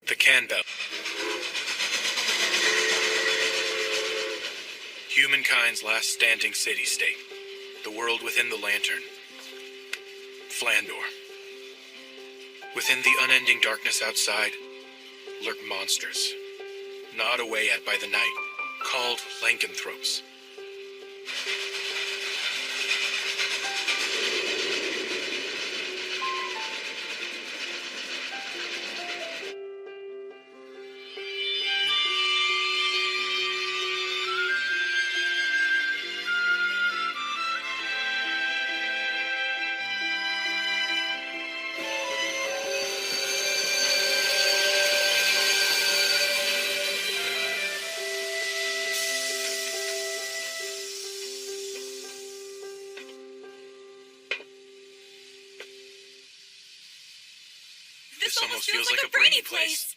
The Can Belt. Humankind's last standing city-state. The world within the lantern. Flandor. Within the unending darkness outside lurk monsters, gnawed away at by the night, called lycanthropes. This almost feels like a brainy place.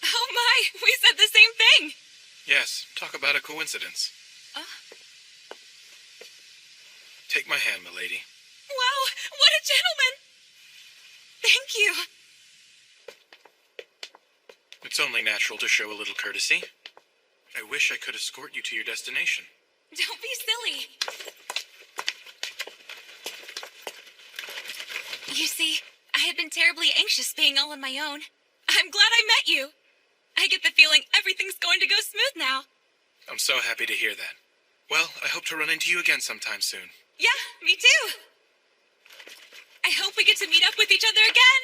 Oh my, we said the same thing. Yes, talk about a coincidence. Take my hand, milady. Wow, what a gentleman. Thank you. It's only natural to show a little courtesy. I wish I could escort you to your destination. Don't be silly. You see, I had been terribly anxious being all on my own. I'm glad I met you. I get the feeling everything's going to go smooth now. I'm so happy to hear that. Well, I hope to run into you again sometime soon. Yeah, me too. I hope we get to meet up with each other again.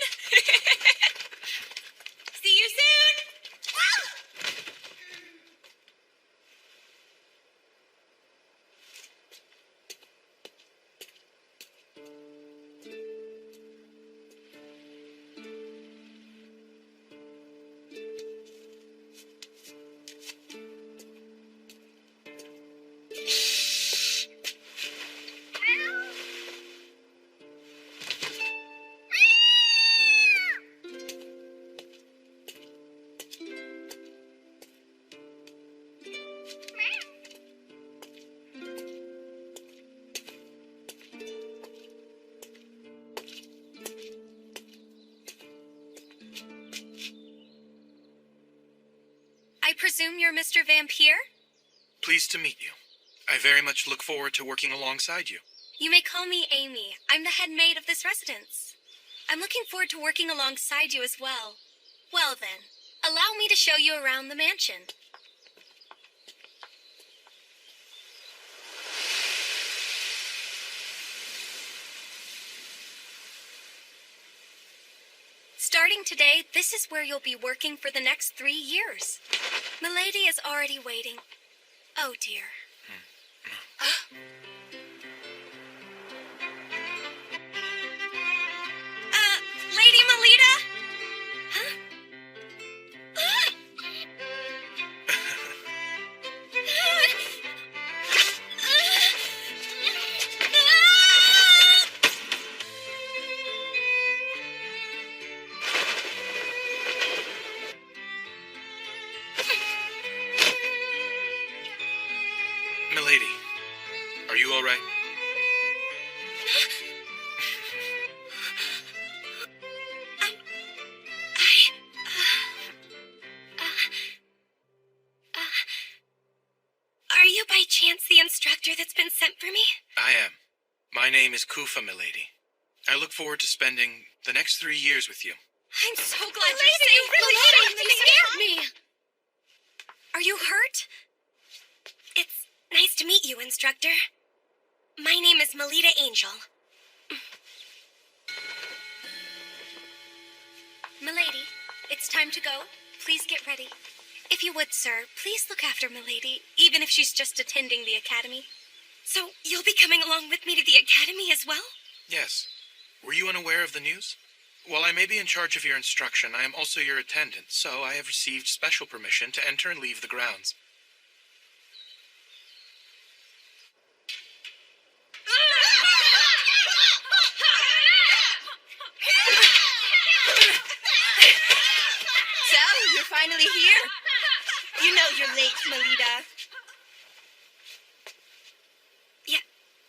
See you soon. I presume you're Mr. Vampire? Pleased to meet you. I very much look forward to working alongside you. You may call me Amy. I'm the head maid of this residence. I'm looking forward to working alongside you as well. Well then, allow me to show you around the mansion. Starting today, this is where you'll be working for the next 3 years. Milady is already waiting. Oh dear. Lady Melita? Huh? Milady, are you all right? Are you by chance the instructor that's been sent for me? I am. My name is Kufa, milady. I look forward to spending the next 3 years with you. I'm so glad you're safe. You really scared me. Are you hurt? It's nice to meet you, instructor. My name is Melita Angel. Milady, it's time to go. Please get ready. If you would, sir, please look after Milady, even if she's just attending the academy. So, you'll be coming along with me to the academy as well? Yes. Were you unaware of the news? While I may be in charge of your instruction, I am also your attendant, so I have received special permission to enter and leave the grounds. So, you're finally here. You know you're late, Melita.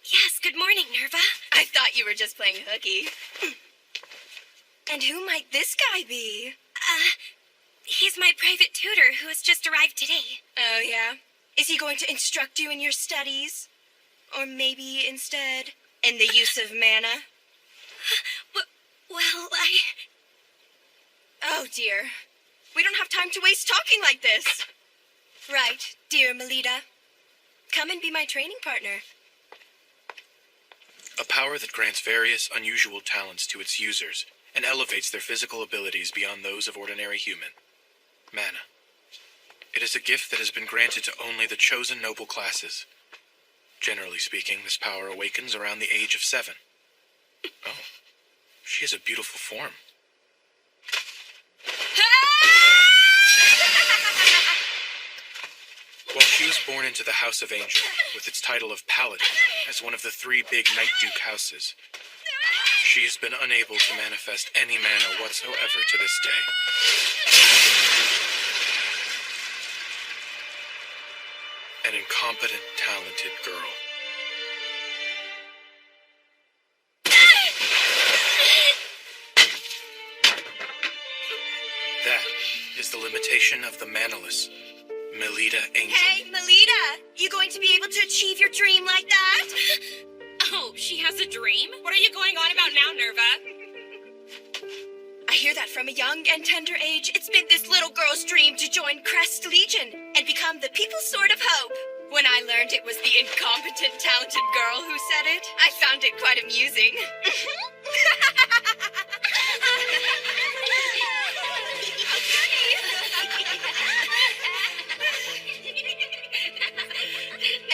Yes, good morning, Nerva. I thought you were just playing hooky. And who might this guy be? He's my private tutor who has just arrived today. Oh, yeah? Is he going to instruct you in your studies? Or maybe instead in the use of mana? Well, Oh, dear. We don't have time to waste talking like this. Right, dear Melita. Come and be my training partner. A power that grants various unusual talents to its users and elevates their physical abilities beyond those of ordinary human. Mana. It is a gift that has been granted to only the chosen noble classes. Generally speaking, this power awakens around the age of 7. Oh, she has a beautiful form. While she was born into the House of Angel, with its title of Paladin, as one of the 3 big Night Duke houses, she has been unable to manifest any mana whatsoever to this day. An incompetent, talented girl. That is the limitation of the manaless, Melita Angel. Hey, Melita! You going to be able to achieve your dream like that? Oh, she has a dream? What are you going on about now, Nerva? I hear that from a young and tender age, it's been this little girl's dream to join Crest Legion and become the people's sword of hope. When I learned it was the incompetent, talented girl who said it, I found it quite amusing.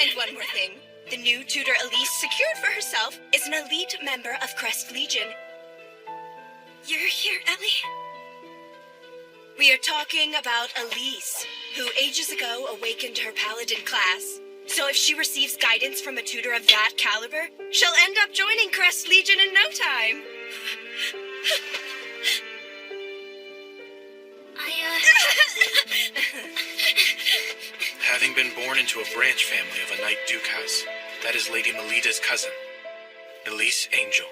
And one more thing. The new tutor Elise secured for herself is an elite member of Crest Legion. you're here, Ellie? We are talking about Elise, who ages ago awakened her paladin class. So if she receives guidance from a tutor of that caliber, she'll end up joining Crest Legion in no time. Having been born into a branch family of a Night Duke house, that is Lady Melita's cousin, Elise Angel.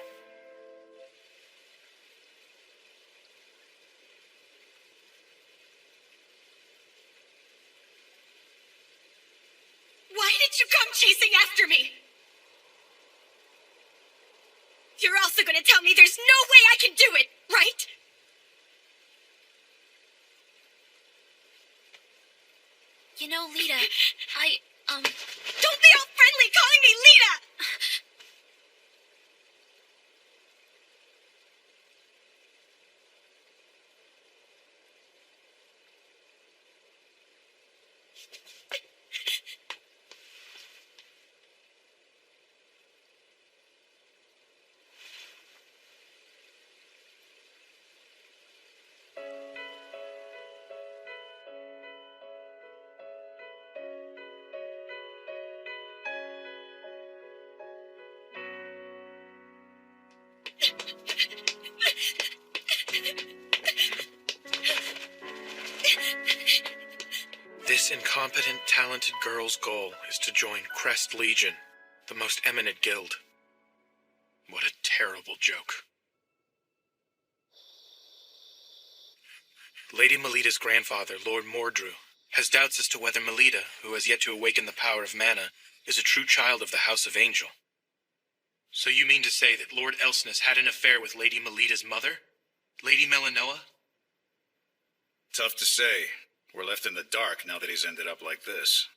Why did you come chasing after me? You're also gonna tell me there's no way I can do it, right? You know, Lita, Don't be all friendly calling me Lita! This incompetent, talented girl's goal is to join Crest Legion, the most eminent guild. What a terrible joke. Lady Melita's grandfather, Lord Mordru, has doubts as to whether Melita, who has yet to awaken the power of mana, is a true child of the House of Angel. So you mean to say that Lord Elsness had an affair with Lady Melita's mother? Lady Melanoa? Tough to say. We're left in the dark now that he's ended up like this.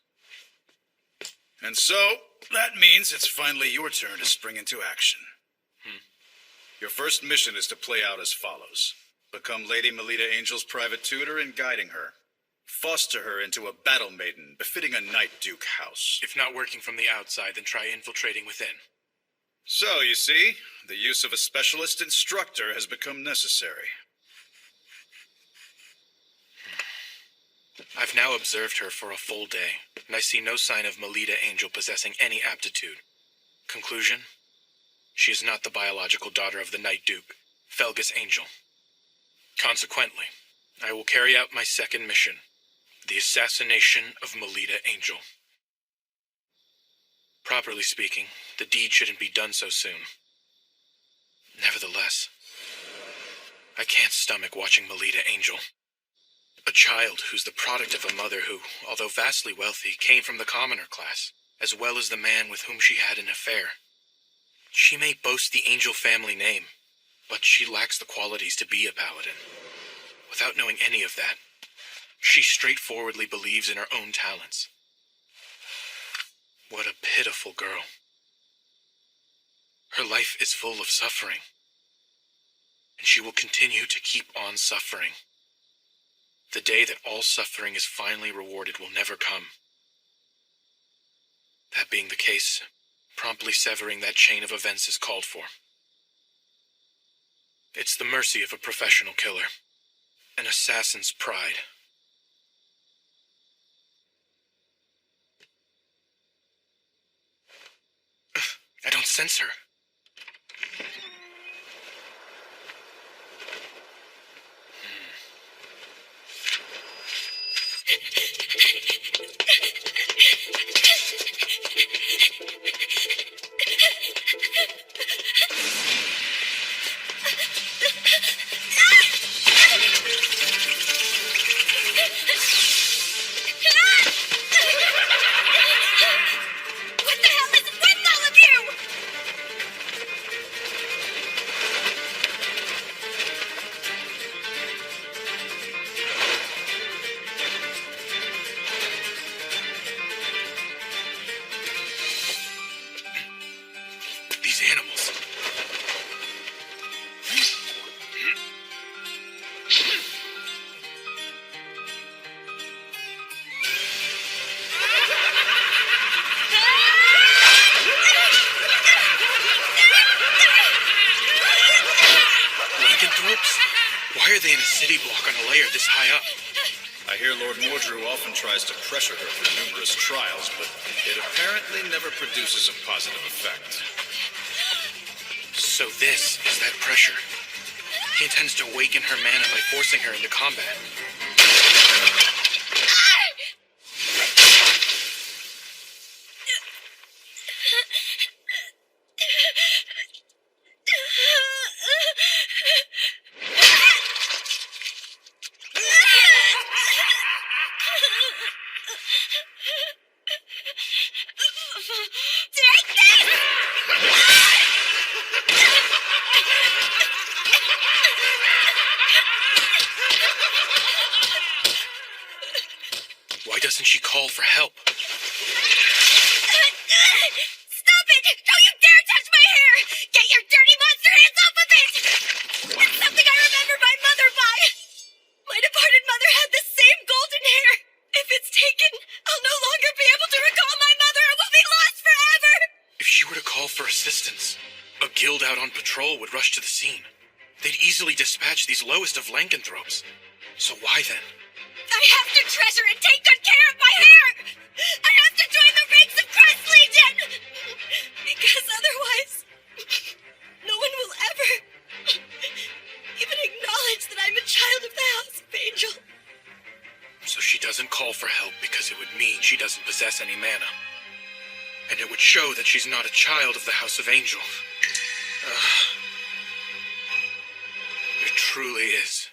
And so, that means it's finally your turn to spring into action. Your first mission is to play out as follows. Become Lady Melita Angel's private tutor in guiding her. Foster her into a battle maiden befitting a Night Duke house. If not working from the outside, then try infiltrating within. So, you see, the use of a specialist instructor has become necessary. I've now observed her for a full day, and I see no sign of Melita Angel possessing any aptitude. Conclusion? She is not the biological daughter of the Night Duke, Felgus Angel. Consequently, I will carry out my second mission, the assassination of Melita Angel. Properly speaking, the deed shouldn't be done so soon. Nevertheless, I can't stomach watching Melita Angel. A child who's the product of a mother who, although vastly wealthy, came from the commoner class, as well as the man with whom she had an affair. She may boast the Angel family name, but she lacks the qualities to be a paladin. Without knowing any of that, she straightforwardly believes in her own talents. What a pitiful girl. Her life is full of suffering, and she will continue to keep on suffering. The day that all suffering is finally rewarded will never come. That being the case, promptly severing that chain of events is called for. It's the mercy of a professional killer, an assassin's pride. I don't sense her. What the hell is with all of you? These animals. Lycanthropes? Why are they in a city block on a layer this high up? I hear Lord Mordrew often tries to pressure her through numerous trials, but it apparently never produces a positive effect. So this is that pressure. He intends to awaken her mana by forcing her into combat. Take this! Why doesn't she call for help? Stop it! Don't you dare touch my hair! Get your dirty monster hands off of it! It's something I remember my mother by. My departed mother had the same golden hair. If it's taken, I'll no longer be able to recall my mother and will be lost forever! If she were to call for assistance, a guild out on patrol would rush to the scene. They'd easily dispatch these lowest of lycanthropes. So why then? I have to treasure and take good care of my hair! I have to join the ranks of Crest Legion! Because otherwise, no one will ever even acknowledge that I'm a child of the House of Angel. So she doesn't call for help because it would mean she doesn't possess any mana. And it would show that she's not a child of the House of Angel. It truly is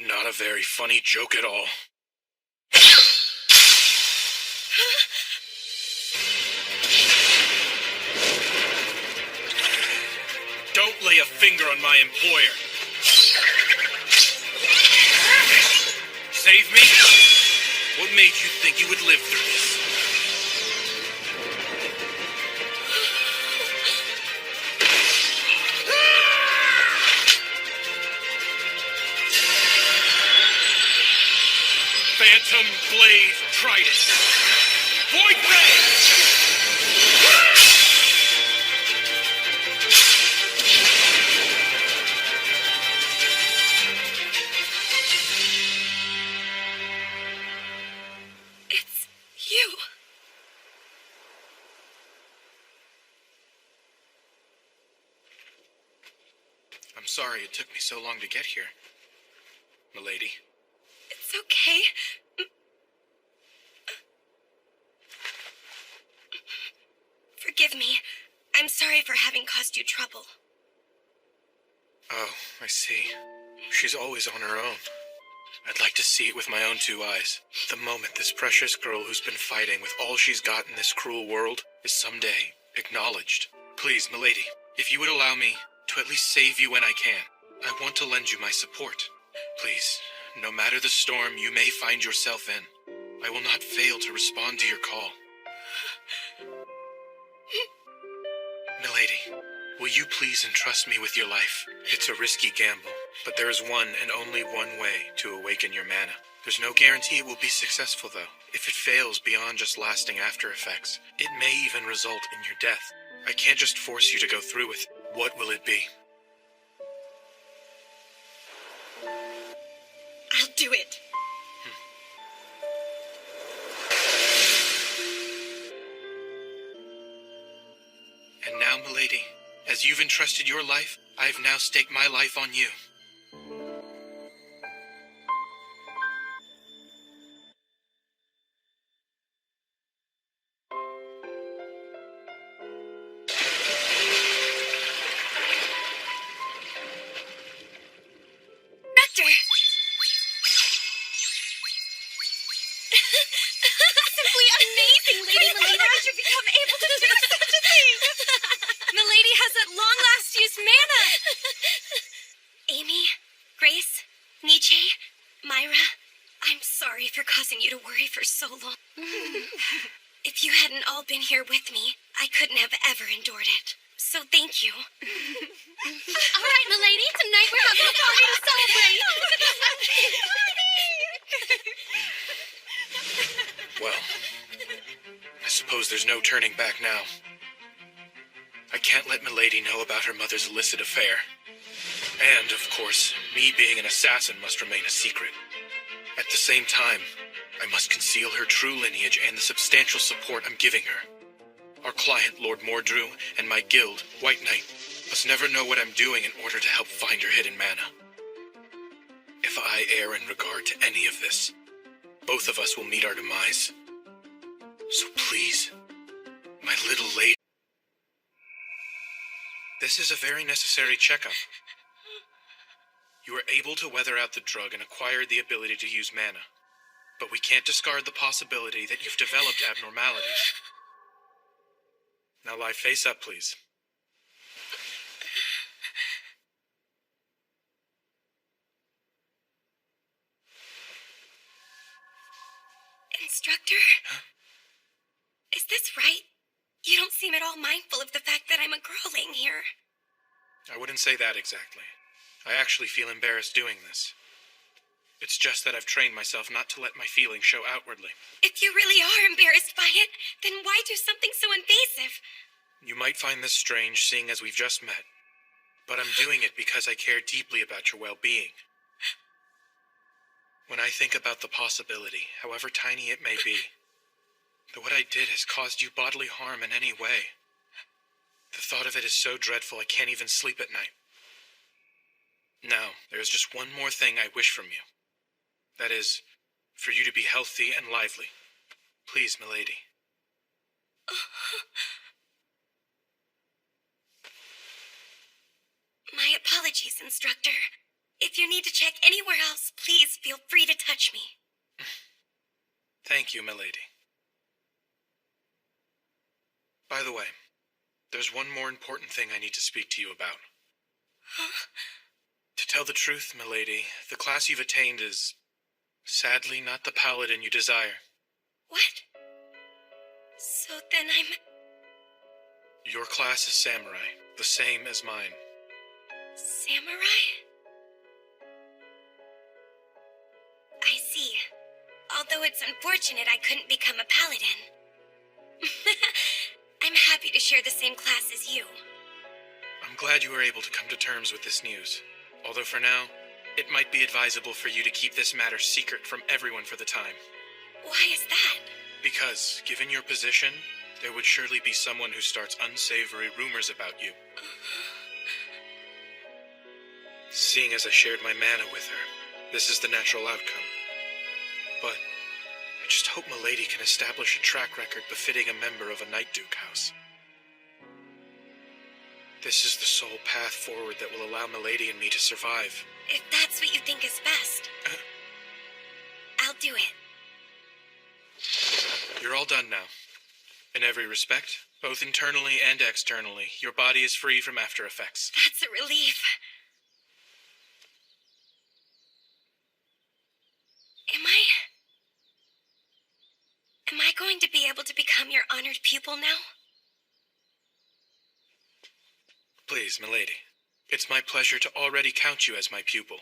not a very funny joke at all. Don't lay a finger on my employer. Save me? What made you think you would live through this? Phantom Blade Trident. Void Ray! It's you. I'm sorry it took me so long to get here, milady. It's okay. Forgive me. I'm sorry for having caused you trouble. Oh, I see. She's always on her own. I'd like to see it with my own two eyes. The moment this precious girl who's been fighting with all she's got in this cruel world is someday acknowledged. Please, milady, if you would allow me to at least save you when I can, I want to lend you my support. Please, no matter the storm you may find yourself in, I will not fail to respond to your call. Milady, will you please entrust me with your life? It's a risky gamble, but there is one and only one way to awaken your mana. There's no guarantee it will be successful, though. If it fails beyond just lasting after effects, it may even result in your death. I can't just force you to go through with it. What will it be? I'll do it. And now, milady, as you've entrusted your life, I've now staked my life on you. Doctor! Simply amazing, Lady Melita! How did you become able to do such a thing? Milady has at long last used mana! Amy, Grace, Nietzsche, Myra, I'm sorry for causing you to worry for so long. If you hadn't all been here with me, I couldn't have ever endured it. So thank you. All right, milady, tonight we're having a party to celebrate. Well, I suppose there's no turning back now. I can't let milady know about her mother's illicit affair. And, of course, me being an assassin must remain a secret. At the same time, I must conceal her true lineage and the substantial support I'm giving her. Our client, Lord Mordrew, and my guild, White Knight, must never know what I'm doing in order to help find her hidden mana. If I err in regard to any of this, both of us will meet our demise. So please, my little lady. This is a very necessary checkup. You were able to weather out the drug and acquired the ability to use mana. But we can't discard the possibility that you've developed abnormalities. Now lie face up, please. Instructor? Huh? Is this right? You don't seem at all mindful of the fact that I'm a girl laying here. I wouldn't say that exactly. I actually feel embarrassed doing this. It's just that I've trained myself not to let my feelings show outwardly. If you really are embarrassed by it, then why do something so invasive? You might find this strange, seeing as we've just met. But I'm doing it because I care deeply about your well-being. When I think about the possibility, however tiny it may be, that what I did has caused you bodily harm in any way, the thought of it is so dreadful I can't even sleep at night. Now, there is just one more thing I wish from you. That is, for you to be healthy and lively. Please, milady. My apologies, Instructor. If you need to check anywhere else, please feel free to touch me. Thank you, milady. By the way, there's one more important thing I need to speak to you about. Huh? To tell the truth, milady, the class you've attained is, sadly, not the paladin you desire. What? So then Your class is samurai, the same as mine. Samurai? I see. Although it's unfortunate I couldn't become a paladin. I'm happy to share the same class as you. I'm glad you were able to come to terms with this news. Although for now, it might be advisable for you to keep this matter secret from everyone for the time. Why is that? Because, given your position, there would surely be someone who starts unsavory rumors about you. Seeing as I shared my mana with her, this is the natural outcome. But I just hope milady can establish a track record befitting a member of a Night Duke house. This is the sole path forward that will allow Milady and me to survive. If that's what you think is best, I'll do it. You're all done now. In every respect, both internally and externally, your body is free from after effects. That's a relief. Am I going to be able to become your honored pupil now? Please, Milady. It's my pleasure to already count you as my pupil.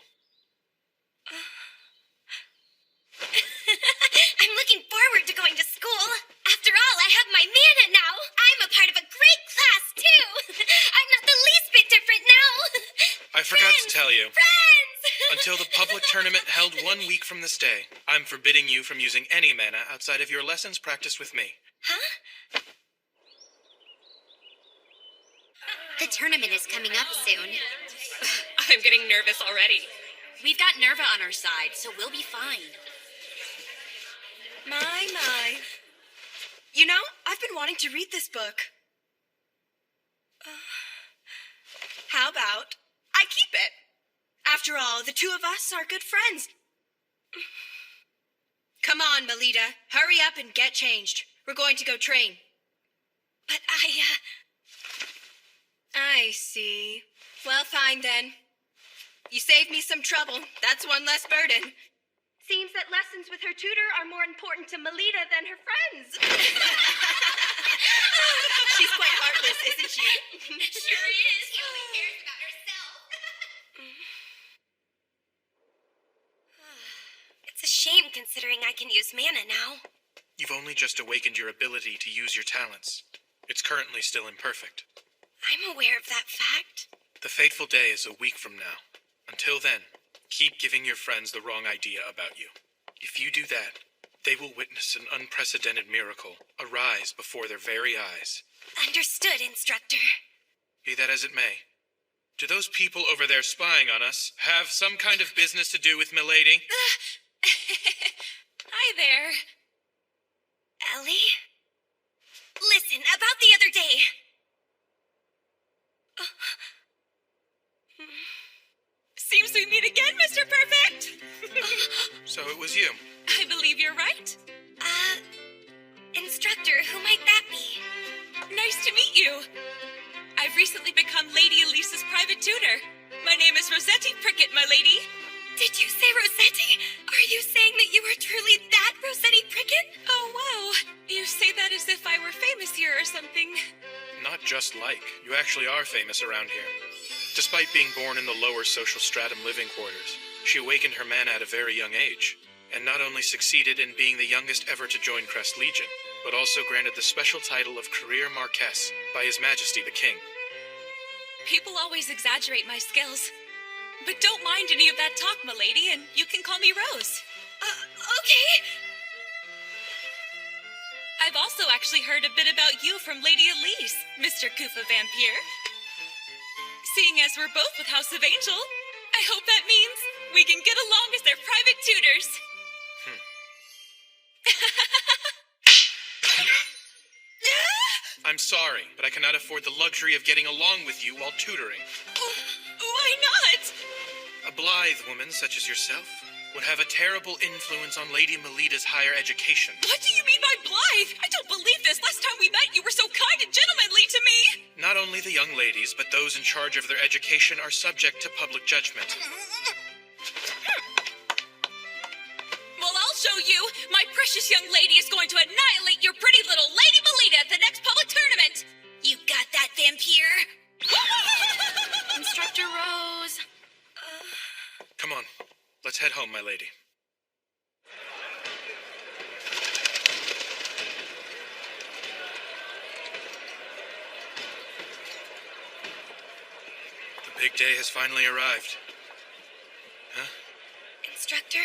I'm looking forward to going to school. After all, I have my mana now. I'm a part of a great class, too. I'm not the least bit different now. I forgot to tell you. Friends! Until the public tournament held 1 week from this day, I'm forbidding you from using any mana outside of your lessons practiced with me. Huh? The tournament is coming up soon. I'm getting nervous already. We've got Nerva on our side, so we'll be fine. My. You know, I've been wanting to read this book. How about I keep it? After all, the two of us are good friends. Come on, Melita. Hurry up and get changed. We're going to go train. But I see. Well, fine then. You saved me some trouble. That's one less burden. Seems that lessons with her tutor are more important to Melita than her friends. She's quite heartless, isn't she? Sure is. She only cares about herself. it's a shame considering I can use mana now. You've only just awakened your ability to use your talents. It's currently still imperfect. I'm aware of that fact. The fateful day is a week from now. Until then, keep giving your friends the wrong idea about you. If you do that, they will witness an unprecedented miracle arise before their very eyes. Understood, instructor. Be that as it may, do those people over there spying on us have some kind of business to do with Milady? Hi there. Ellie? Listen, about the other day. Seems we meet again, Mr. Perfect. So it was you. I believe you're right. Instructor, who might that be? Nice to meet you. I've recently become Lady Elisa's private tutor. My name is Rossetti Prickett, my lady. Did you say Rossetti? Are you saying that you are truly that Rossetti Prickett? Oh, wow. You say that as if I were famous here or something. Not just like. You actually are famous around here. Despite being born in the lower social stratum living quarters, she awakened her mana at a very young age, and not only succeeded in being the youngest ever to join Crest Legion, but also granted the special title of Career Marquess by His Majesty the King. People always exaggerate my skills. But don't mind any of that talk, milady, and you can call me Rose. Okay. I've also actually heard a bit about you from Lady Elise, Mr. Koopa Vampire. Seeing as we're both with House of Angel, I hope that means we can get along as their private tutors. I'm sorry, but I cannot afford the luxury of getting along with you while tutoring. Why not? A blithe woman such as yourself would have a terrible influence on Lady Melita's higher education. What do you mean by blithe? I don't believe this. Last time we met, you were so kind and gentlemanly to me. Not only the young ladies, but those in charge of their education are subject to public judgment. Well, I'll show you. My precious young lady is going to annihilate your pretty little Lady Melita at the next public tournament. You got that, vampire? Instructor Rose. Come on, let's head home, my lady. The big day has finally arrived. Huh? Instructor,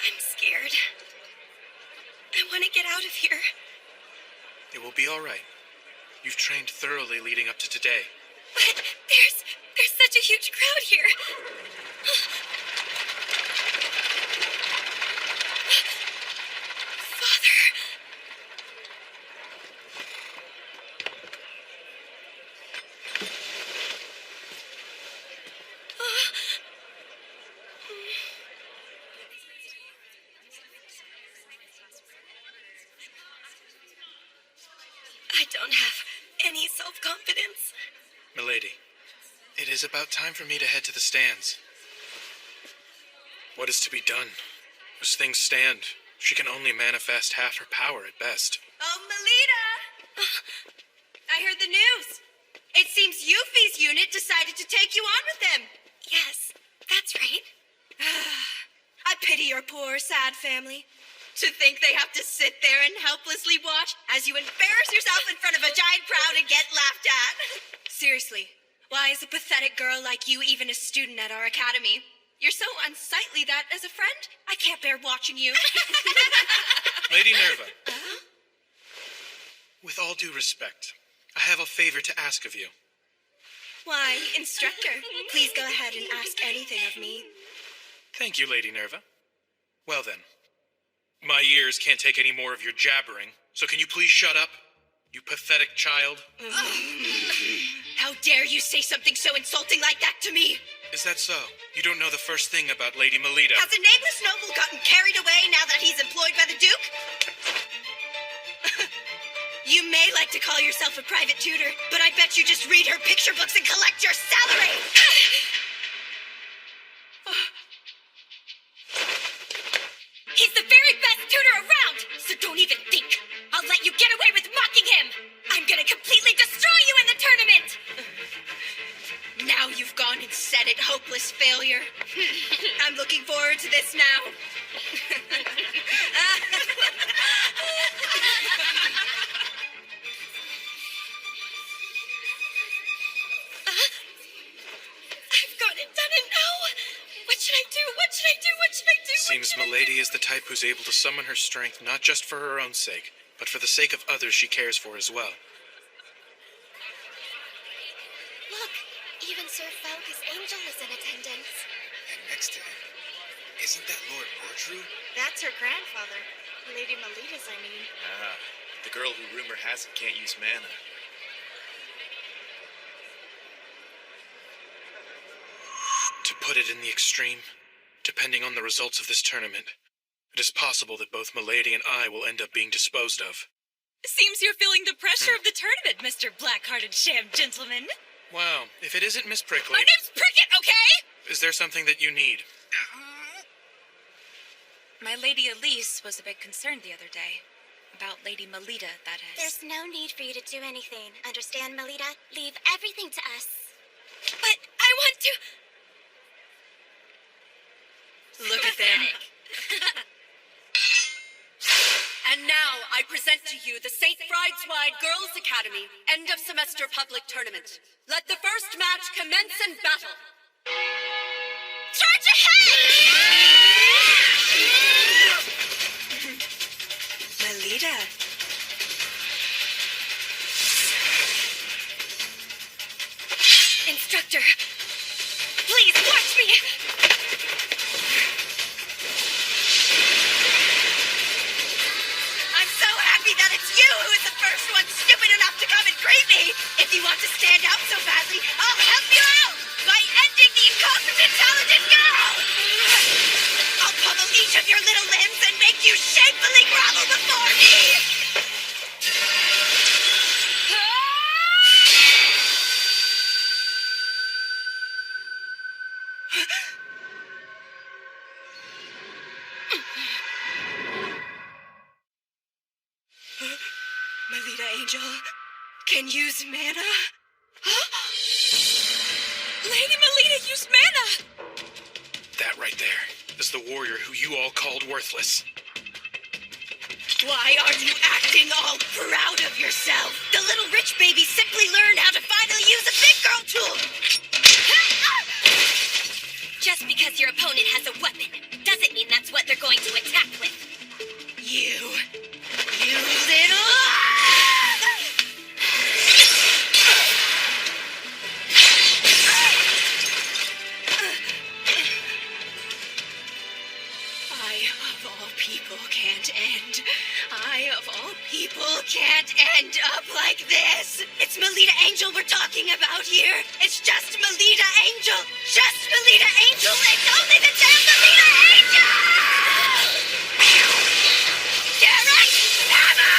I'm scared. I want to get out of here. It will be all right. You've trained thoroughly leading up to today. But there's such a huge crowd here. Father. I don't have any self-confidence. Milady, it is about time for me to head to the stands. What is to be done? As things stand, she can only manifest half her power at best. Oh, Melita! I heard the news. It seems Yuffie's unit decided to take you on with them. Yes, that's right. I pity your poor, sad family. To think they have to sit there and helplessly watch as you embarrass yourself in front of a giant crowd and get laughed at. Seriously, why is a pathetic girl like you even a student at our academy? You're so unsightly that, as a friend, I can't bear watching you. Lady Nerva, with all due respect, I have a favor to ask of you. Why, instructor, please go ahead and ask anything of me. Thank you, Lady Nerva. Well then, my ears can't take any more of your jabbering, so can you please shut up, you pathetic child? How dare you say something so insulting like that to me? Is that so? You don't know the first thing about Lady Melita. Has a nameless noble gotten carried away now that he's employed by the Duke? You may like to call yourself a private tutor, but I bet you just read her picture books and collect your salary! He's the very best tutor around, so don't even think. I'll let you get away with mocking him. I'm gonna completely destroy you in the tournament. Now you've gone and said it, hopeless failure. I'm looking forward to this now. I've got it done and now. What should I do? What should I do? What should I do? Seems Milady is the type who's able to summon her strength not just for her own sake, but for the sake of others she cares for as well. Look, even Sir Falcus Angel is in attendance. And next to him, isn't that Lord Mordru? That's her grandfather. Lady Melita's, I mean. Ah, the girl who rumor has it can't use mana. To put it in the extreme, depending on the results of this tournament, it is possible that both Milady and I will end up being disposed of. Seems you're feeling the pressure of the tournament, Mr. Black-Hearted Sham Gentleman. Wow, if it isn't Miss Prickly, My name's Prickett, okay? is there something that you need? My Lady Elise was a bit concerned the other day. About Lady Melita, that is. There's no need for you to do anything. Understand, Melita? Leave everything to us. But I want to... Look at them. And now I present to you the St. Brideswide Girls Academy end of semester public tournament. Let the first match commence in battle. Charge ahead! Melita. Instructor, please watch me! I'm so happy that it's you who is the first one stupid enough to come and greet me. If you want to stand out so badly, I'll help you out by ending the incompetent talented girl. I'll pummel each of your little limbs and make you shamefully grovel before me. Melita Angel can use mana? Lady Melita used mana! That right there is the warrior who you all called worthless. Why are you acting all proud of yourself? The little rich baby simply learned how to finally use a big girl tool! Just because your opponent has a weapon doesn't mean that's what they're going to attack with. You little... I, of all people, can't end. I, of all people, can't end up like this. It's Melita Angel we're talking about here. It's just Melita Angel. Just Melita Melita Angel! It's only the damn Melita Angel! Derek, never!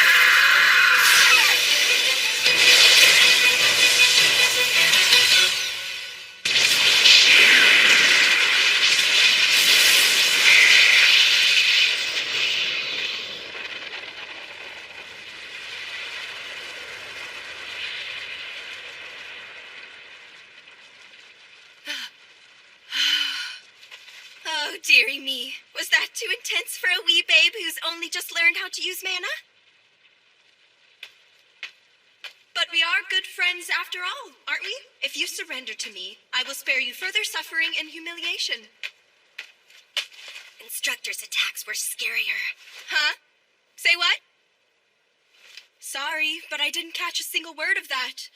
Oh, dearie me. Was that too intense for a wee babe who's only just learned how to use mana? But we are good friends after all, aren't we? If you surrender to me, I will spare you further suffering and humiliation. Instructor's attacks were scarier. Huh? Say what? Sorry, but I didn't catch a single word of that.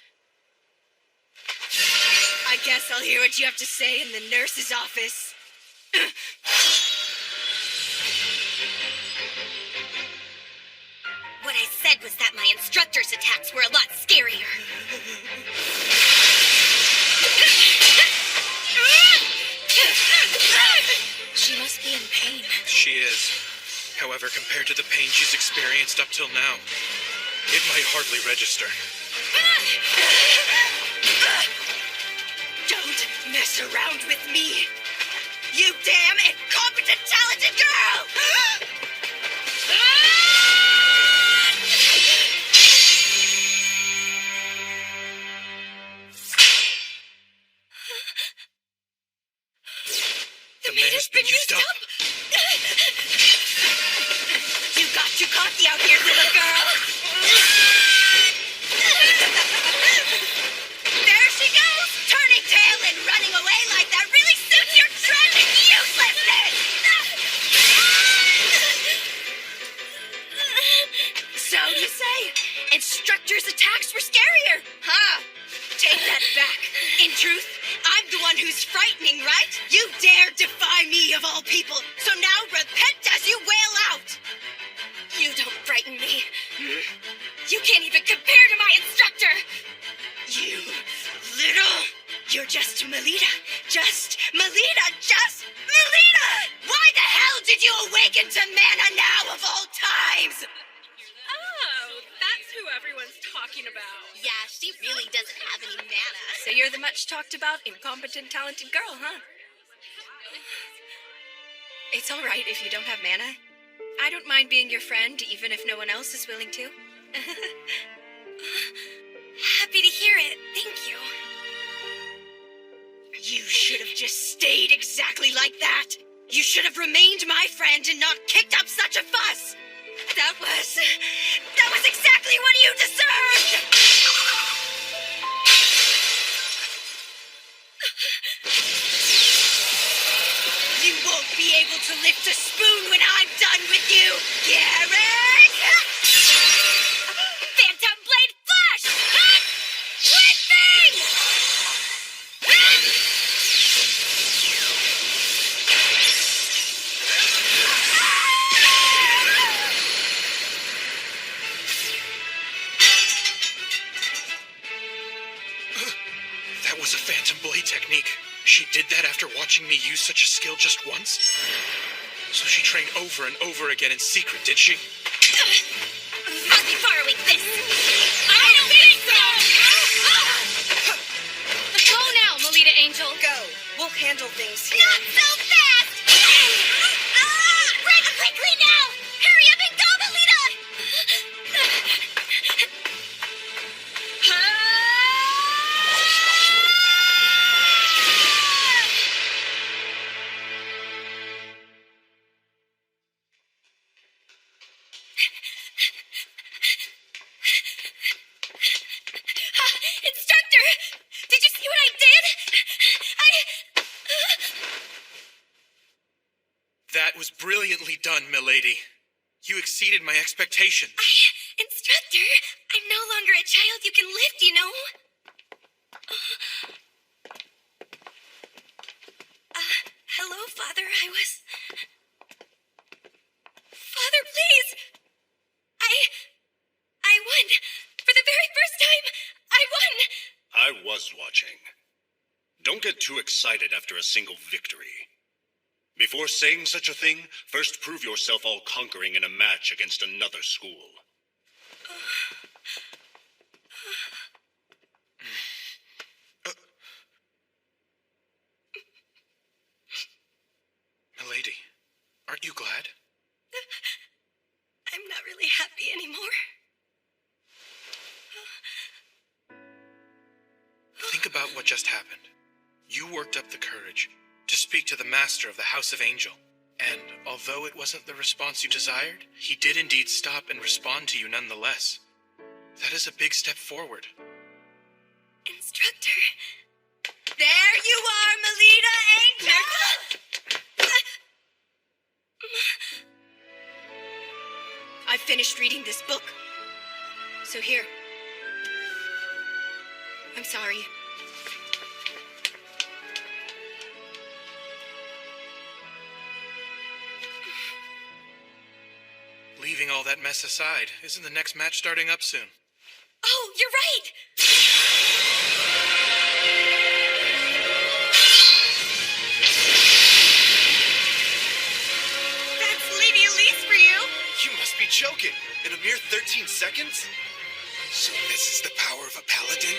I guess I'll hear what you have to say in the nurse's office. What I said was that my instructor's attacks were a lot scarier. She must be in pain. She is. However, compared to the pain she's experienced up till now, it might hardly register. Don't mess around with me, you damn incompetent talented girl! The mana's been used up. You got too cocky out here, little girl. There she goes, turning tail and running away like that really suits your tragic uselessness. So you say, instructor's attacks were scarier, huh? Take that back. In truth, I'm the one who's frightening, right? You dare defy me of all people, so now repent as you wail out. You don't frighten me. You can't even compare to my instructor. You little... You're just Melita. Just Melita. Just Melita! Why the hell did you awaken to mana now of all times? Oh, that's who everyone's talking about. Yeah, she really doesn't have any mana. So you're the much talked about incompetent talented girl, huh? It's all right if you don't have mana. I don't mind being your friend, even if no one else is willing to. Happy to hear it. Thank you. You should have just stayed exactly like that. You should have remained my friend and not kicked up such a fuss. That was exactly what you deserved. You won't be able to lift a spoon when I'm done with you, Garrett! Phantom Blade Flash! Switch thing! That was a Phantom Blade technique. She did that after watching me use such a skill just once? So she trained over and over again in secret, did she? I'll be borrowing this. I don't think so! Go now, Melita Angel. Go. We'll handle things here. Not so fast! Run quickly now! Hurry up and go, Melita! Instructor! Did you see what I did? That was brilliantly done, milady. You exceeded my expectations. Instructor, I'm no longer a child you can lift, you know? Hello, Father. Father, please! I won! For the very first time, I won! I was watching. don't get too excited after a single victory. Before saying such a thing, first prove yourself all-conquering in a match against another school. Milady, aren't you glad? I'm not really happy anymore. Think about what just happened. You worked up the courage to speak to the master of the House of Angel. And although it wasn't the response you desired, he did indeed stop and respond to you nonetheless. That is a big step forward. Instructor. There you are, Melita Angel! I finished reading this book. So here. I'm sorry. Leaving all that mess aside, isn't the next match starting up soon? Oh, you're right! That's Lady Elise for you! You must be joking. In a mere 13 seconds? So this is the power of a paladin?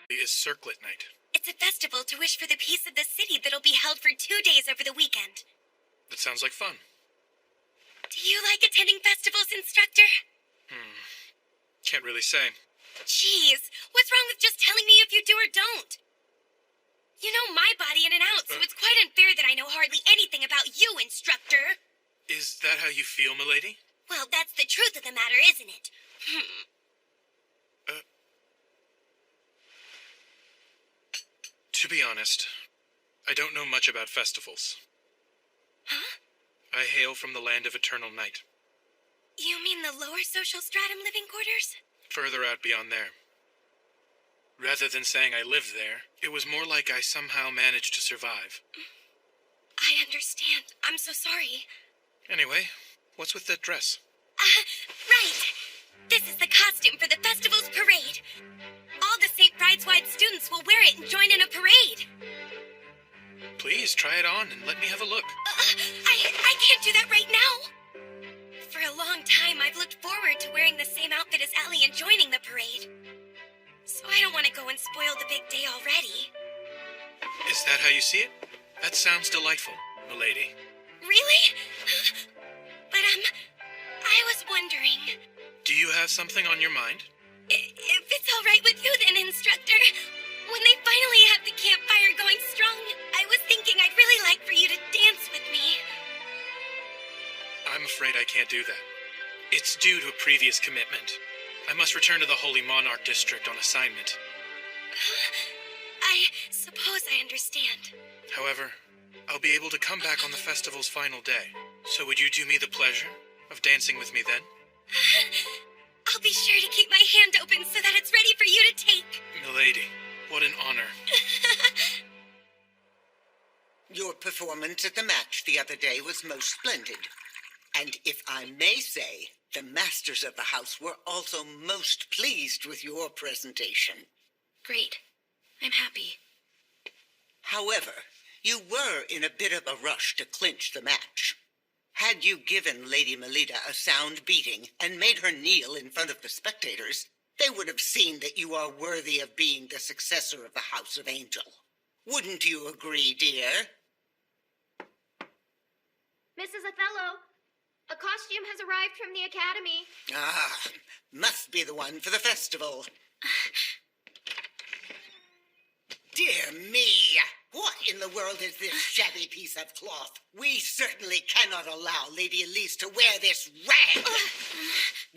It is Circlet Night. It's a festival to wish for the peace of the city that'll be held for 2 days over the weekend. That sounds like fun. Do you like attending festivals, Instructor? Can't really say. Jeez, what's wrong with just telling me if you do or don't? You know my body in and out, so it's quite unfair that I know hardly anything about you, Instructor. Is that how you feel, milady? Well, that's the truth of the matter, isn't it? To be honest, I don't know much about festivals. Huh? I hail from the land of eternal night, You mean the lower social stratum living quarters? further out beyond there. Rather than saying I lived there, it was more like I somehow managed to survive. I understand. I'm so sorry. Anyway, what's with that dress? Right. This is the costume for the festival's parade. All the St. Brideswide students will wear it and join in a parade. Please try it on and let me have a look. I can't do that right now. For a long time, I've looked forward to wearing the same outfit as Ellie and joining the parade. So I don't want to go and spoil the big day already. Is that how you see it? That sounds delightful, milady. Really? But, I was wondering, Do you have something on your mind? if it's all right with you then, Instructor, when they finally have the campfire going strong, I was thinking I'd really like for you to dance with me. I'm afraid I can't do that. It's due to a previous commitment. I must return to the Holy Monarch District on assignment. I suppose I understand. However, I'll be able to come back on the festival's final day. So would you do me the pleasure of dancing with me then? I'll be sure to keep my hand open so that it's ready for you to take. Milady, what an honor. Your performance at the match the other day was most splendid. And if I may say, the masters of the house were also most pleased with your presentation. Great. I'm happy. However, you were in a bit of a rush to clinch the match. Had you given Lady Melita a sound beating and made her kneel in front of the spectators, they would have seen that you are worthy of being the successor of the House of Angel. Wouldn't you agree, dear? Mrs. Othello, a costume has arrived from the Academy. Ah, must be the one for the festival. Dear me! What in the world is this shabby piece of cloth? We certainly cannot allow Lady Elise to wear this rag.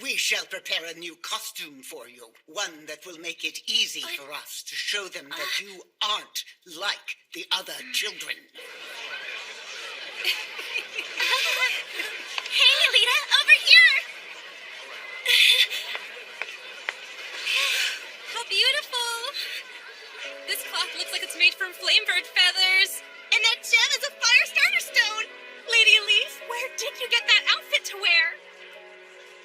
We shall prepare a new costume for you, one that will make it easy for us to show them that you aren't like the other children. Hey, Alita, over here! How beautiful! This cloth looks like it's made from flamebird feathers. And that gem is a fire starter stone! Lady Elise, where did you get that outfit to wear?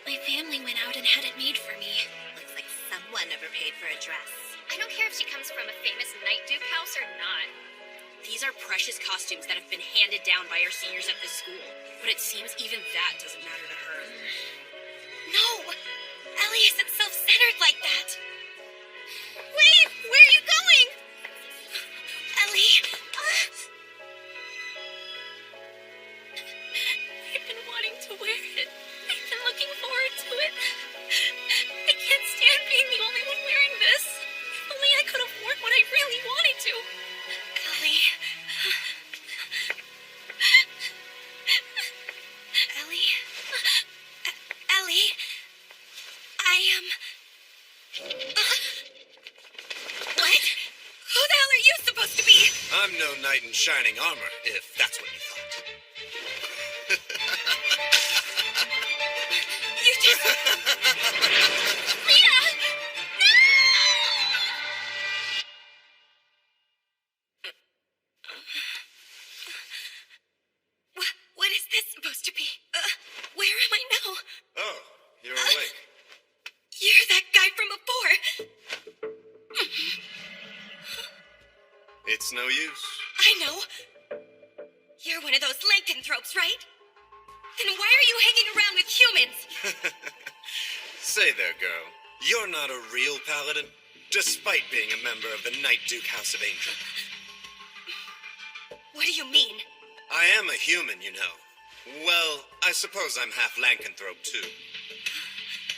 My family went out and had it made for me. Looks like One never paid for a dress. I don't care if she comes from a famous Night Duke house or not. These are precious costumes that have been handed down by our seniors at this school. But it seems even that doesn't matter to her. No! Ellie isn't self-centered like that. Wait! Where are you going? Ellie! I've been wanting to wear it. I've been looking forward to it. I can't stand being the only one wearing this. If only I could have worn what I really wanted to. Ellie. Ellie. Ellie. I am. What? Who the hell are you supposed to be? I'm no knight in shining armor, if that's what you thought. You just. Lita! What is this supposed to be? Where am I now? Oh, you're awake. You're that guy from before. It's no use. I know. You're one of those lycanthropes, right? Then why are you hanging around with humans? Say there, girl. You're not a real paladin, despite being a member of the Night Duke House of Angel. What do you mean? I am a human, you know. Well, I suppose I'm half lycanthrope, too.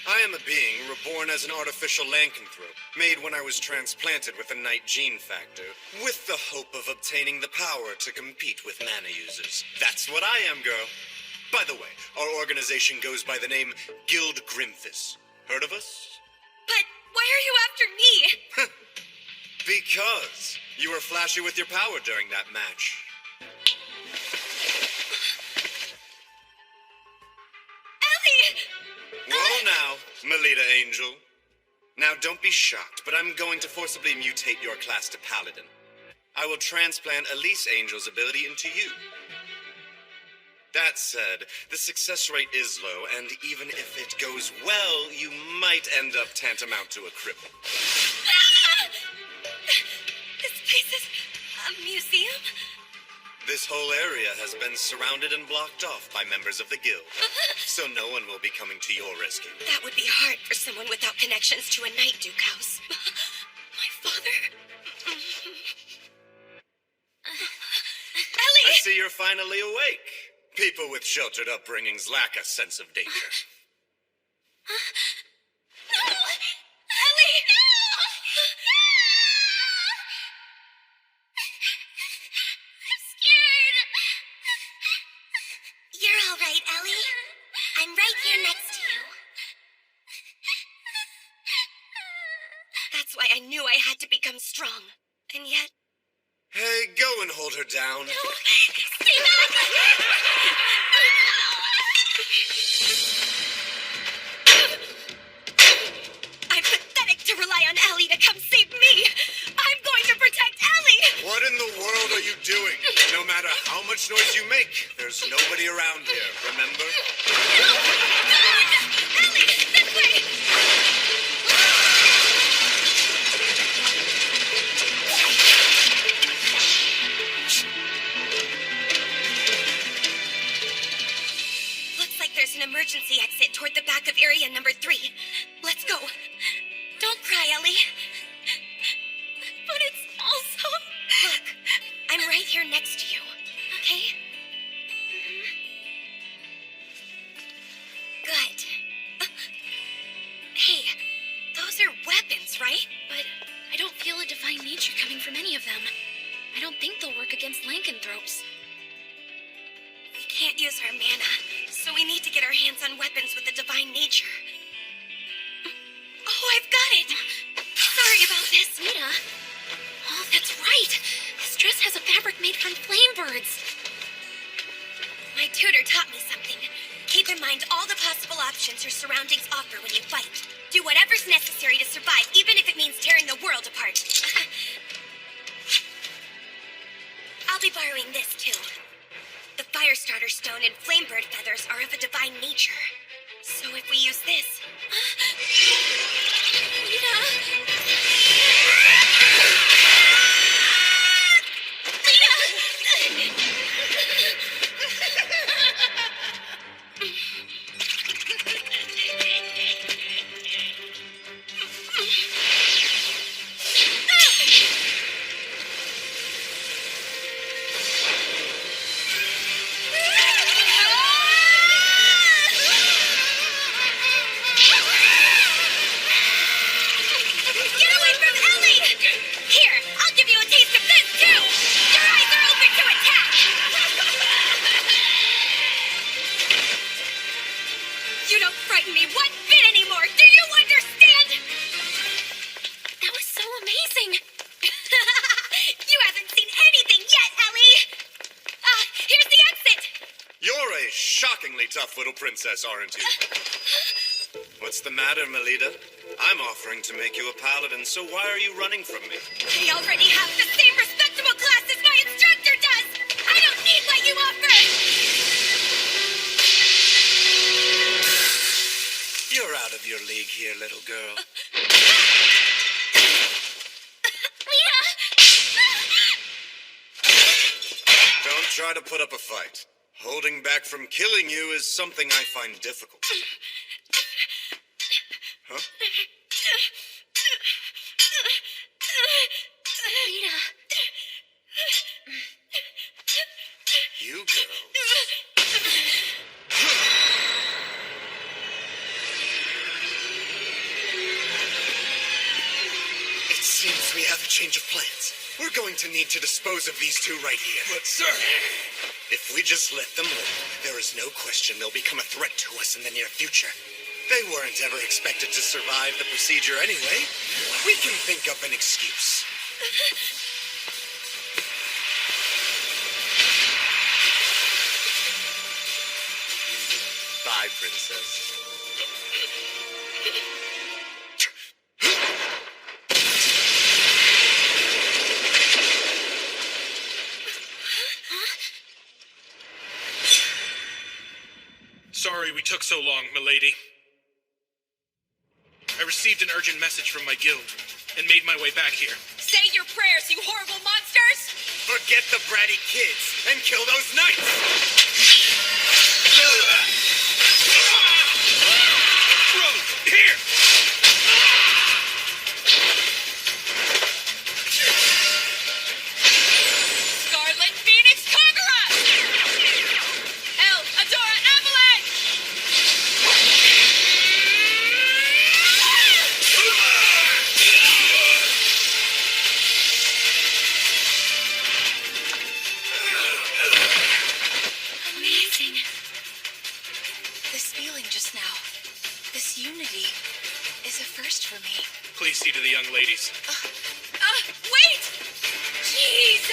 I am a being reborn as an artificial lycanthrope, made when I was transplanted with a Night gene factor, with the hope of obtaining the power to compete with mana users. That's what I am, girl. By the way, our organization goes by the name Guild Grimthis. Heard of us? But why are you after me? Because you were flashy with your power during that match. Ellie! Whoa now, Melita Angel. Now don't be shocked, but I'm going to forcibly mutate your class to Paladin. I will transplant Elise Angel's ability into you. That said, the success rate is low, and even if it goes well, you might end up tantamount to a cripple. Ah! This place is a museum? This whole area has been surrounded and blocked off by members of the guild, so no one will be coming to your rescue. That would be hard for someone without connections to a Night Duke house. My father? Ellie! I see you're finally awake. People with sheltered upbringings lack a sense of danger. No! Ellie! I'm scared. You're all right, Ellie. I'm right here next to you. That's why I knew I had to become strong. And yet... Hey, go and hold her down. No! Stay back! I'm pathetic to rely on Ellie to come save me. I'm going to protect Ellie. What in the world are you doing? No matter how much noise you make, there's nobody around here, remember? No! Ellie, this way! Looks like there's an emergency exit toward the back of area number 3. Let's go. Don't cry, Ellie. But it's also... Look, I'm right here next to you, okay? Good. Hey, those are weapons, right? But I don't feel a divine nature coming from any of them. I don't think they'll work against lycanthropes. We can't use our mana, so we need to get our hands on weapons with a divine nature. Oh, I've got it! Sorry about this. Rita? Oh, that's right. This dress has a fabric made from flame birds. My tutor taught me something. Keep in mind all the possible options your surroundings offer when you fight. Do whatever's necessary to survive, even if it means tearing the world apart. I'll be borrowing this, too. The Firestarter Stone and Flamebird feathers are of a divine nature. So if we use this... Rita! Get away from Ellie! Here, I'll give you a taste of this, too! Your eyes are open to attack! You don't frighten me one bit anymore, do you understand? That was so amazing. You haven't seen anything yet, Ellie! Here's the exit! You're a shockingly tough little princess, aren't you? What's the matter, Melita? I'm offering to make you a paladin, so why are you running from me? I already have the same respectable class as my instructor does! I don't need what you offer! You're out of your league here, little girl. Don't try to put up a fight. Holding back from killing you is something I find difficult. Huh? Lita. You girls. It seems we have a change of plans. We're going to need to dispose of these two right here. But, sir... If we just let them live, there is no question they'll become a threat to us in the near future. They weren't ever expected to survive the procedure anyway. We can think up an excuse. Bye, princess. Sorry we took so long, milady. I received an urgent message from my guild and made my way back here. Say your prayers, you horrible monsters! Forget the bratty kids and kill those knights! Rogue, here! Scarlet Phoenix, conquer us! El Adora Avalanche! Amazing. This feeling just now, this unity, is a first for me. Please see to the young ladies. Wait! Jeez!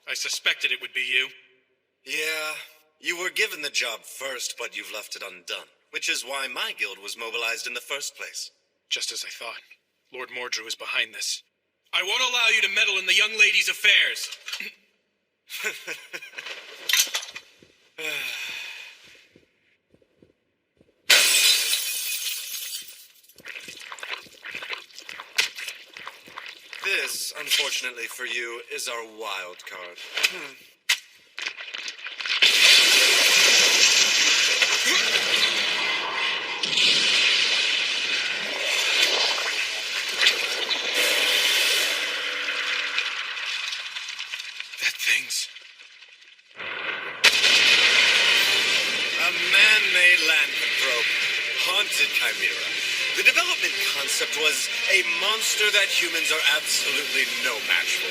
I suspected it would be you. Yeah, you were given the job first, but you've left it undone, which is why my guild was mobilized in the first place. Just as I thought. Lord Mordrew is behind this. I won't allow you to meddle in the young ladies' affairs. This, unfortunately for you, is our wild card. That thing's... A man-made lycanthrope, haunted chimera. The development concept was a monster that humans are absolutely no match for.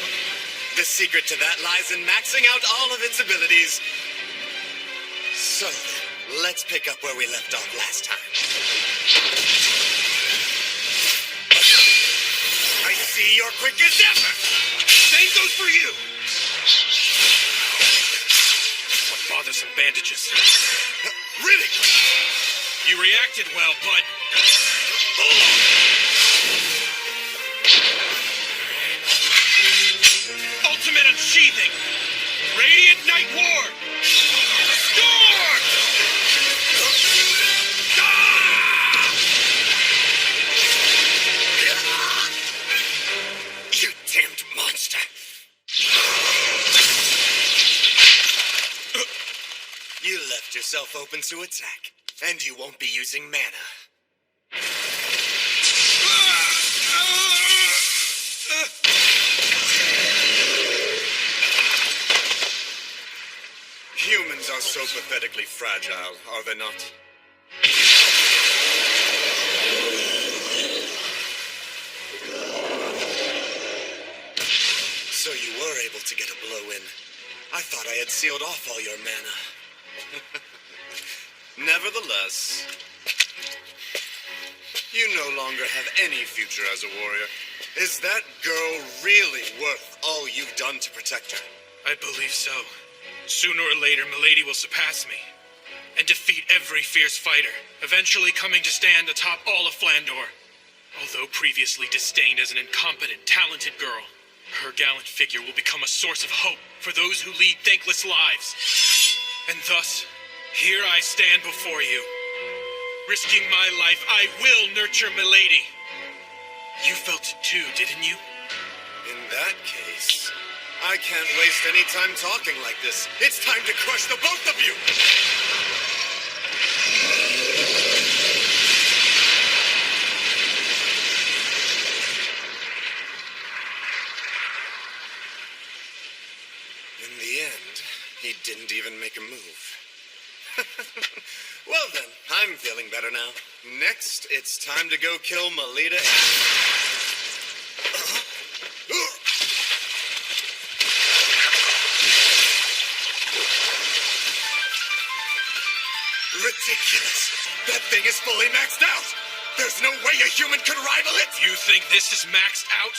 The secret to that lies in maxing out all of its abilities. So then, let's pick up where we left off last time. I see you're quick as ever! Same goes for you! What bothersome bandages. Really quick! You reacted well, bud. Ultimate unsheathing! Radiant Night Ward! left yourself open to attack, and you won't be using mana. Humans are so pathetically fragile, are they not? So you were able to get a blow in. I thought I had sealed off all your mana. Nevertheless, you no longer have any future as a warrior. Is that girl really worth all you've done to protect her? I believe so. Sooner or later, Milady will surpass me and defeat every fierce fighter, eventually coming to stand atop all of Flandor. Although previously disdained as an incompetent, talented girl, her gallant figure will become a source of hope for those who lead thankless lives. And thus, here I stand before you. Risking my life, I will nurture Milady. You felt it too, didn't you? In that case, I can't waste any time talking like this. It's time to crush the both of you! In the end, he didn't even make a move. Well then, I'm feeling better now. Next, it's time to go kill Melita. Ridiculous! That thing is fully maxed out! There's no way a human could rival it! You think this is maxed out?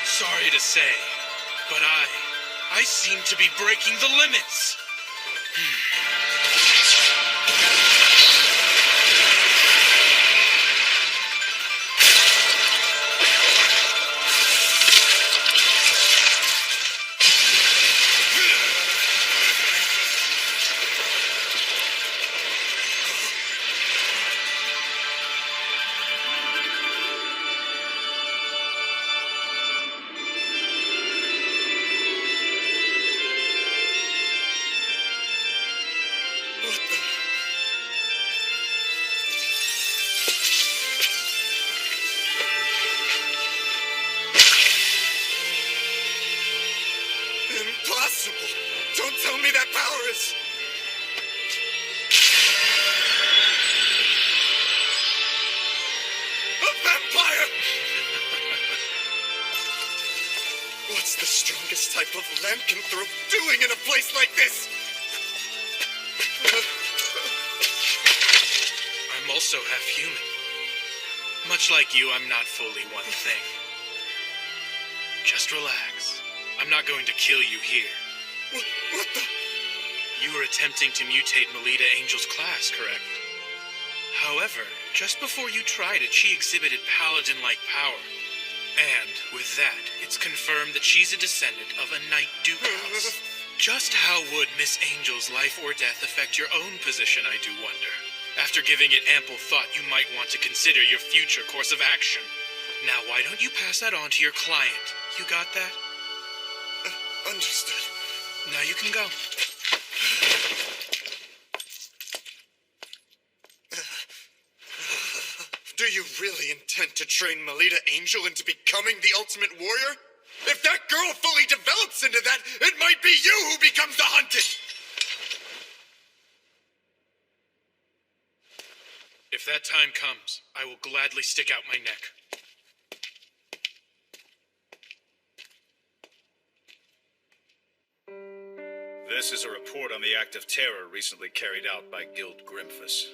Sorry to say, but I seem to be breaking the limits. What the? Impossible! Don't tell me that power is... a vampire! What's the strongest type of lycanthrope doing in a place like this? I'm also half human. Much like you, I'm not fully one thing. Just relax. I'm not going to kill you here. What the? You were attempting to mutate Melita Angel's class, correct? However, just before you tried it, she exhibited paladin-like power. And, with that, it's confirmed that she's a descendant of a Knight Duke house. Just how would Miss Angel's life or death affect your own position, I do wonder. After giving it ample thought, you might want to consider your future course of action. Now, why don't you pass that on to your client? You got that? Understood. Now you can go. Do you really intend to train Melita Angel into becoming the ultimate warrior? If that girl fully develops into that, it might be you who becomes the hunted! If that time comes, I will gladly stick out my neck. This is a report on the act of terror recently carried out by Guild Grimphus.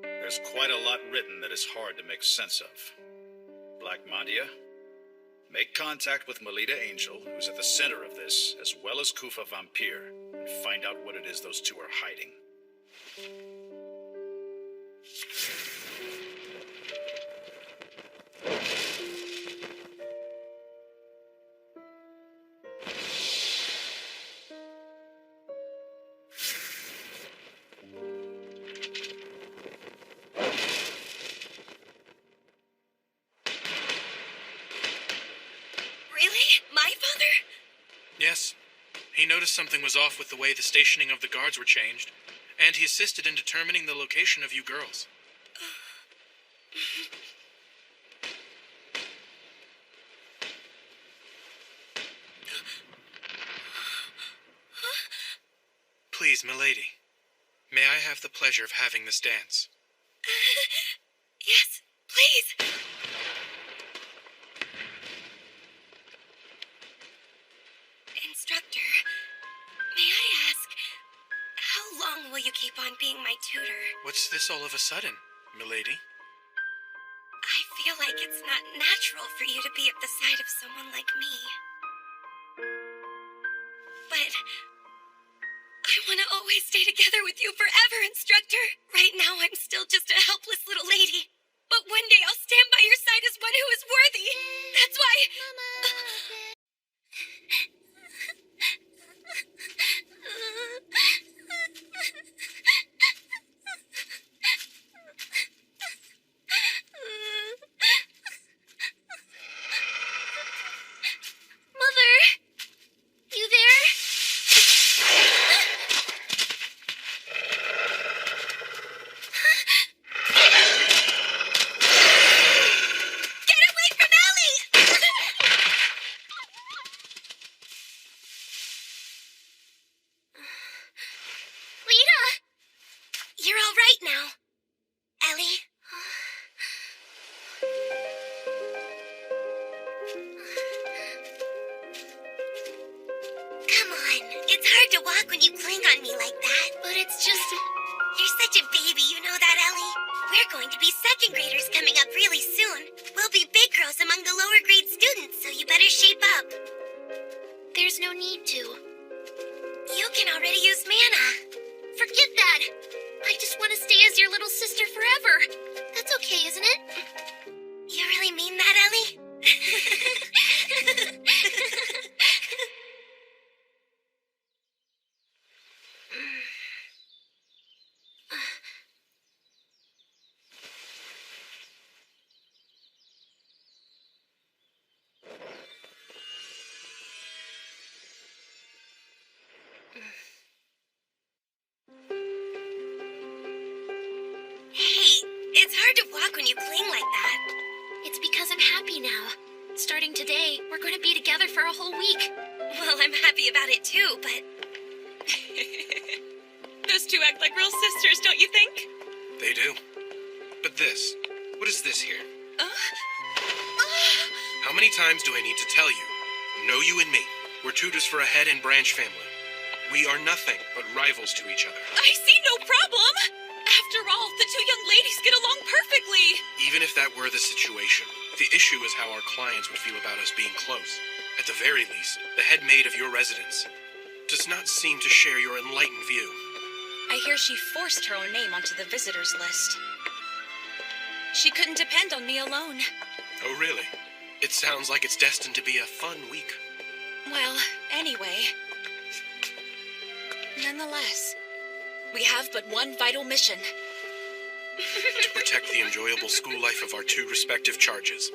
There's quite a lot written that is hard to make sense of. Black Mandia, make contact with Melita Angel, who's at the center of this, as well as Kufa Vampire, and find out what it is those two are hiding. Really? My father? Yes, He noticed something was off with the way the stationing of the guards were changed, and he assisted in determining the location of you girls. Please, milady, may I have the pleasure of having this dance? Yes, please. Instructor, may I ask, how long will you keep on being my tutor? What's this all of a sudden, milady? I feel like it's not natural for you to be at the side of someone like me. But I want to always stay together with you forever, Instructor. Right now, I'm still just a helpless little lady. But one day I'll stand by your side as one who is worthy. That's why... Mother? You there? Get away from Ellie! Lita! You're all right now. Ellie? Come on. It's hard to walk when you cling on me like that. But it's just... You're such a baby, you know that, Ellie? We're going to be second graders coming up really soon. We'll be big girls among the lower grade students, so you better shape up. There's no need to. You can already use mana. Forget that. I just want to stay as your little sister forever. That's okay, isn't it? You really mean that, Ellie? Hey, it's hard to walk when you cling like that. It's because I'm happy now. Starting today, we're going to be together for a whole week. Well, I'm happy about it too, but... Those two act like real sisters, don't you think? They do. But this, what is this here? How many times do I need to tell you? Know you and me. We're tutors for a head and branch family. We are nothing but rivals to each other. I see no problem. After all, the two young ladies get along perfectly. Even if that were the situation, the issue is how our clients would feel about us being close. At the very least, the head maid of your residence does not seem to share your enlightened view. I hear she forced her own name onto the visitors list. She couldn't depend on me alone. Oh, really? It sounds like it's destined to be a fun week. Well, anyway. Nonetheless, we have but one vital mission. To protect the enjoyable school life of our two respective charges.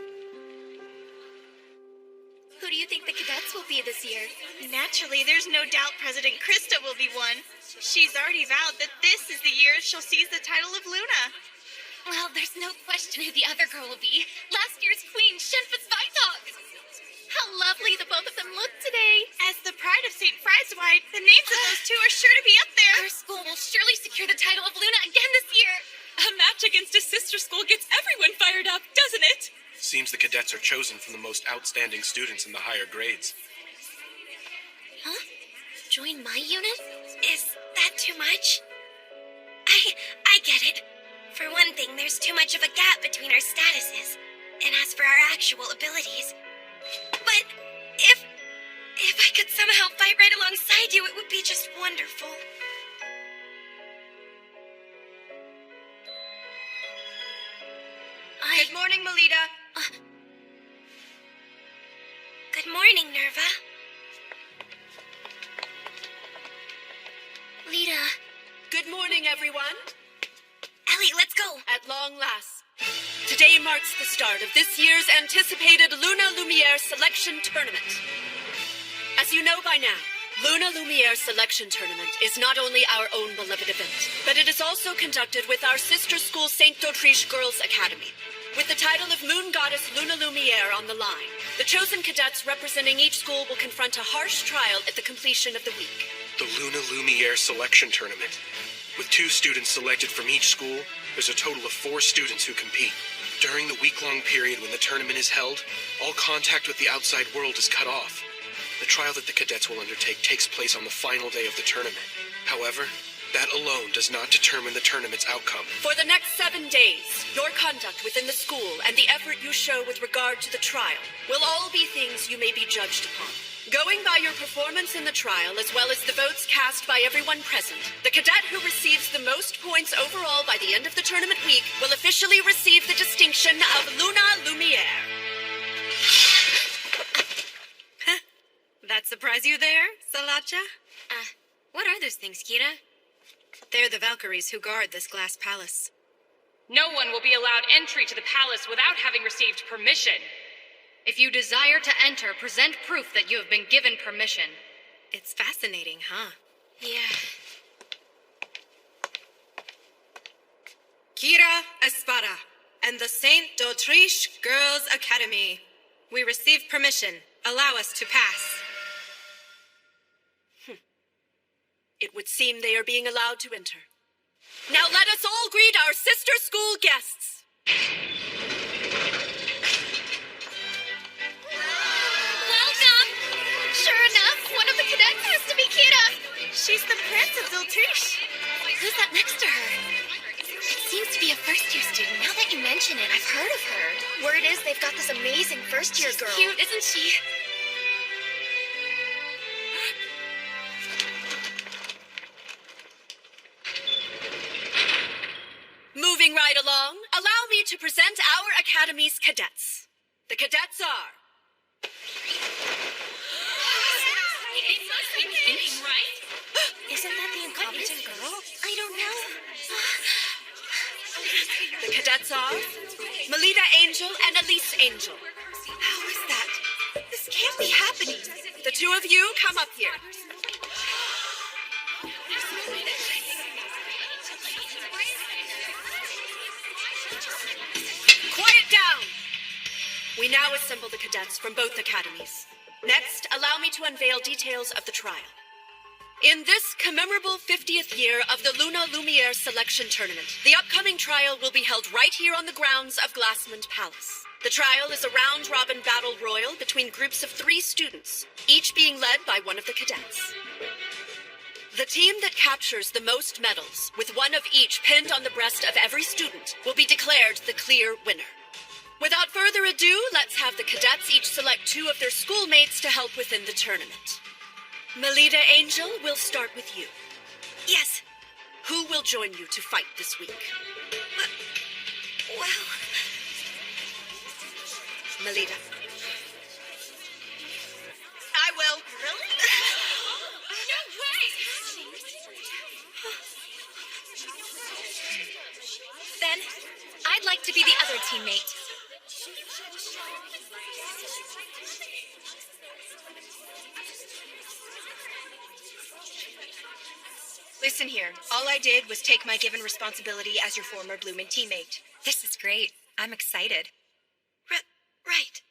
Who do you think the cadets will be this year? Naturally, there's no doubt President Krista will be one. She's already vowed that this is the year she'll seize the title of Luna. Well, there's no question who the other girl will be. Last year's queen, Shenfus Vitok. How lovely the both of them look today. As the pride of St. Frieswide, the names of those two are sure to be up there. Our school will surely secure the title of Luna again this year. A match against a sister school gets everyone fired up, doesn't it? Seems the cadets are chosen from the most outstanding students in the higher grades. Huh? Join my unit? Is that too much? I get it. For one thing, there's too much of a gap between our statuses. And as for our actual abilities... But if I could somehow fight right alongside you, it would be just wonderful. Good morning, Melita. Good morning, Nerva. Lita. Good morning, everyone. Ellie, let's go. At long last. Today marks the start of this year's anticipated Luna Lumiere Selection Tournament. As you know by now, Luna Lumiere Selection Tournament is not only our own beloved event, but it is also conducted with our sister school St. d'Autriche Girls Academy. With the title of Moon Goddess Luna Lumiere on the line, the chosen cadets representing each school will confront a harsh trial at the completion of the week. The Luna Lumiere Selection Tournament. With 2 students selected from each school, there's a total of 4 students who compete. During the week-long period when the tournament is held, all contact with the outside world is cut off. The trial that the cadets will undertake takes place on the final day of the tournament. However, that alone does not determine the tournament's outcome. For the next 7 days, your conduct within the school and the effort you show with regard to the trial will all be things you may be judged upon. Going by your performance in the trial, as well as the votes cast by everyone present, the cadet who receives the most points overall by the end of the tournament week will officially receive the distinction of Luna Lumiere. That surprise you there, Salacha? What are those things, Kira? They're the Valkyries who guard this glass palace. No one will be allowed entry to the palace without having received permission. If you desire to enter, present proof that you have been given permission. It's fascinating, huh? Yeah. Kira Espada and the St. d'Autriche Girls Academy. We receive permission. Allow us to pass. It would seem they are being allowed to enter. Now let us all greet our sister school guests. Welcome! Sure enough, one of the cadets has to be Kira. She's the Prince of Ziltrish. Who's that next to her? It seems to be a first-year student. Now that you mention it, I've heard of her. Word is they've got this amazing first-year girl. Cute, isn't she? Moving right along, allow me to present our Academy's cadets. The cadets are... Isn't that the incompetent girl? I don't know. The cadets are Melita Angel and Elise Angel. How is that? This can't be happening. The 2 of you come up here. Quiet down! We now assemble the cadets from both academies. Next, allow me to unveil details of the trial. In this commemorable 50th year of the Luna Lumiere Selection Tournament, the upcoming trial will be held right here on the grounds of Glassmond Palace. The trial is a round-robin battle royal between groups of 3 students, each being led by one of the cadets. The team that captures the most medals, with one of each pinned on the breast of every student, will be declared the clear winner. Without further ado, let's have the cadets each select 2 of their schoolmates to help within the tournament. Melita Angel, we'll start with you. Yes. Who will join you to fight this week? Well... Melita. I will. Really? No way! Then, I'd like to be the other teammate. Listen here. All I did was take my given responsibility as your former Bloomin' teammate. This is great. I'm excited. Right.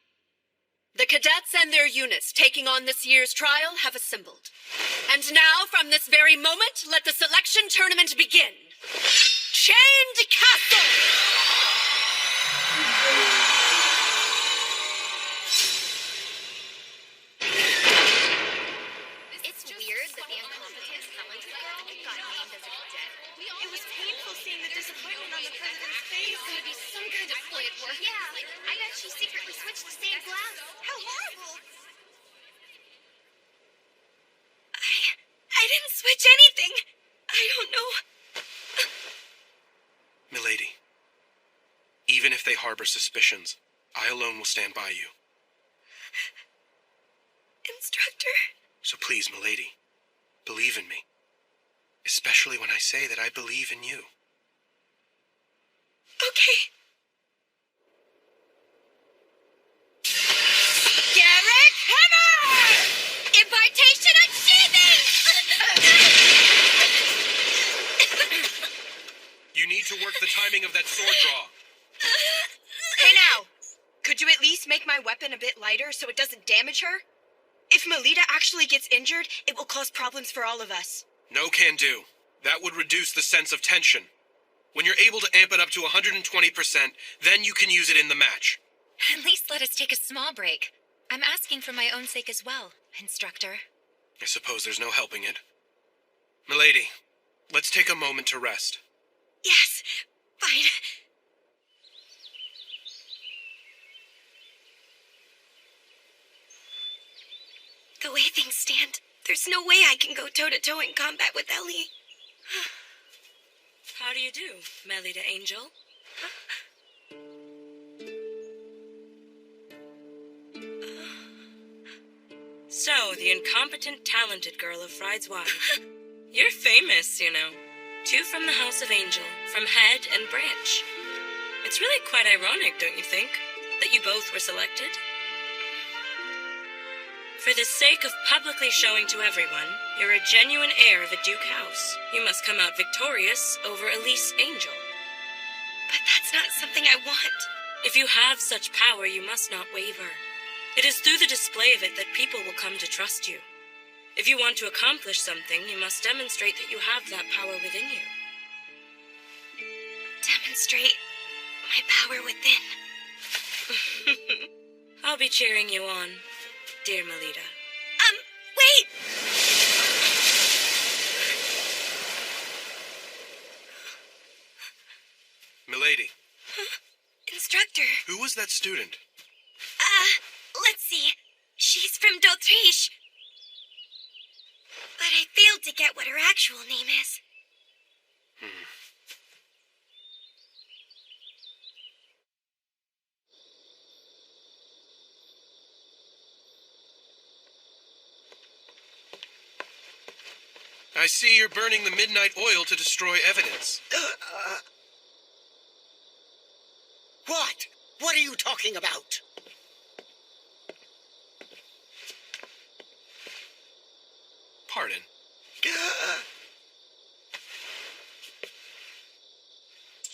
The cadets and their units taking on this year's trial have assembled. And now, from this very moment, let the selection tournament begin. Chained Castle! It's weird that the incompetent talented girl got named as a cadet. It was painful seeing the disappointment on the president's face. Maybe some kind of play at work. Yeah, I bet she secretly switched to stained glass. How horrible! I didn't switch anything. I don't know. Milady, even if they harbor suspicions, I alone will stand by you. Instructor? So please, Milady, believe in me. Especially when I say that I believe in you. Okay. Garrick Hammer! Impartation achievement! You need to work the timing of that sword draw. Hey now, could you at least make my weapon a bit lighter so it doesn't damage her? If Melita actually gets injured, it will cause problems for all of us. No can do. That would reduce the sense of tension. When you're able to amp it up to 120%, then you can use it in the match. At least let us take a small break. I'm asking for my own sake as well, instructor. I suppose there's no helping it. Milady, let's take a moment to rest. Yes, fine. The way things stand, there's no way I can go toe-to-toe in combat with Ellie. How do you do, Melita Angel? So, the incompetent, talented girl of Fride's wife. You're famous, you know. 2 from the House of Angel, from Head and Branch. It's really quite ironic, don't you think, that you both were selected? For the sake of publicly showing to everyone, you're a genuine heir of a Duke house. You must come out victorious over Elise Angel. But that's not something I want. If you have such power, you must not waver. It is through the display of it that people will come to trust you. If you want to accomplish something, you must demonstrate that you have that power within you. Demonstrate my power within. I'll be cheering you on, dear Melita. Wait! Milady. Instructor. Who was that student? Let's see. She's from d'Autriche. But I failed to get what her actual name is. I see you're burning the midnight oil to destroy evidence. What? What are you talking about? Pardon.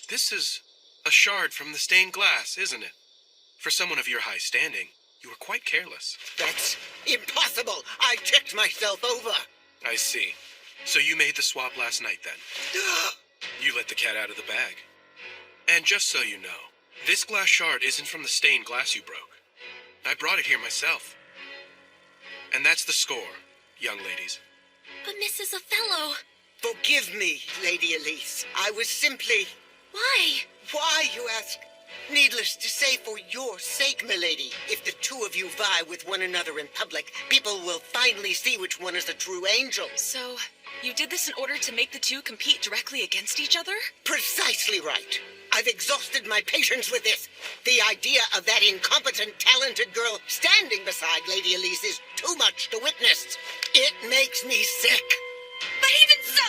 This is a shard from the stained glass, isn't it? For someone of your high standing, you were quite careless. That's impossible. I checked myself over. I see. So you made the swap last night, then? You let the cat out of the bag. And just so you know, this glass shard isn't from the stained glass you broke. I brought it here myself. And that's the score, young ladies. But Mrs. Othello... Forgive me, Lady Elise. I was simply... Why? Why, you ask? Needless to say, for your sake, milady. If the two of you vie with one another in public, people will finally see which one is a true angel. So, you did this in order to make the two compete directly against each other? Precisely right. I've exhausted my patience with this. The idea of that incompetent, talented girl standing beside Lady Elise is too much to witness. It makes me sick. But even so,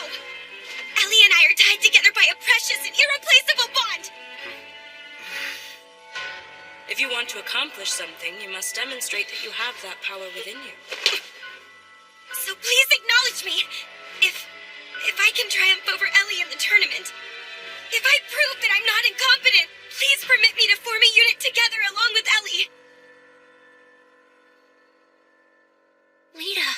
Ellie and I are tied together by a precious and irreplaceable bond. If you want to accomplish something, you must demonstrate that you have that power within you. So please acknowledge me. If I can triumph over Ellie in the tournament, if I prove that I'm not incompetent, please permit me to form a unit together along with Ellie. Lita.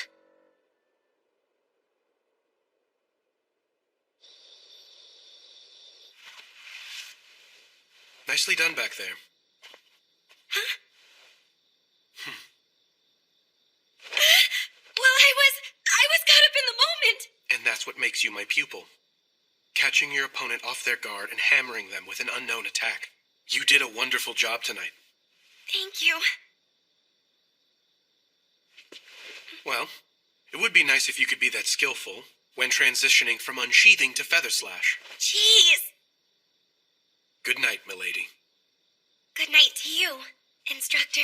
Nicely done back there. Huh? Well, I was caught up in the moment. And that's what makes you my pupil. Catching your opponent off their guard and hammering them with an unknown attack. You did a wonderful job tonight. Thank you. Well, it would be nice if you could be that skillful when transitioning from unsheathing to feather slash. Jeez. Good night, milady. Good night to you, instructor.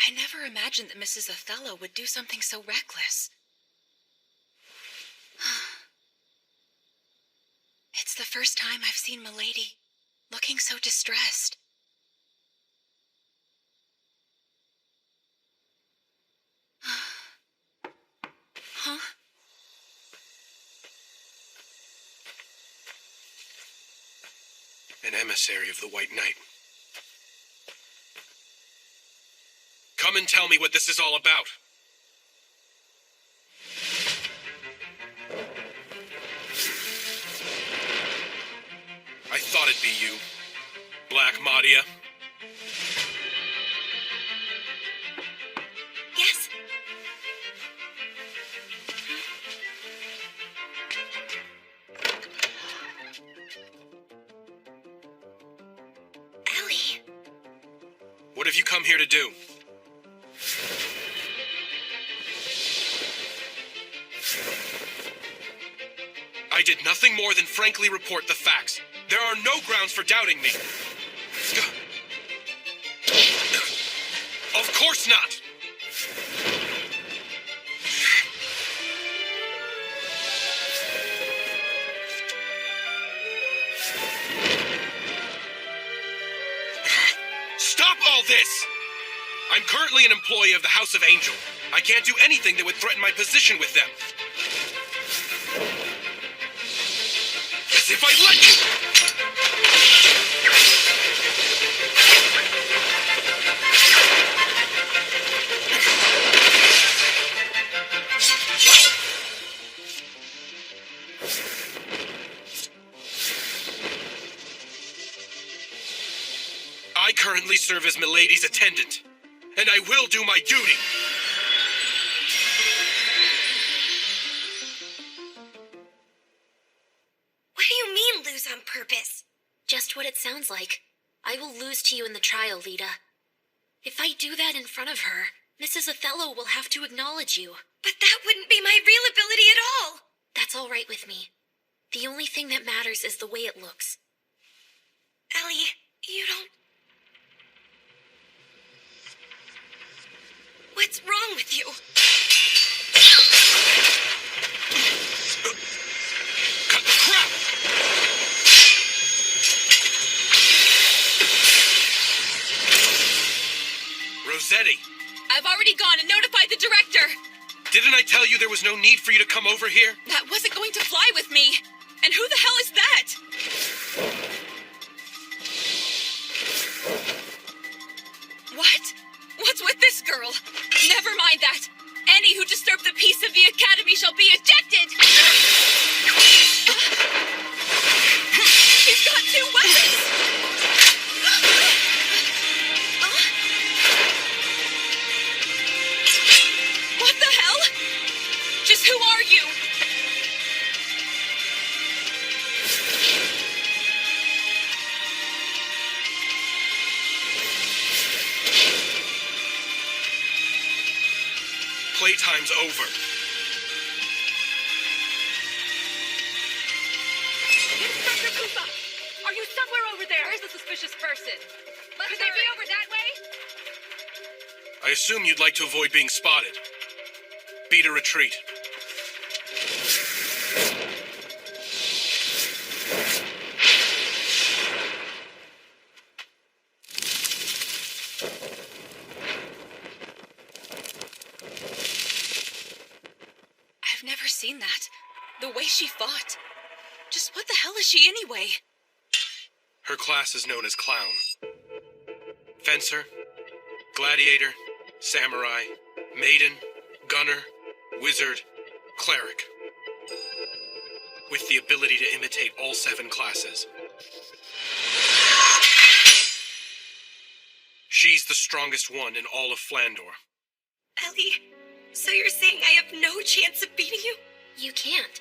I never imagined that Mrs. Othello would do something so reckless. first time I've seen Milady looking so distressed. Huh? An emissary of the White Knight. Come and tell me what this is all about. I thought it'd be you, Black Madia. Yes? Ellie. What have you come here to do? I did nothing more than frankly report the facts. There are no grounds for doubting me. Of course not! Stop all this! I'm currently an employee of the House of Angel. I can't do anything that would threaten my position with them. As if I'd let you! I currently serve as Milady's attendant, and I will do my duty. What do you mean, lose on purpose? Just what it sounds like. I will lose to you in the trial, Lita. If I do that in front of her, Mrs. Othello will have to acknowledge you. But that wouldn't be my real ability at all. That's all right with me. The only thing that matters is the way it looks. Ellie, you don't... What's wrong with you? Cut the crap! Rossetti! I've already gone and notified the director. Didn't I tell you there was no need for you to come over here? That wasn't going to fly with me. And who the hell is that? What? What's with this girl? Never mind that. Any who disturb the peace of the Academy shall be ejected. He's got two weapons. What the hell? Just who are you? Playtime's over. Inspector Koopa! Are you somewhere over there? Where's the suspicious person? Could they be over that way? I assume you'd like to avoid being spotted. Beat a retreat. I've never seen that. The way she fought. Just what the hell is she anyway? Her class is known as Clown. Fencer, Gladiator, Samurai, Maiden, Gunner, Wizard, Cleric. With the ability to imitate all 7 classes. She's the strongest one in all of Flandor. Ellie, so you're saying I have no chance of beating you? You can't.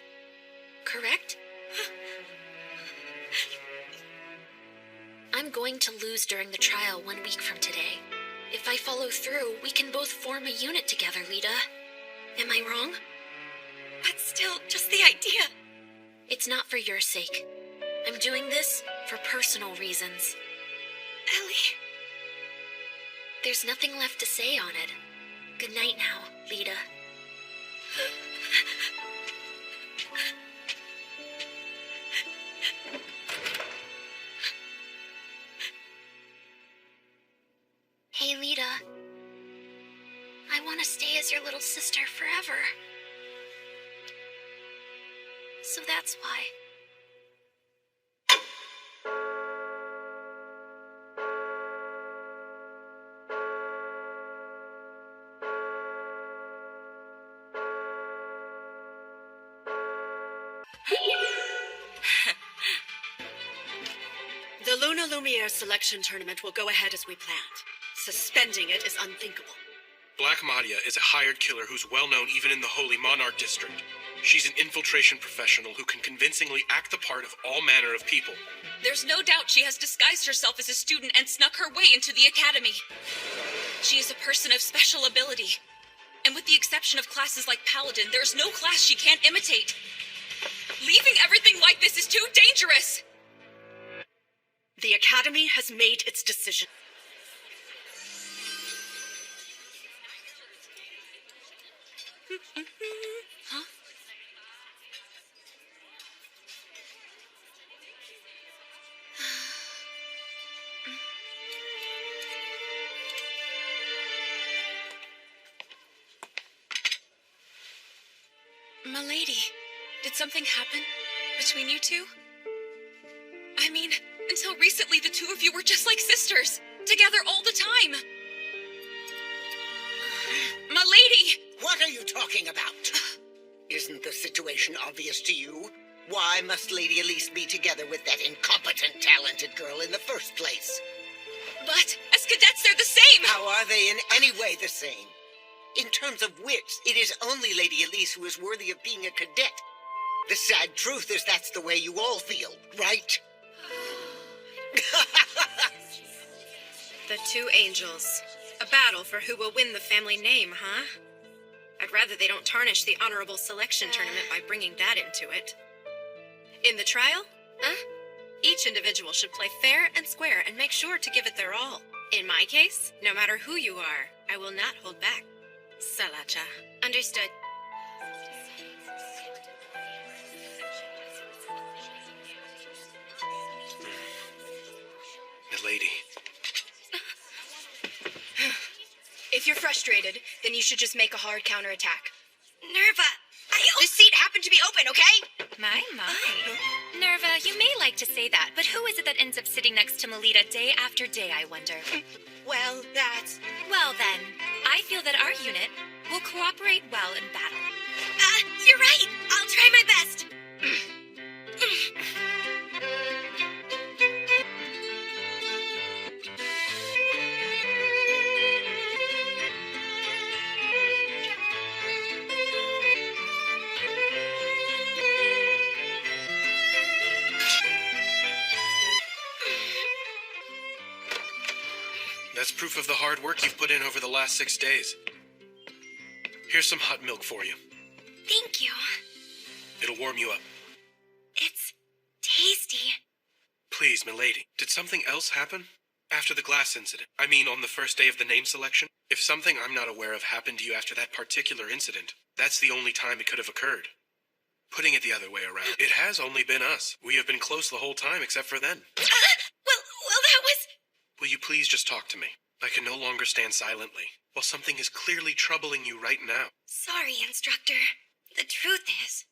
Correct? I'm going to lose during the trial 1 week from today. If I follow through, we can both form a unit together, Lita. Am I wrong? But still, just the idea. It's not for your sake. I'm doing this for personal reasons. Ellie. There's nothing left to say on it. Good night now, Lita. as your little sister forever. So that's why. The Luna Lumiere selection tournament will go ahead as we planned. Suspending it is unthinkable. Black Madia is a hired killer who's well known even in the Holy Monarch District. She's an infiltration professional who can convincingly act the part of all manner of people. There's no doubt she has disguised herself as a student and snuck her way into the academy. She is a person of special ability. And with the exception of classes like Paladin, there's no class she can't imitate. Leaving everything like this is too dangerous! The Academy has made its decision. Huh? Milady, did something happen between you two? I mean, until recently the two of you were just like sisters, together all the time. Milady! What are you talking about? Isn't the situation obvious to you? Why must Lady Elise be together with that incompetent, talented girl in the first place? But as cadets, they're the same! How are they in any way the same? In terms of wits, it is only Lady Elise who is worthy of being a cadet. The sad truth is that's the way you all feel, right? The two angels. A battle for who will win the family name, huh? I'd rather they don't tarnish the honorable selection tournament by bringing that into it. In the trial, each individual should play fair and square and make sure to give it their all. In my case, no matter who you are, I will not hold back. Salacha. Understood. Milady. If you're frustrated, then you should just make a hard counterattack. Nerva, This seat happened to be open, okay? My. Nerva, you may like to say that, but who is it that ends up sitting next to Melita day after day, I wonder? Well, that's... Well then, I feel that our unit will cooperate well in battle. You're right! I'll try my best! That's proof of the hard work you've put in over the last 6 days. Here's some hot milk for you. Thank you. It'll warm you up. It's tasty. Please, milady, did something else happen? After the glass incident. I mean, on the first day of the name selection? If something I'm not aware of happened to you after that particular incident, that's the only time it could have occurred. Putting it the other way around, it has only been us. We have been close the whole time except for then. Well, that was... Will you please just talk to me? I can no longer stand silently, while something is clearly troubling you right now. Sorry, instructor. The truth is...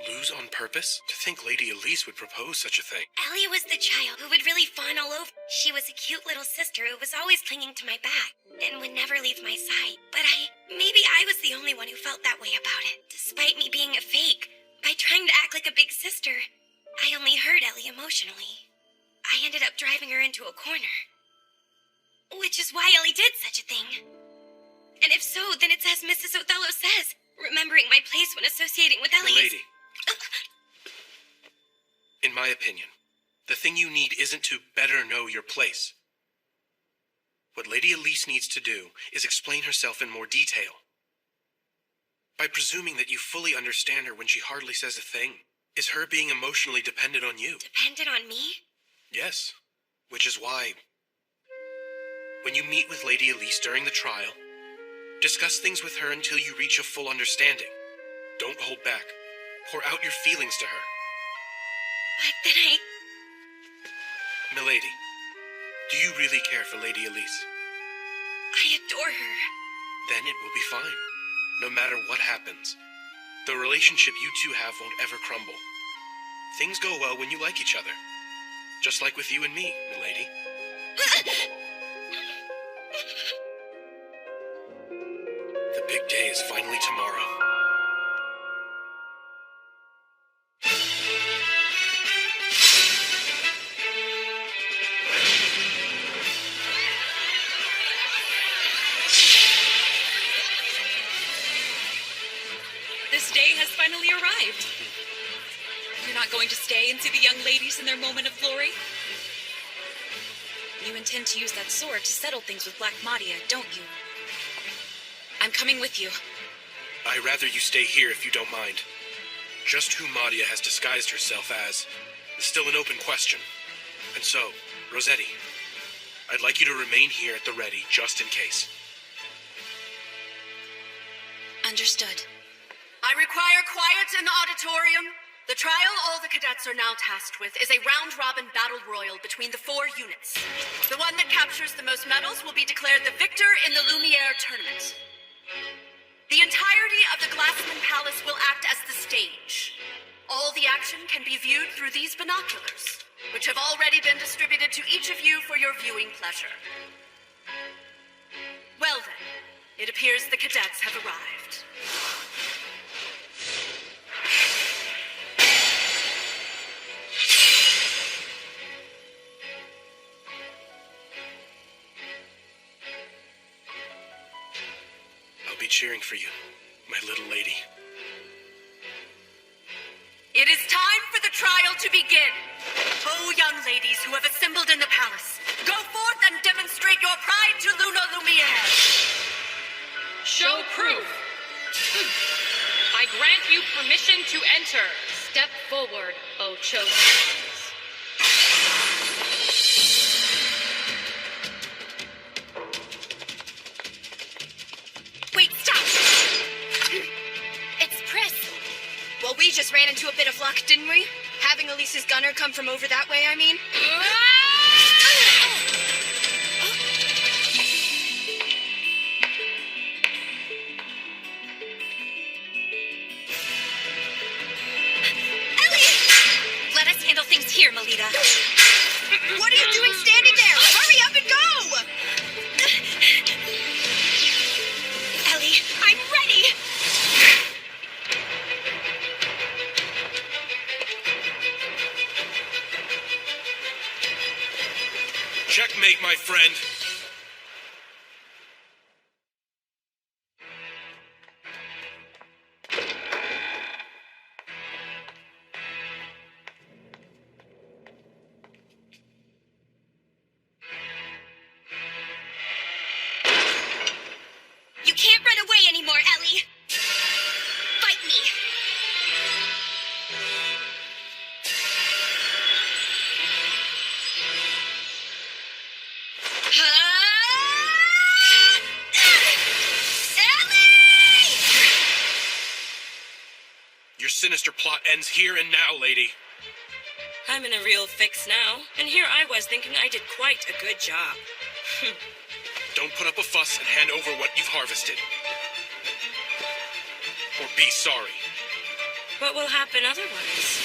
Lose on purpose? To think Lady Elise would propose such a thing. Ellie was the child who would really fawn all over. She was a cute little sister who was always clinging to my back and would never leave my side. But maybe I was the only one who felt that way about it. Despite me being a fake, by trying to act like a big sister, I only hurt Ellie emotionally. I ended up driving her into a corner. Which is why Ellie did such a thing. And if so, then it's as Mrs. Othello says, remembering my place when associating with Ellie Milady. In my opinion, the thing you need isn't to better know your place. What Lady Elise needs to do is explain herself in more detail. By presuming that you fully understand her when she hardly says a thing, is her being emotionally dependent on you. Dependent on me? Yes, which is why, when you meet with Lady Elise during the trial, discuss things with her until you reach a full understanding. Don't hold back. Pour out your feelings to her. But then Milady, do you really care for Lady Elise? I adore her. Then it will be fine. No matter what happens, the relationship you two have won't ever crumble. Things go well when you like each other. Just like with you and me, milady. The big day is finally tomorrow. This day has finally arrived. You're not going to stay and see the young ladies in their moment of glory? You intend to use that sword to settle things with Black Madia, don't you? I'm coming with you. I'd rather you stay here if you don't mind. Just who Madia has disguised herself as is still an open question. And so, Rossetti, I'd like you to remain here at the ready just in case. Understood. I require quiet in the auditorium. The trial all the cadets are now tasked with is a round-robin battle royal between the 4 units. The one that captures the most medals will be declared the victor in the Lumiere tournament. The entirety of the Glassman Palace will act as the stage. All the action can be viewed through these binoculars, which have already been distributed to each of you for your viewing pleasure. Well then, it appears the cadets have arrived. I'll be cheering for you, my little lady. It is time for the trial to begin. Oh, young ladies who have assembled in the palace, go forth and demonstrate your pride to Luna Lumiere. Show proof. I grant you permission to enter. Step forward, O chosen ones. Wait, stop! It's Pris. Well, we just ran into a bit of luck, didn't we? Having Elise's gunner come from over that way, I mean. Let us handle things here, Melita. What are you doing standing there? Hurry up and go! Ellie, I'm ready! Checkmate, my friend. You can't run away anymore, Ellie! Fight me! Your sinister plot ends here and now, lady. I'm in a real fix now, and here I was thinking I did quite a good job. Don't put up a fuss and hand over what you've harvested. Or be sorry. What will happen otherwise?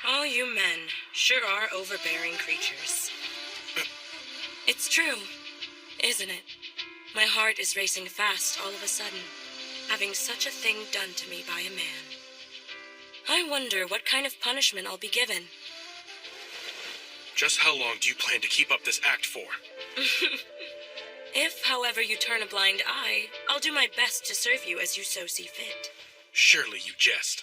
All you men sure are overbearing creatures. It's true, isn't it? My heart is racing fast all of a sudden, having such a thing done to me by a man. I wonder what kind of punishment I'll be given. Just how long do you plan to keep up this act for? If, however, you turn a blind eye, I'll do my best to serve you as you so see fit. Surely you jest.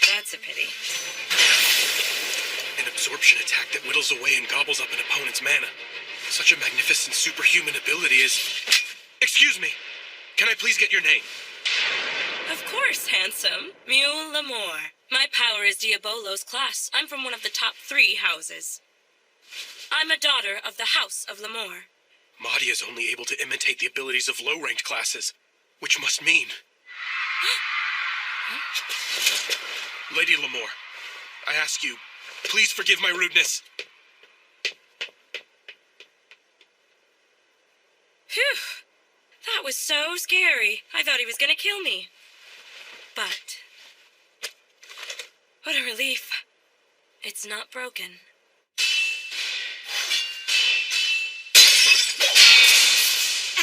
That's a pity. An absorption attack that whittles away and gobbles up an opponent's mana. Such a magnificent superhuman ability is... Excuse me. Can I please get your name? Of course, handsome. Mule Lamore. My power is Diabolo's class. I'm from one of the top 3 houses. I'm a daughter of the House of Lamore. Madia is only able to imitate the abilities of low-ranked classes, which must mean... Lady Lamore, I ask you, Please forgive my rudeness. Phew. That was so scary. I thought he was gonna kill me. But what a relief. It's not broken.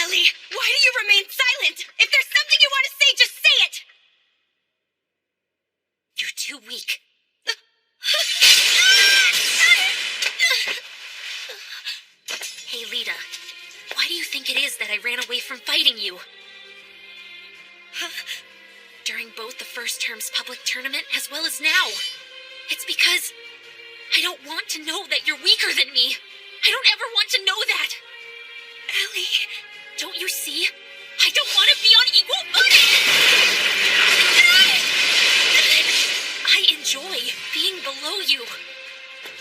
Ellie, why do you remain silent? If there's something you want to say, just say it! You're too weak. Hey, Lita. Why do you think it is that I ran away from fighting you? During both the first term's public tournament as well as now. It's because I don't want to know that you're weaker than me. I don't ever want to know that. Ellie, don't you see? I don't want to be on equal footing! I enjoy being below you.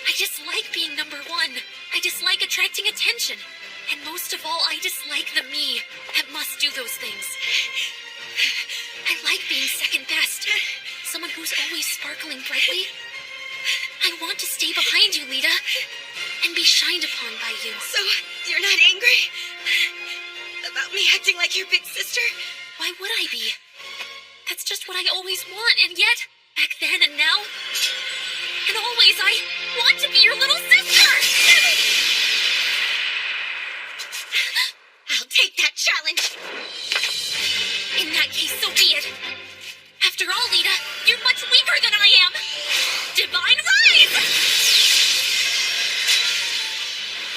I dislike being number one. I dislike attracting attention. And most of all, I dislike the me that must do those things. I like being second best. Someone who's always sparkling brightly. I want to stay behind you, Lita, and be shined upon by you. So, you're not angry? About me acting like your big sister? Why would I be? That's just what I always want, and yet, back then and now, and always, I want to be your little sister! I'll take that challenge! In that case, so be it. After all, Lita, you're much weaker than I am. Divine Rise!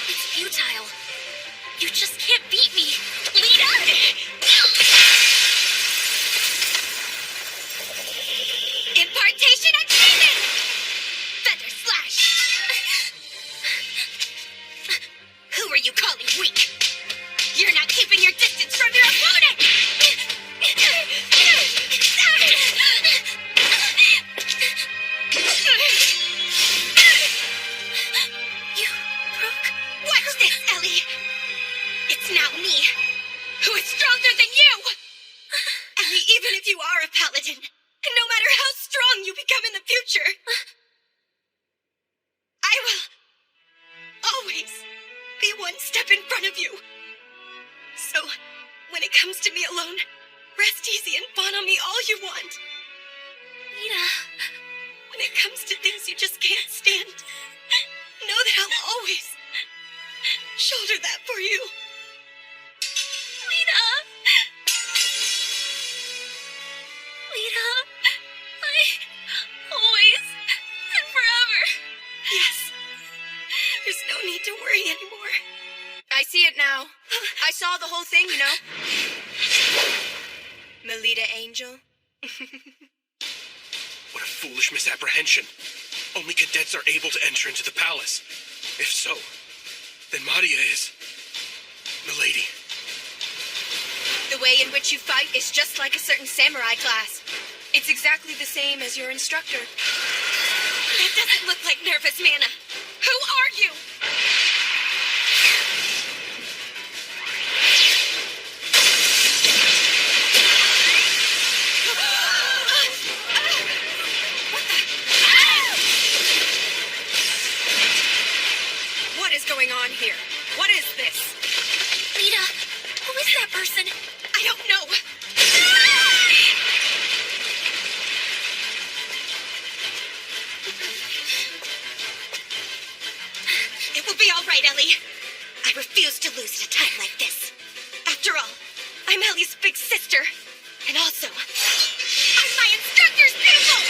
It's futile. You just can't beat me, Lita! Impartation achievement! Feather Slash! Who are you calling weak? You're not keeping your distance from your opponent! You broke... Watch this, Ellie! It's now me, who is stronger than you! Ellie, even if you are a paladin, and no matter how strong you become in the future, I will always be one step in front of you. So, when it comes to me alone, rest easy and fawn on me all you want. Lita. When it comes to things you just can't stand, know that I'll always shoulder that for you. Lita. Lita. I always and forever. Yes. There's no need to worry anymore. I see it now. I saw the whole thing, you know. Melita Angel. What a foolish misapprehension. Only cadets are able to enter into the palace. If so, then Madia is... Milady. The way in which you fight is just like a certain samurai class. It's exactly the same as your instructor. That doesn't look like nervous mana. Who are you? What is going on here? What is this? Lita, who is that person? I don't know. It will be all right, Ellie. I refuse to lose at a time like this. After all, I'm Ellie's big sister. And also, I'm my instructor's pupil!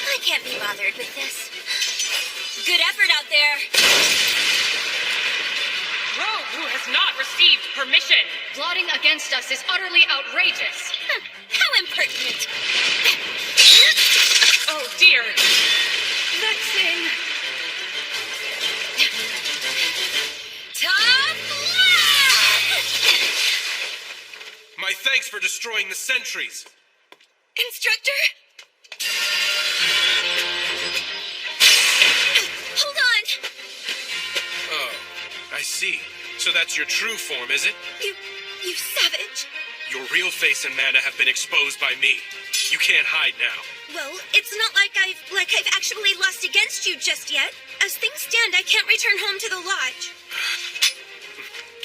I can't be bothered with this. Good effort out there. Rogue who has not received permission. Plotting against us is utterly outrageous. How impertinent. Oh dear. Vexing. My thanks for destroying the sentries. Instructor? see. So that's your true form, is it? You savage. Your real face and mana have been exposed by me. You can't hide now. Well, it's not like I've actually lost against you just yet. As things stand, I can't return home to the lodge.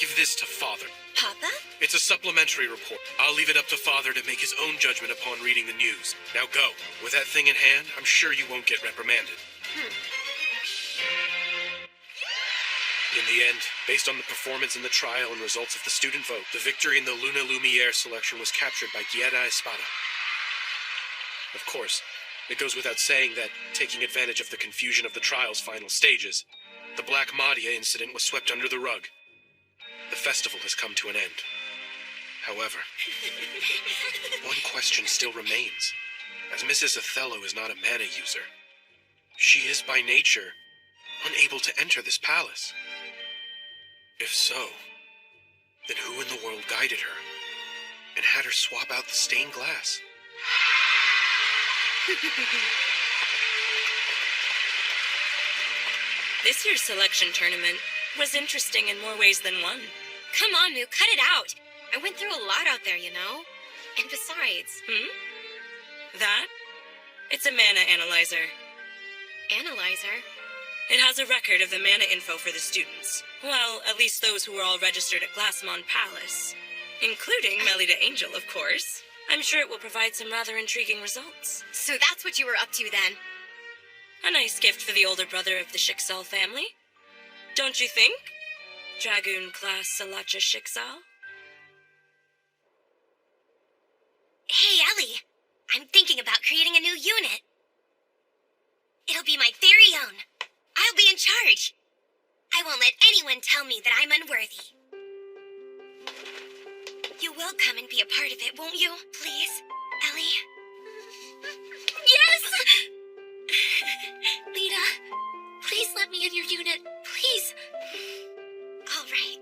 Give this to Father. Papa? It's a supplementary report. I'll leave it up to Father to make his own judgment upon reading the news. Now go. With that thing in hand, I'm sure you won't get reprimanded. In the end, based on the performance in the trial and results of the student vote, the victory in the Luna Lumiere selection was captured by Guerra Espada. Of course, it goes without saying that, taking advantage of the confusion of the trial's final stages, the Black Madia incident was swept under the rug. The festival has come to an end. However, one question still remains. As Mrs. Othello is not a mana user, she is by nature unable to enter this palace. If so, then who in the world guided her and had her swap out the stained glass? This year's selection tournament was interesting in more ways than one. Come on, Moo, cut it out. I went through a lot out there, you know? And besides... That? It's a mana analyzer. Analyzer? It has a record of the mana info for the students. Well, at least those who were all registered at Glassmon Palace. Including Melida Angel, of course. I'm sure it will provide some rather intriguing results. So that's what you were up to then? A nice gift for the older brother of the Schicksal family. Don't you think? Dragoon class Salacha Schicksal? Hey, Ellie. I'm thinking about creating a new unit. It'll be my very own. I'll be in charge. I won't let anyone tell me that I'm unworthy. You will come and be a part of it, won't you? Please, Ellie? Yes! Lita, please let me in your unit. Please. All right.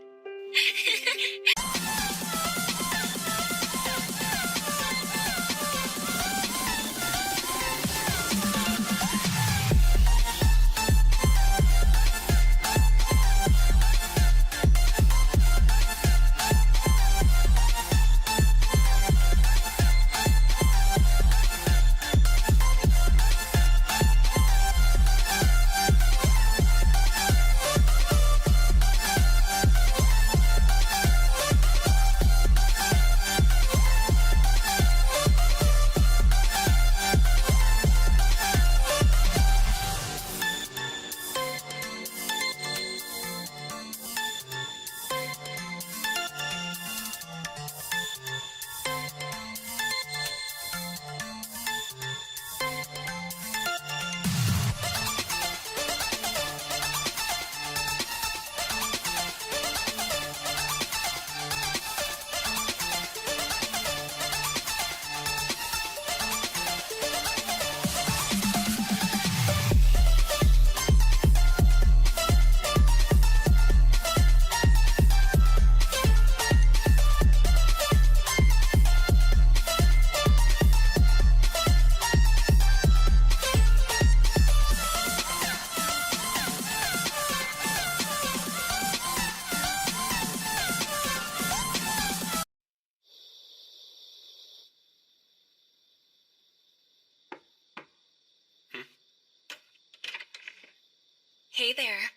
Hey there.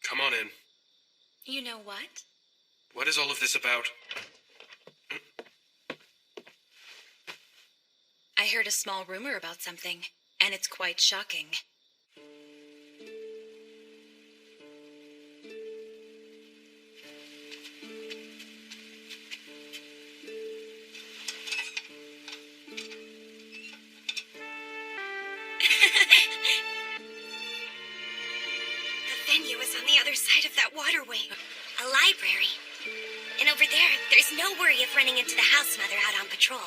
Come on in. You know what? What is all of this about? I heard a small rumor about something, and it's quite shocking. The venue is on the other side of that waterway. A library. And over there, there's no worry of running into the house mother out on patrol.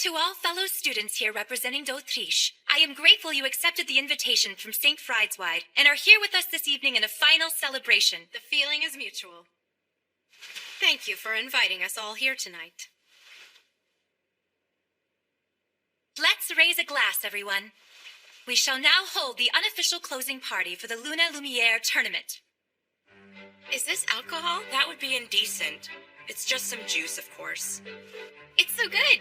To all fellow students here representing d'Autriche, I am grateful you accepted the invitation from St. Friedeswide and are here with us this evening in a final celebration. The feeling is mutual. Thank you for inviting us all here tonight. Let's raise a glass, everyone. We shall now hold the unofficial closing party for the Luna Lumiere tournament. Is this alcohol? That would be indecent. It's just some juice, of course. It's so good.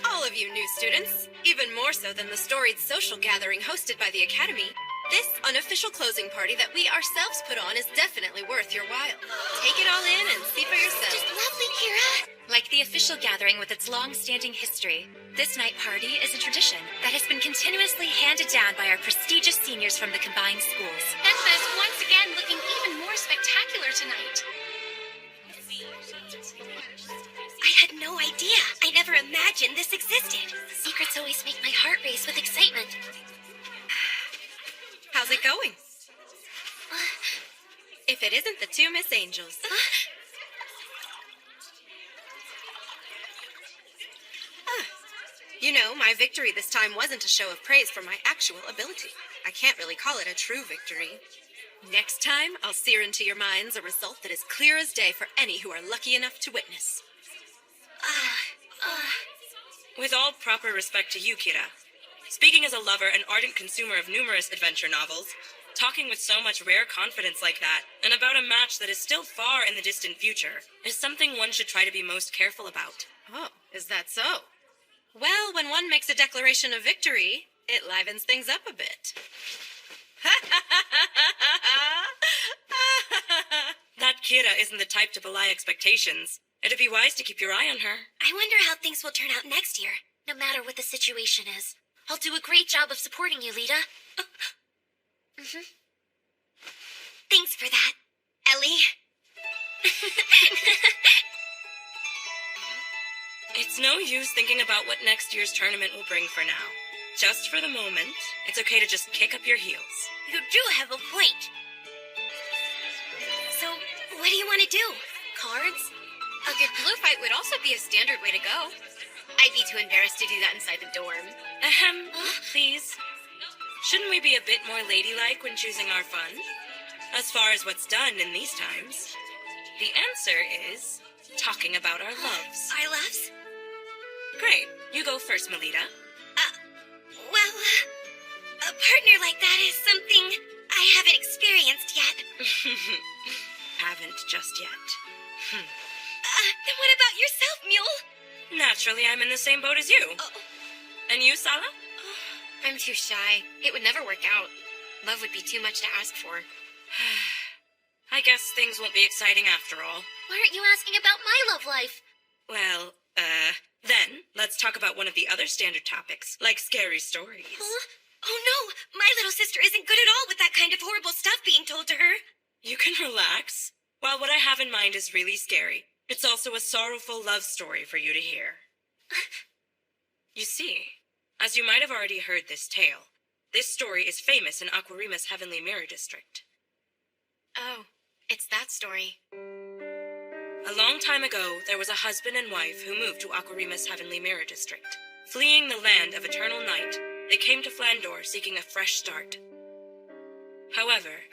All of you new students, even more so than the storied social gathering hosted by the Academy, this unofficial closing party that we ourselves put on is definitely worth your while. Take it all in and see for yourself. Just lovely, Kira. Like the official gathering with its long-standing history, this night party is a tradition that has been continuously handed down by our prestigious seniors from the combined schools. Bethma's once again looking even more spectacular tonight. I had no idea. I never imagined this existed. Secrets always make my heart race with excitement. How's it going? If it isn't the two Miss Angels. You know, my victory this time wasn't a show of praise for my actual ability. I can't really call it a true victory. Next time, I'll sear into your minds a result that is clear as day for any who are lucky enough to witness. With all proper respect to you, Kira, speaking as a lover and ardent consumer of numerous adventure novels, talking with so much rare confidence like that, and about a match that is still far in the distant future, is something one should try to be most careful about. Oh, is that so? Well, when one makes a declaration of victory, it livens things up a bit. That Kira isn't the type to belie expectations. It'd be wise to keep your eye on her. I wonder how things will turn out next year, no matter what the situation is. I'll do a great job of supporting you, Lita. Thanks for that, Ellie. It's no use thinking about what next year's tournament will bring for now. Just for the moment, it's okay to just kick up your heels. You do have a point. So, what do you want to do? Cards? A good blue fight would also be a standard way to go. I'd be too embarrassed to do that inside the dorm. Please. Shouldn't we be a bit more ladylike when choosing our fun? As far as what's done in these times, the answer is talking about our loves. Our loves? Great. You go first, Melita. Well, a partner like that is something I haven't experienced yet. Haven't just yet. Then what about yourself, Mule? Naturally, I'm in the same boat as you. And you, Sala? I'm too shy. It would never work out. Love would be too much to ask for. I guess things won't be exciting after all. Why aren't you asking about my love life? Well, then, let's talk about one of the other standard topics, like scary stories. Huh? Oh no, my little sister isn't good at all with that kind of horrible stuff being told to her. You can relax. While what I have in mind is really scary, it's also a sorrowful love story for you to hear. You see, as you might have already heard this tale, this story is famous in Aquarima's Heavenly Mirror District. Oh, it's that story. A long time ago, there was a husband and wife who moved to Aquarima's Heavenly Mirror District. Fleeing the land of eternal night, they came to Flandor seeking a fresh start. However,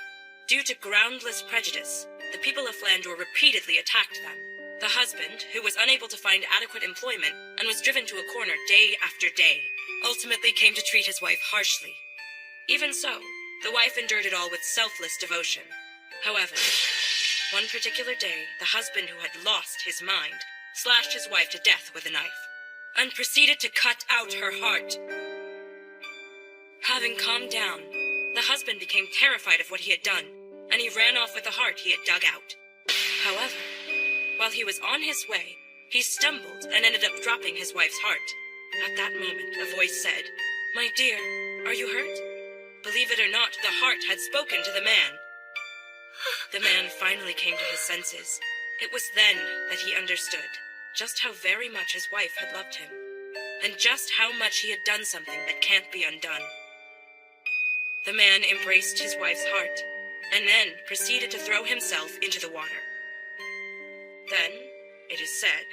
due to groundless prejudice, the people of Flandor repeatedly attacked them. The husband, who was unable to find adequate employment and was driven to a corner day after day, ultimately came to treat his wife harshly. Even so, the wife endured it all with selfless devotion. However, one particular day, the husband who had lost his mind slashed his wife to death with a knife and proceeded to cut out her heart. Having calmed down, the husband became terrified of what he had done, and he ran off with the heart he had dug out. However, while he was on his way, he stumbled and ended up dropping his wife's heart. At that moment, a voice said, "My dear, are you hurt?" Believe it or not, the heart had spoken to the man. The man finally came to his senses. It was then that he understood just how very much his wife had loved him, and just how much he had done something that can't be undone. The man embraced his wife's heart, and then proceeded to throw himself into the water. Then, it is said,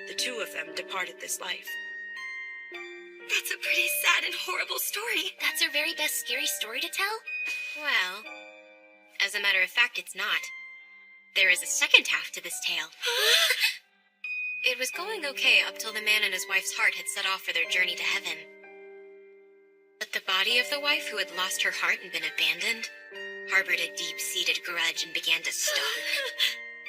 the two of them departed this life. That's a pretty sad and horrible story. That's our very best scary story to tell? Well, as a matter of fact, it's not. There is a second half to this tale. It was going okay up till the man and his wife's heart had set off for their journey to heaven. But the body of the wife, who had lost her heart and been abandoned, harbored a deep-seated grudge and began to stalk.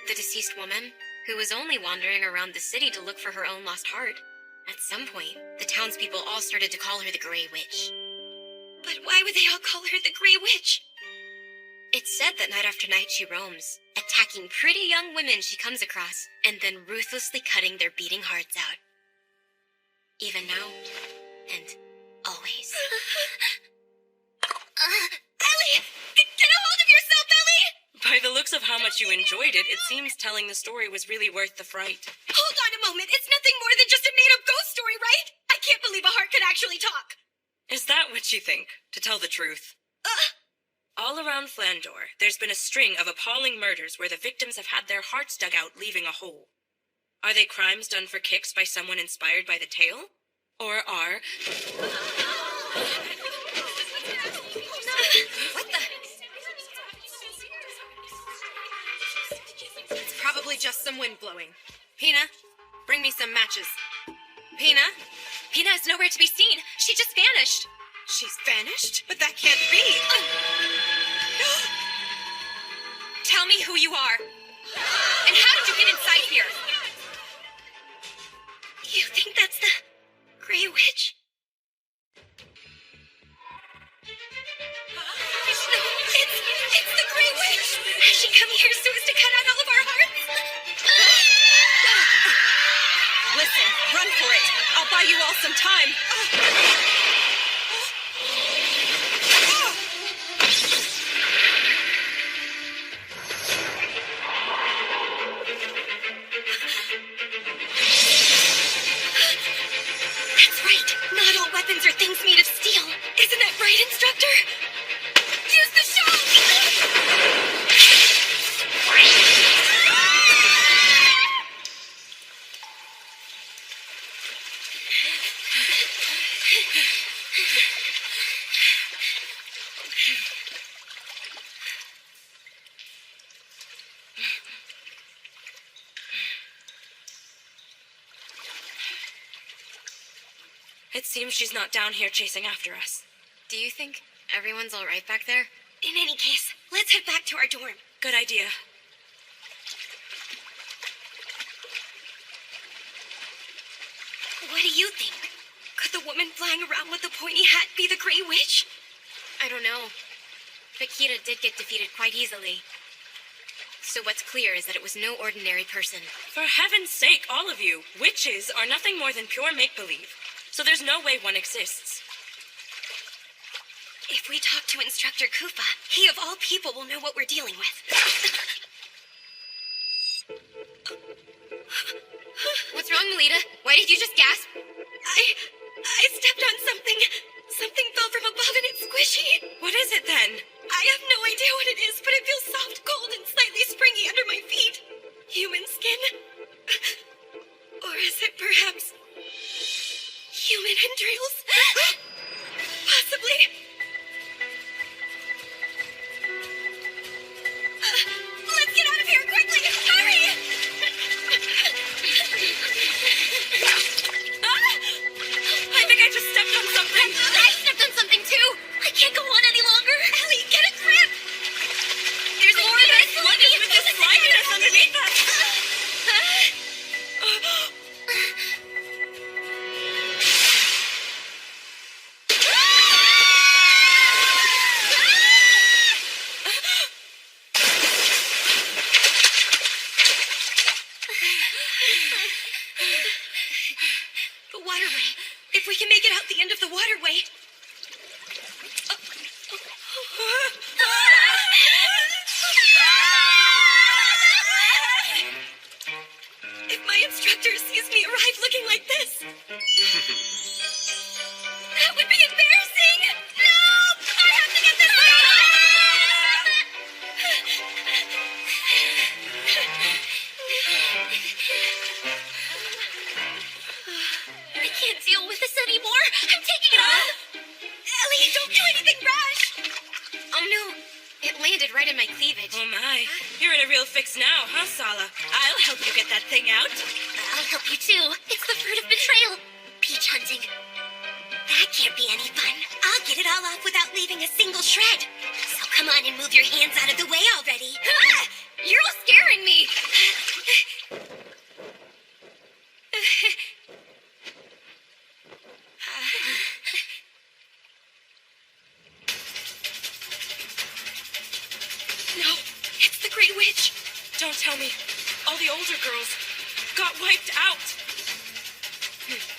The deceased woman, who was only wandering around the city to look for her own lost heart. At some point, the townspeople all started to call her the Grey Witch. But why would they all call her the Grey Witch? It's said that night after night she roams, attacking pretty young women she comes across, and then ruthlessly cutting their beating hearts out. Even now, and always. Ellie! Get a hold of yourself, Ellie! By the looks of how much you enjoyed it, it seems telling the story was really worth the fright. Hold on a moment. It's nothing more than just a made-up ghost story, right? I can't believe a heart could actually talk. Is that what you think, to tell the truth? All around Flandor, there's been a string of appalling murders where the victims have had their hearts dug out, leaving a hole. Are they crimes done for kicks by someone inspired by the tale? Or are... What the? It's probably just some wind blowing. Pina, bring me some matches. Pina? Pina is nowhere to be seen. She just vanished. She's vanished? But that can't be. Tell me who you are. And how did you get inside here? You think that's the Grey Witch? No, it's the Grey Witch! Has she come here so as to cut out all of our hearts? Listen, run for it. I'll buy you all some time. That's right. Not all weapons are things made of steel. Isn't that right, instructor? Use the shock! It seems she's not down here chasing after us. Do you think everyone's all right back there? In any case, let's head back to our dorm. Good idea. What do you think? Could the woman flying around with the pointy hat be the Grey Witch? I don't know. But Kira did get defeated quite easily. So what's clear is that it was no ordinary person. For heaven's sake, all of you, witches are nothing more than pure make-believe. So there's no way one exists. If we talk to Instructor Kufa, he of all people will know what we're dealing with. What's wrong, Melita? Why did you just gasp? I stepped on something. Something fell from above and it's squishy. What is it then? I have no idea what it is, but it feels soft, cold, and slightly springy under my feet. Human skin? Or is it perhaps human entrails? Possibly. Let's get out of here quickly! Hurry! I think I just stepped on something. I stepped on something too. I can't go on any longer. Ellie, get a grip. There's more of this. What is with this slidiness underneath us? The waterway. If we can make it out the end of the waterway. If my instructor sees me arrive looking like this, that would be embarrassing. No! I have to get this I can't deal with this anymore. I'm taking it off. Ellie, don't do anything rash. Oh no, it landed right in my cleavage. Oh my, you're in a real fix now, huh, Sala? I'll help you get that thing out. I'll help you too. It's the fruit of betrayal. Peach hunting. That can't be any fun. I'll get it all off without leaving a single shred. So come on and move your hands out of the way already. Ah! You're all scaring me. No, it's the Great Witch. Don't tell me. All the older girls got wiped out.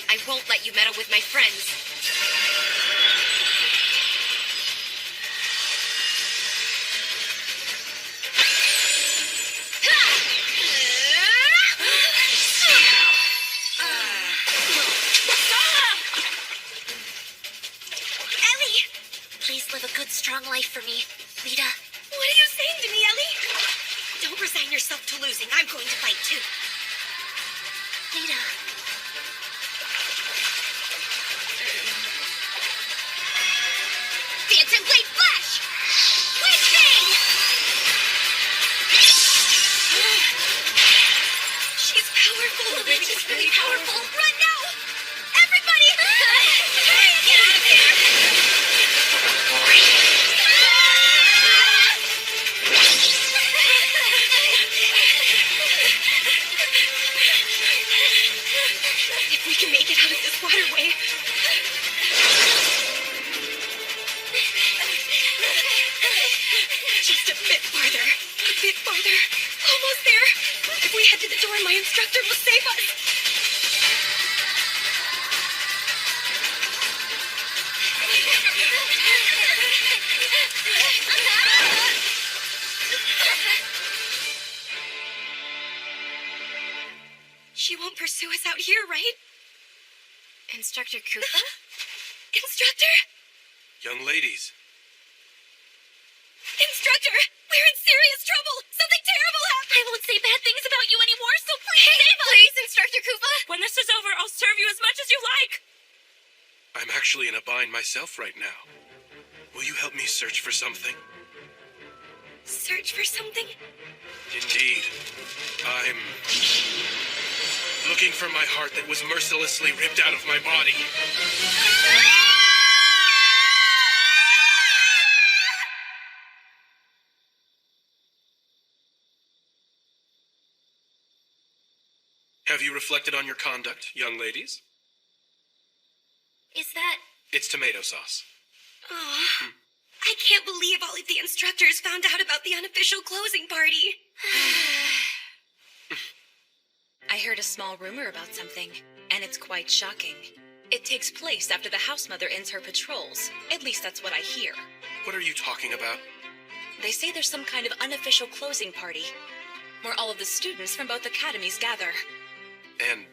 I won't let you meddle with my friends. Ellie! Please live a good, strong life for me. Lita. What are you saying to me, Ellie? Don't resign yourself to losing. I'm going to fight too. Lita. Phantom Blade Flash! Witch Thing! She's powerful. The witch is really powerful. Run now! Everybody! Hurry, get out of here! If we can make it out of this waterway. Just a bit farther. A bit farther. Almost there. If we head to the door, my instructor will save us. She won't pursue us out here, right? Instructor Koopa? Instructor? Young ladies, Instructor! We're in serious trouble! Something terrible happened! I won't say bad things about you anymore, so please save us! Please, Instructor Koopa! When this is over, I'll serve you as much as you like. I'm actually in a bind myself right now. Will you help me search for something? Search for something? Indeed. I'm looking for my heart that was mercilessly ripped out of my body. Have you reflected on your conduct, young ladies? Is that... It's tomato sauce. Oh, I can't believe all of the instructors found out about the unofficial closing party. I heard a small rumor about something, and it's quite shocking. It takes place after the house mother ends her patrols. At least that's what I hear. What are you talking about? They say there's some kind of unofficial closing party, where all of the students from both academies gather. And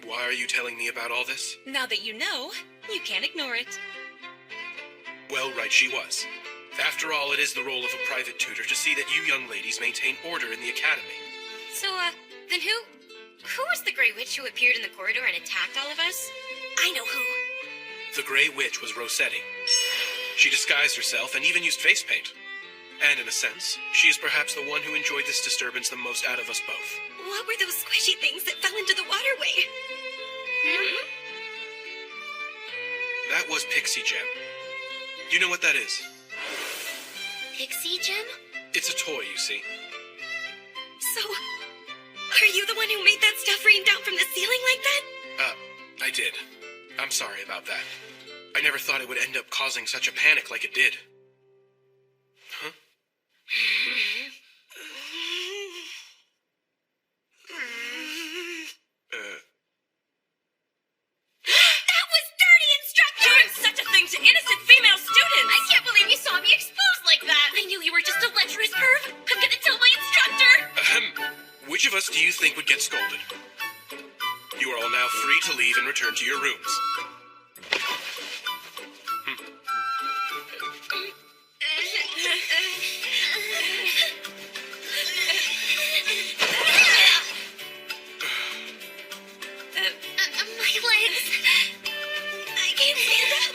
why are you telling me about all this? Now that you know, you can't ignore it. Well, right she was. After all, it is the role of a private tutor to see that you young ladies maintain order in the academy. So, then who was the Grey Witch who appeared in the corridor and attacked all of us? I know who. The Grey Witch was Rossetti. She disguised herself and even used face paint. And in a sense, she is perhaps the one who enjoyed this disturbance the most out of us both. What were those squishy things that fell into the waterway? That was Pixie Gem. You know what that is? Pixie Gem? It's a toy, you see. So, are you the one who made that stuff rain down from the ceiling like that? I did. I'm sorry about that. I never thought it would end up causing such a panic like it did. Huh? That was dirty, instructor! Doing such a thing to innocent female students! I can't believe you saw me exposed like that! I knew you were just a lecherous perv. I'm gonna tell my instructor. Which of us do you think would get scolded? You are all now free to leave and return to your rooms. My legs. I can't stand up.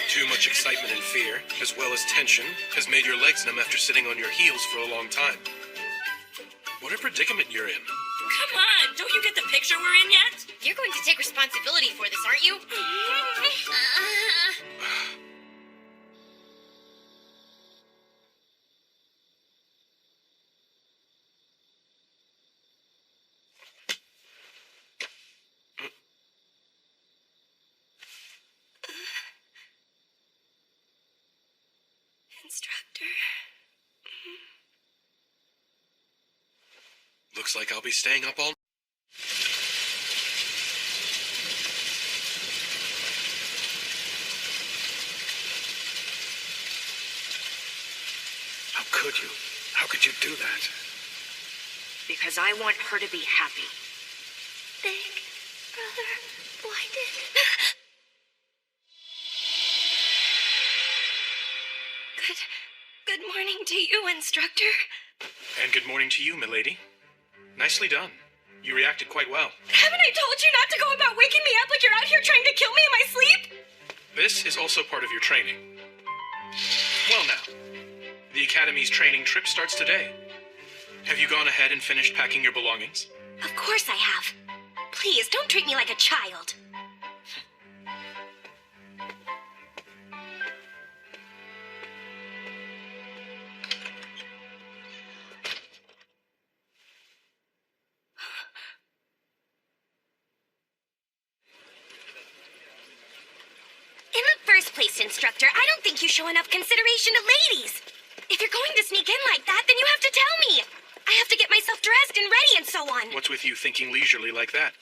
Too much excitement and fear, as well as tension, has made your legs numb after sitting on your heels for a long time. What a predicament you're in. Come on, don't you get the picture we're in yet? You're going to take responsibility for this, aren't you? Instructor. Looks like I'll be staying up all... How could you? How could you do that? Because I want her to be happy. Big brother blinded. Good morning to you, instructor. And good morning to you, milady. Nicely done. You reacted quite well. Haven't I told you not to go about waking me up like you're out here trying to kill me in my sleep? This is also part of your training. Well now, the Academy's training trip starts today. Have you gone ahead and finished packing your belongings? Of course I have. Please, don't treat me like a child. In the first place, instructor, I don't think you show enough consideration to ladies. If you're going to sneak in like that, then you have to tell me. I have to get myself dressed and ready and so on. What's with you thinking leisurely like that?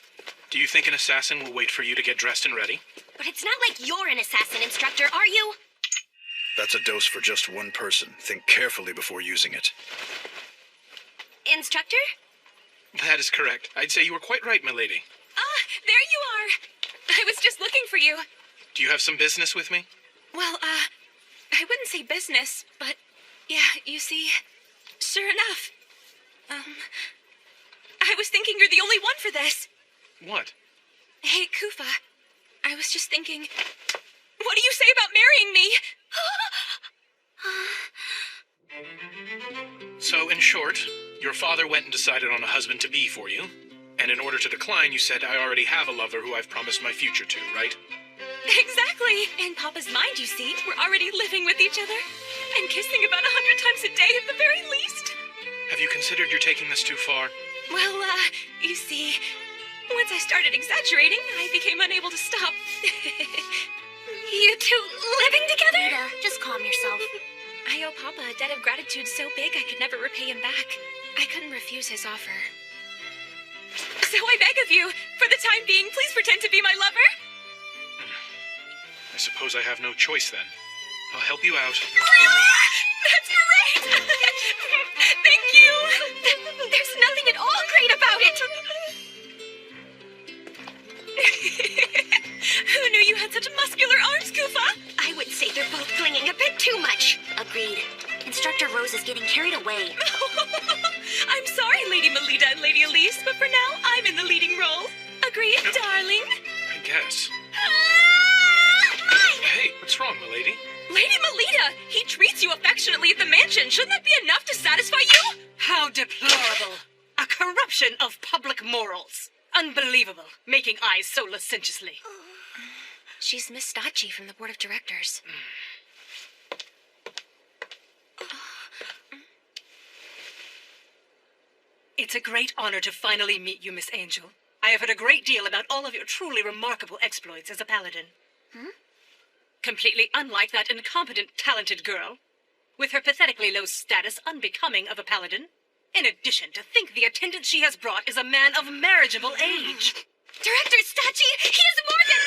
Do you think an assassin will wait for you to get dressed and ready? But it's not like you're an assassin, instructor, are you? That's a dose for just one person. Think carefully before using it. Instructor? That is correct. I'd say you were quite right, milady. Ah, there you are. I was just looking for you. Do you have some business with me? Well, I wouldn't say business, but yeah, you see, sure enough. I was thinking you're the only one for this. What? Hey, Kufa, I was just thinking, what do you say about marrying me? So, in short, your father went and decided on a husband-to-be for you, and in order to decline, you said, I already have a lover who I've promised my future to, right? Exactly. In Papa's mind, you see, we're already living with each other and kissing about 100 times a day at the very least. Have you considered you're taking this too far? Well, you see, once I started exaggerating, I became unable to stop. You two living together? Rita, just calm yourself. I owe Papa a debt of gratitude so big I could never repay him back. I couldn't refuse his offer. So I beg of you, for the time being, please pretend to be my lover. I suppose I have no choice then. I'll help you out. Really? That's great! Thank you! There's nothing at all great about it! Who knew you had such muscular arms, Kufa? I would say they're both clinging a bit too much. Agreed. Instructor Rose is getting carried away. I'm sorry, Lady Melita and Lady Elise, but for now, I'm in the leading role. Agreed, darling? I guess. Hey, what's wrong, milady? Lady Melita, he treats you affectionately at the mansion. Shouldn't that be enough to satisfy you? How deplorable. A corruption of public morals. Unbelievable, making eyes so licentiously. She's Miss Stacci from the board of directors. It's a great honor to finally meet you, Miss Angel. I have heard a great deal about all of your truly remarkable exploits as a paladin. Completely unlike that incompetent, talented girl, with her pathetically low status unbecoming of a paladin. In addition, to think the attendant she has brought is a man of marriageable age. Director Stacci, he is more than...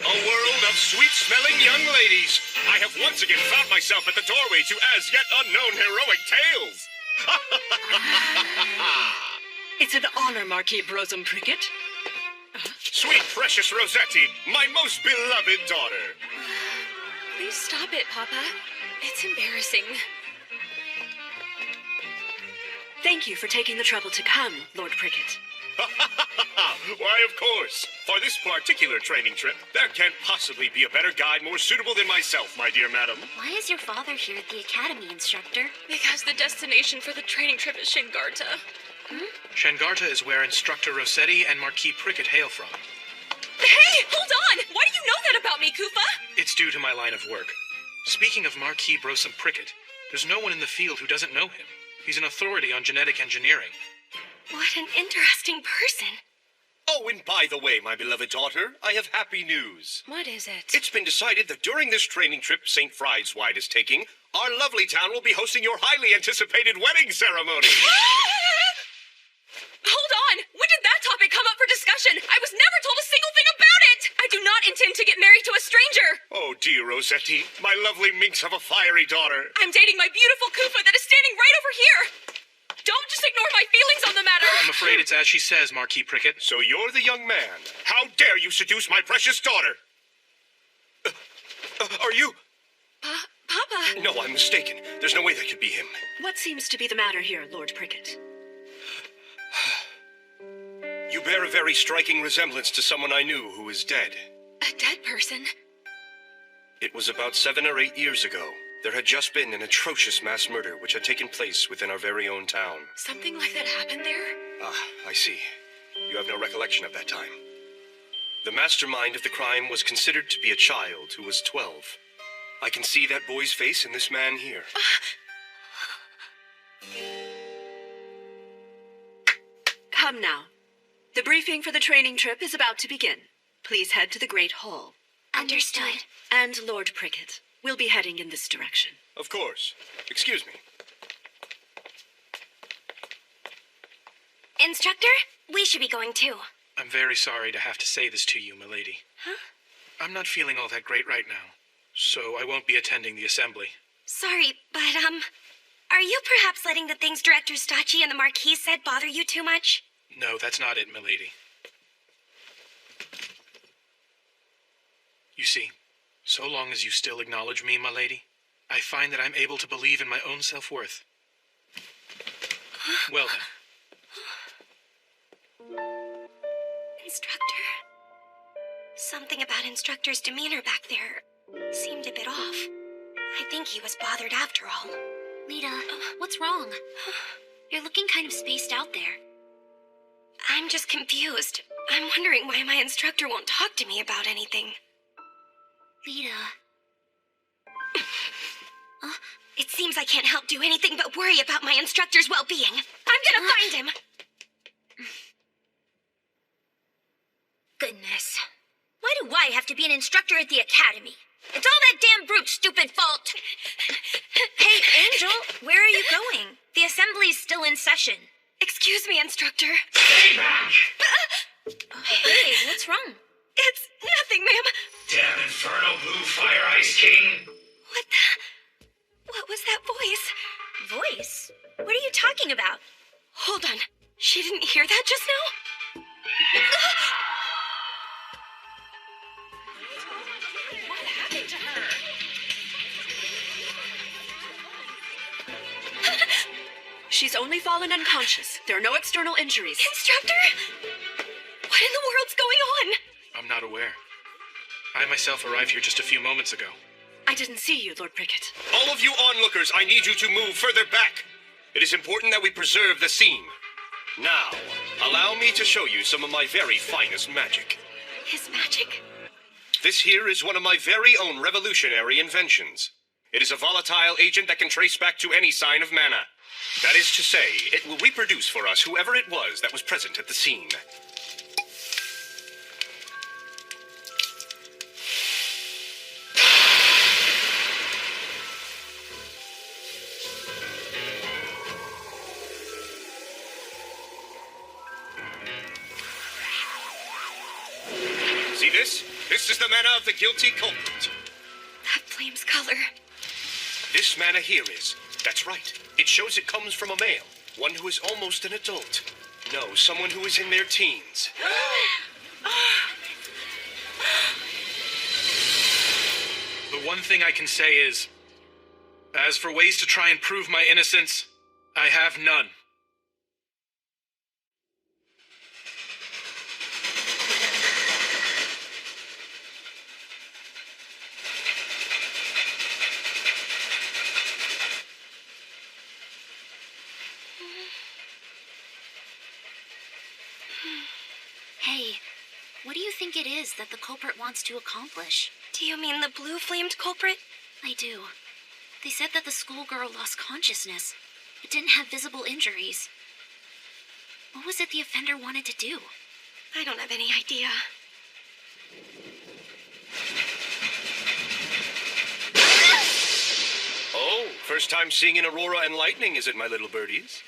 A world of sweet-smelling young ladies. I have once again found myself at the doorway to as yet unknown heroic tales. It's an honor, Marquis Brosum Prickett. Sweet, precious Rossetti, my most beloved daughter. Please stop it, Papa. It's embarrassing. Thank you for taking the trouble to come, Lord Prickett. Why, of course. For this particular training trip, there can't possibly be a better guide more suitable than myself, my dear madam. Why is your father here at the academy, instructor? Because the destination for the training trip is Shingarta. Shangarta is where Instructor Rossetti and Marquis Prickett hail from. Hey, hold on! Why do you know that about me, Koopa? It's due to my line of work. Speaking of Marquis Brosum Prickett, there's no one in the field who doesn't know him. He's an authority on genetic engineering. What an interesting person. Oh, and by the way, my beloved daughter, I have happy news. What is it? It's been decided that during this training trip St. Frieswide is taking, our lovely town will be hosting your highly anticipated wedding ceremony. Hold on! When did that topic come up for discussion? I was never told a single thing about it! I do not intend to get married to a stranger! Oh, dear Rossetti, my lovely minx of a fiery daughter. I'm dating my beautiful Koopa that is standing right over here! Don't just ignore my feelings on the matter! I'm afraid it's as she says, Marquis Prickett. So you're the young man. How dare you seduce my precious daughter? Are you? Papa? No, I'm mistaken. There's no way that could be him. What seems to be the matter here, Lord Prickett? You bear a very striking resemblance to someone I knew who is dead. A dead person? It was about 7 or 8 years ago. There had just been an atrocious mass murder which had taken place within our very own town. Something like that happened there? Ah, I see. You have no recollection of that time. The mastermind of the crime was considered to be a child who was 12. I can see that boy's face in this man here. Come now. The briefing for the training trip is about to begin. Please head to the Great Hall. Understood. And Lord Prickett, we'll be heading in this direction. Of course. Excuse me. Instructor, we should be going too. I'm very sorry to have to say this to you, milady. Huh? I'm not feeling all that great right now, so I won't be attending the assembly. Sorry, but, are you perhaps letting the things Director Stacci and the Marquis said bother you too much? No, that's not it, milady. You see, so long as you still acknowledge me, my lady, I find that I'm able to believe in my own self-worth. Well then. Instructor. Something about Instructor's demeanor back there seemed a bit off. I think he was bothered after all. Lita, what's wrong? You're looking kind of spaced out there. I'm just confused. I'm wondering why my instructor won't talk to me about anything. Lita. It seems I can't help do anything but worry about my instructor's well-being. I'm gonna find him! Goodness. Why do I have to be an instructor at the academy? It's all that damn brute's stupid fault! Hey, Angel, where are you going? The assembly's still in session. Excuse me, instructor. Stay back! Hey, what's wrong? It's nothing, ma'am. Damn infernal blue fire ice king! What was that voice? Voice? What are you talking about? Hold on. She didn't hear that just now? What happened to her? She's only fallen unconscious. There are no external injuries. Instructor? What in the world's going on? I'm not aware. I myself arrived here just a few moments ago. I didn't see you, Lord Prickett. All of you onlookers, I need you to move further back. It is important that we preserve the scene. Now, allow me to show you some of my very finest magic. His magic? This here is one of my very own revolutionary inventions. It is a volatile agent that can trace back to any sign of mana. That is to say, it will reproduce for us whoever it was that was present at the scene. See this? This is the mana of the guilty culprit. That flame's color. This mana here is. That's right. It shows it comes from a male. One who is almost an adult. No, someone who is in their teens. The one thing I can say is, as for ways to try and prove my innocence, I have none. think it is that the culprit wants to accomplish? Do you mean the blue-flamed culprit? I do. They said that the schoolgirl lost consciousness. It didn't have visible injuries. What was it the offender wanted to do? I don't have any idea. Oh, first time seeing an aurora and lightning, is it, my little birdies?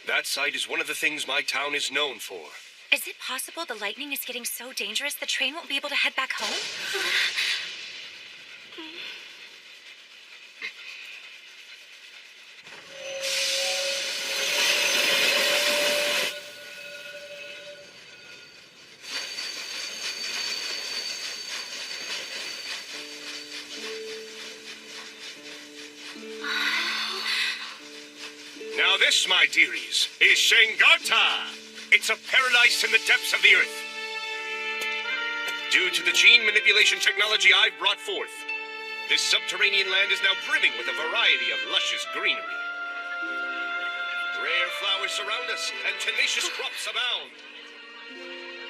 That sight is one of the things my town is known for. Is it possible the lightning is getting so dangerous the train won't be able to head back home? Now this, my dearies, is Shengarta. It's a paradise in the depths of the earth. Due to the gene manipulation technology I've brought forth, this subterranean land is now brimming with a variety of luscious greenery. Rare flowers surround us, and tenacious crops abound.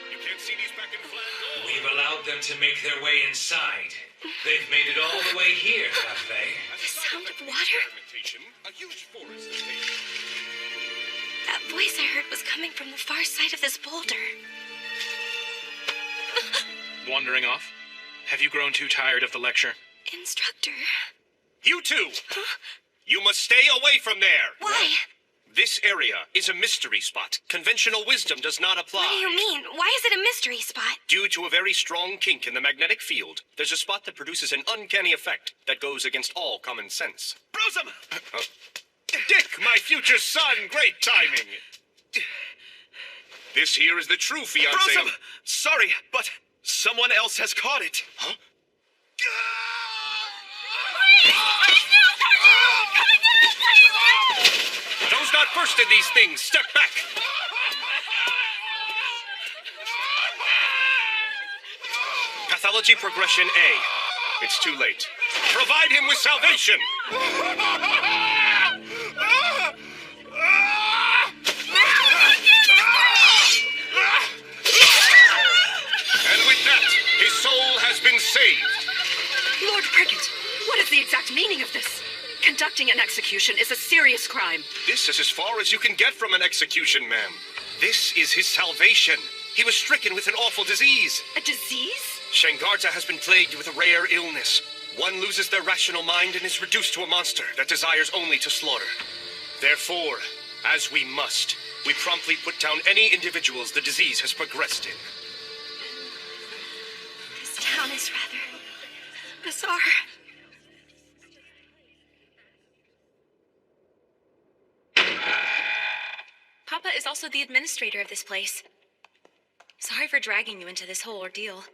You can't see these back in Flandor. We've allowed them to make their way inside. They've made it all the way here, have they? The sound of water? A huge forest is taken. That voice I heard was coming from the far side of this boulder. Wandering off? Have you grown too tired of the lecture? Instructor. You two! Huh? You must stay away from there! Why? This area is a mystery spot. Conventional wisdom does not apply. What do you mean? Why is it a mystery spot? Due to a very strong kink in the magnetic field, there's a spot that produces an uncanny effect that goes against all common sense. Brosum! Dick, my future son, great timing! This here is the true fiancé. Brosum! Sorry, but someone else has caught it. Huh? Those not versed in these things, step back! Pathology progression A. It's too late. Provide him with salvation! And with that, his soul has been saved. Lord Prickett, what is the exact meaning of this? Conducting an execution is a serious crime. This is as far as you can get from an execution, ma'am. This is his salvation. He was stricken with an awful disease. A disease? Shengarta has been plagued with a rare illness. One loses their rational mind and is reduced to a monster that desires only to slaughter. Therefore, as we must, we promptly put down any individuals the disease has progressed in. This town is rather bizarre. Papa is also the administrator of this place. Sorry for dragging you into this whole ordeal.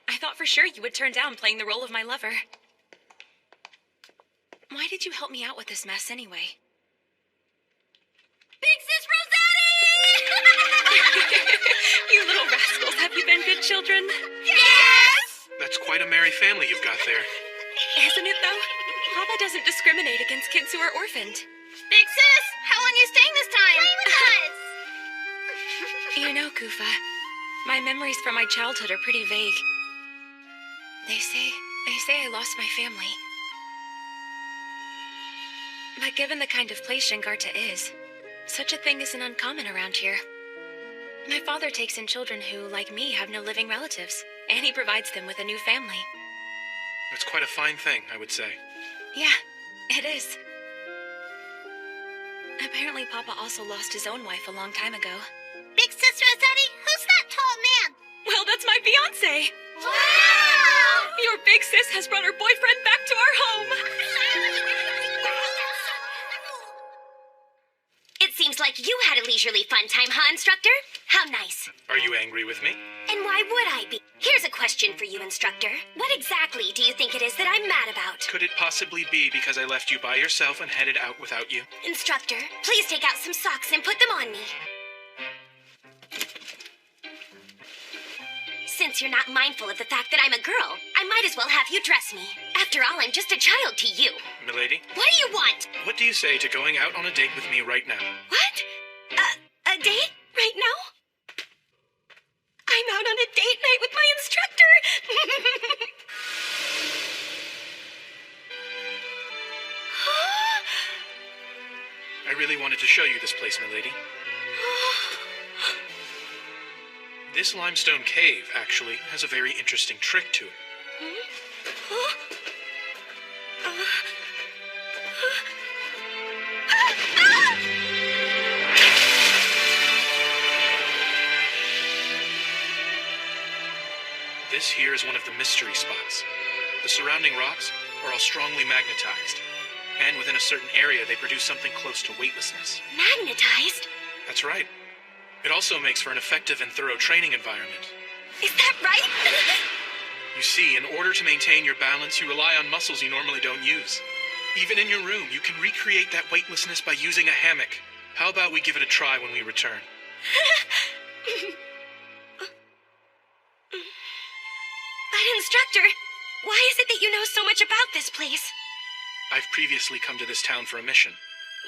I thought for sure you would turn down playing the role of my lover. Why did you help me out with this mess anyway? Big Sis Rossetti! You little rascals, have you been good children? Yes! That's quite a merry family you've got there. Isn't it, though? Papa doesn't discriminate against kids who are orphaned. Big Sis, how long are you staying this time? Play with us! You know, Kufa, my memories from my childhood are pretty vague. They say I lost my family. But given the kind of place Shengarta is, such a thing isn't uncommon around here. My father takes in children who, like me, have no living relatives, and he provides them with a new family. That's quite a fine thing, I would say. Yeah, it is. Apparently, Papa also lost his own wife a long time ago. Big Sis Rossetti, who's that tall man? Well, that's my fiancé. Wow! Your big sis has brought her boyfriend back to our home. It seems like you had a leisurely fun time, huh, Instructor? How nice. Are you angry with me? And why would I be? Here's a question for you, Instructor. What exactly do you think it is that I'm mad about? Could it possibly be because I left you by yourself and headed out without you? Instructor, please take out some socks and put them on me. Since you're not mindful of the fact that I'm a girl, I might as well have you dress me. After all, I'm just a child to you. Milady? What do you want? What do you say to going out on a date with me right now? What? A date? Right now? I'm out on a date night with really wanted to show you this place, milady. This limestone cave, actually, has a very interesting trick to it. This here is one of the mystery spots. The surrounding rocks are all strongly magnetized, and within a certain area they produce something close to weightlessness. Magnetized? That's right. It also makes for an effective and thorough training environment. Is that right? You see, in order to maintain your balance, you rely on muscles you normally don't use. Even in your room, you can recreate that weightlessness by using a hammock. How about we give it a try when we return? But instructor, why is it that you know so much about this place? I've previously come to this town for a mission.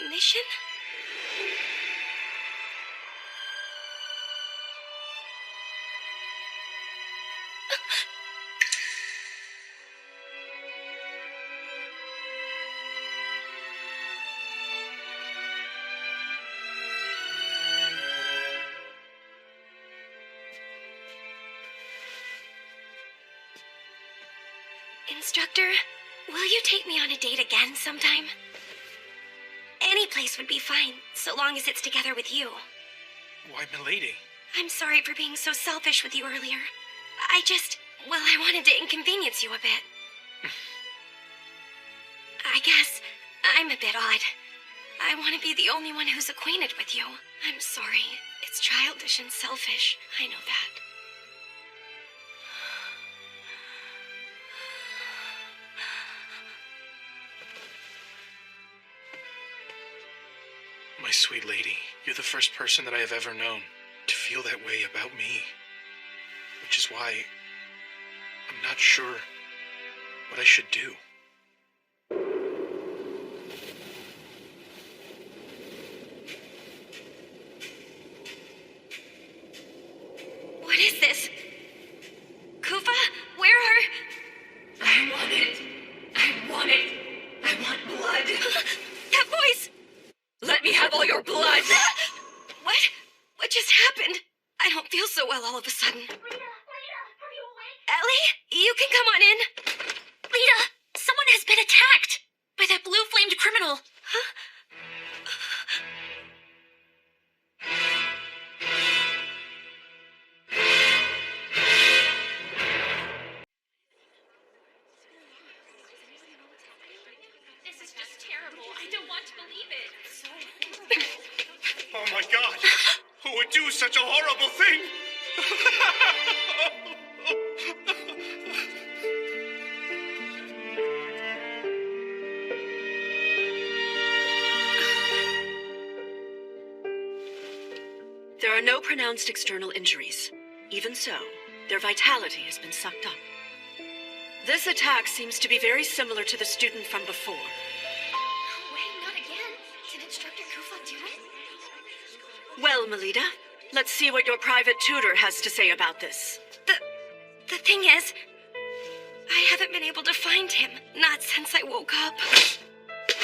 Mission? Instructor, will you take me on a date again sometime? Any place would be fine, so long as it's together with you. Why, milady? I'm sorry for being so selfish with you earlier. I wanted to inconvenience you a bit. I guess I'm a bit odd. I want to be the only one who's acquainted with you. I'm sorry. It's childish and selfish. I know that. My sweet lady, you're the first person that I have ever known to feel that way about me. Which is why I'm not sure what I should do. What is this? Kufa, where are... I want it. I want it. I want blood. That voice! Let me have all your blood! What? What just happened? I don't feel so well all of a sudden. Lita, are you awake? Ellie, you can come on in. Lita, someone has been attacked by that blue-flamed criminal. Huh? This is just terrible. I don't want to believe it. So Oh my God! Who would do such a horrible thing? There are no pronounced external injuries. Even so, their vitality has been sucked up. This attack seems to be very similar to the student from before. Wait, not again. Did Instructor Kufa do it? Well, Melita, let's see what your private tutor has to say about this. The thing is, I haven't been able to find him. Not since I woke up.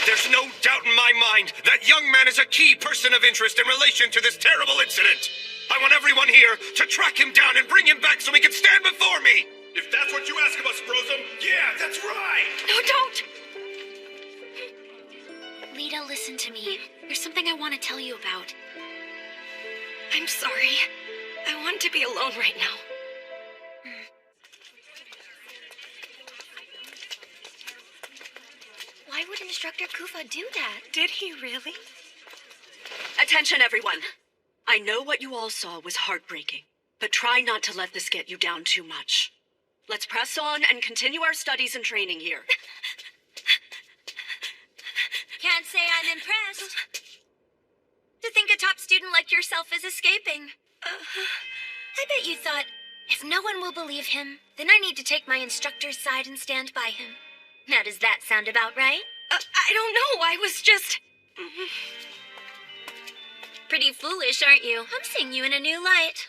There's no doubt in my mind that young man is a key person of interest in relation to this terrible incident. I want everyone here to track him down and bring him back so he can stand before me. If that's what you ask of us, Brosum, yeah, that's right. No, don't. Lita, listen to me. There's something I want to tell you about. I'm sorry. I want to be alone right now. Why would Instructor Kufa do that? Did he really? Attention, everyone. I know what you all saw was heartbreaking, but try not to let this get you down too much. Let's press on and continue our studies and training here. Can't say I'm impressed. To think a top student like yourself is escaping. I bet you thought, if no one will believe him, then I need to take my instructor's side and stand by him. Now, does that sound about right? I don't know. I was just... Pretty foolish, aren't you? I'm seeing you in a new light.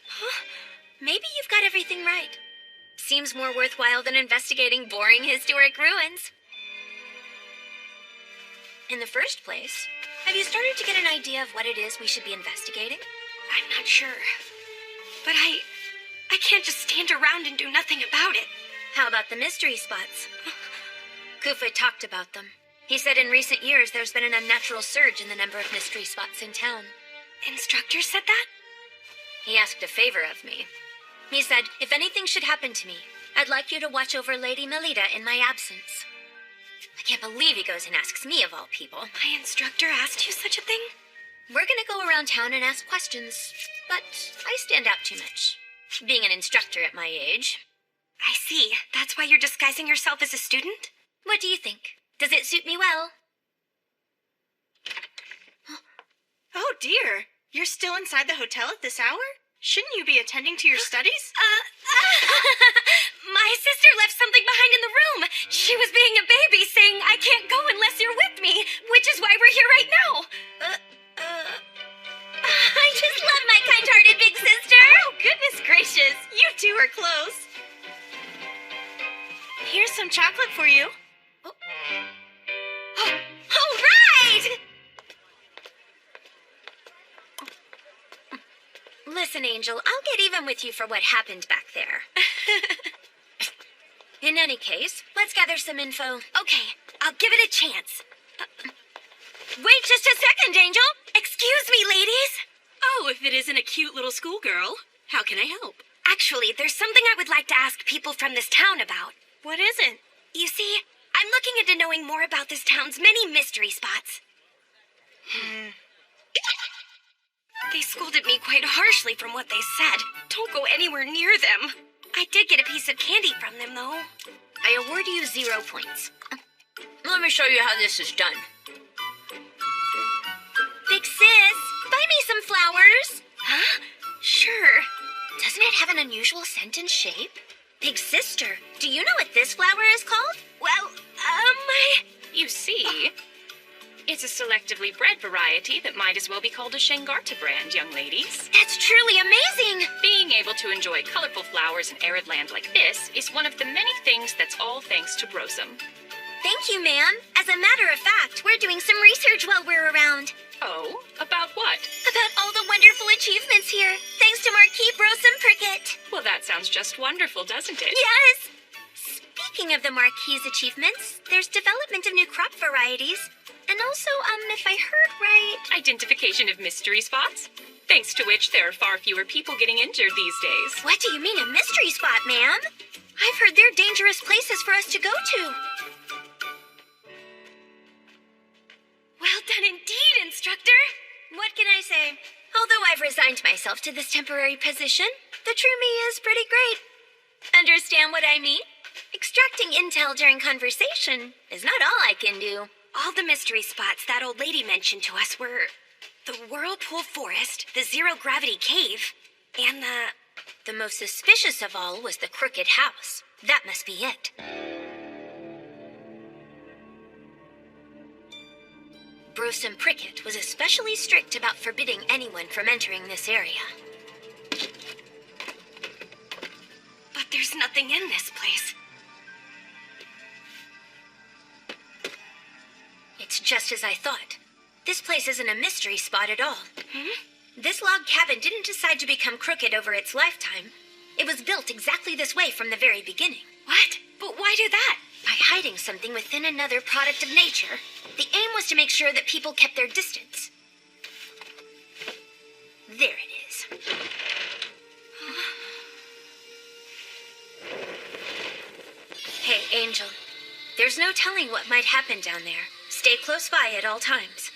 Maybe you've got everything right. Seems more worthwhile than investigating boring historic ruins. In the first place, Have you started to get an idea of what it is we should be investigating? I'm not sure. But I can't just stand around and do nothing about it. How about the mystery spots? Kufa talked about them. He said in recent years there's been an unnatural surge in the number of mystery spots in town. Instructor said that? He asked a favor of me. He said, if anything should happen to me, I'd like you to watch over Lady Melita in my absence. I can't believe he goes and asks me of all people. My instructor asked you such a thing? We're gonna go around town and ask questions, but I stand out too much, being an instructor at my age. I see. That's why you're disguising yourself as a student? What do you think? Does it suit me well? Oh dear. You're still inside the hotel at this hour? Shouldn't you be attending to your studies? My sister left something behind in the room. She was being a baby, saying, I can't go unless you're with me, which is why we're here right now. I just love my kind-hearted big sister. Oh, goodness gracious. You two are close. Here's some chocolate for you. All right! Listen, Angel, I'll get even with you for what happened back there. In any case, let's gather some info. Okay, I'll give it a chance. Wait just a second, Angel! Excuse me, ladies! Oh, if it isn't a cute little schoolgirl, how can I help? Actually, there's something I would like to ask people from this town about. What is it? You see, I'm looking into knowing more about this town's many mystery spots. They scolded me quite harshly from what they said. Don't go anywhere near them. I did get a piece of candy from them, though. I award you 0 points. Let me show you how this is done. Big sis, buy me some flowers. Huh? Sure. Doesn't it have an unusual scent and shape? Big sister, do you know what this flower is called? Well, You see, it's a selectively bred variety that might as well be called a Shengarta brand, young ladies. That's truly amazing! Being able to enjoy colorful flowers in arid land like this is one of the many things that's all thanks to Brosum. Thank you, ma'am. As a matter of fact, we're doing some research while we're around. Oh, about what? About all the wonderful achievements here, thanks to Marquis Brosum Prickett. Well, that sounds just wonderful, doesn't it? Yes! Speaking of the Marquis' achievements, there's development of new crop varieties. And also, if I heard right... Identification of mystery spots, thanks to which there are far fewer people getting injured these days. What do you mean, a mystery spot, ma'am? I've heard they're dangerous places for us to go to. Well done indeed, instructor. What can I say? Although I've resigned myself to this temporary position, the true me is pretty great. Understand what I mean? Extracting intel during conversation is not all I can do. All the mystery spots that old lady mentioned to us were the Whirlpool Forest, the Zero Gravity Cave, and The most suspicious of all was the Crooked House. That must be it. Brosum Prickett was especially strict about forbidding anyone from entering this area. But there's nothing in this place. It's just as I thought. This place isn't a mystery spot at all. This log cabin didn't decide to become crooked over its lifetime. It was built exactly this way from the very beginning. What? But why do that? By hiding something within another product of nature. The aim was to make sure that people kept their distance. There it is. Hey, Angel. There's no telling what might happen down there. Stay close by at all times.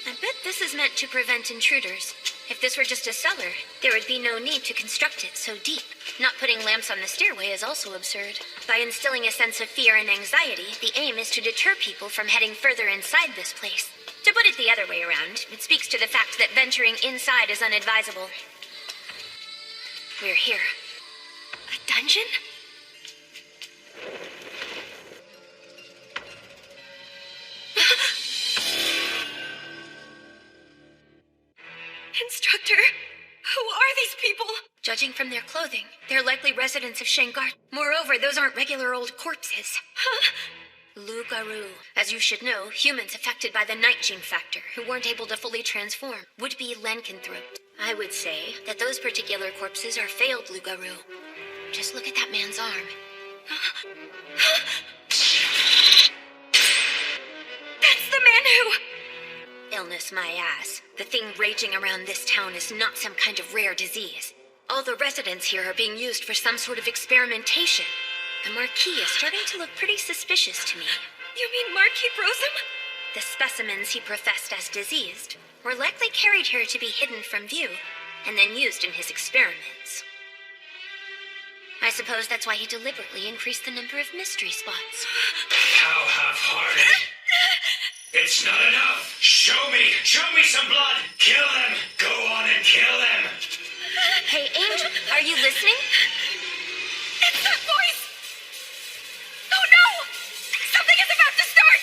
I bet this is meant to prevent intruders. If this were just a cellar, there would be no need to construct it so deep. Not putting lamps on the stairway is also absurd. By instilling a sense of fear and anxiety, the aim is to deter people from heading further inside this place. To put it the other way around, it speaks to the fact that venturing inside is unadvisable. We're here. A dungeon? Instructor, who are these people? Judging from their clothing, they're likely residents of Shengar. Moreover, those aren't regular old corpses. Huh? Lugaru. As you should know, humans affected by the night gene factor who weren't able to fully transform would be lycanthropes. I would say that those particular corpses are failed Lugaru. Just look at that man's arm. That's the man who... Illness my ass. The thing raging around this town is not some kind of rare disease. All the residents here are being used for some sort of experimentation. The Marquis is starting to look pretty suspicious to me. You mean Marquis Brosum? The specimens he professed as diseased were likely carried here to be hidden from view and then used in his experiments. I suppose that's why he deliberately increased the number of mystery spots. How half-hearted. It's not enough. Show me some blood. Kill them. Go on and kill them. Hey, Angel, are you listening? It's that voice! Oh no! Something is about to start!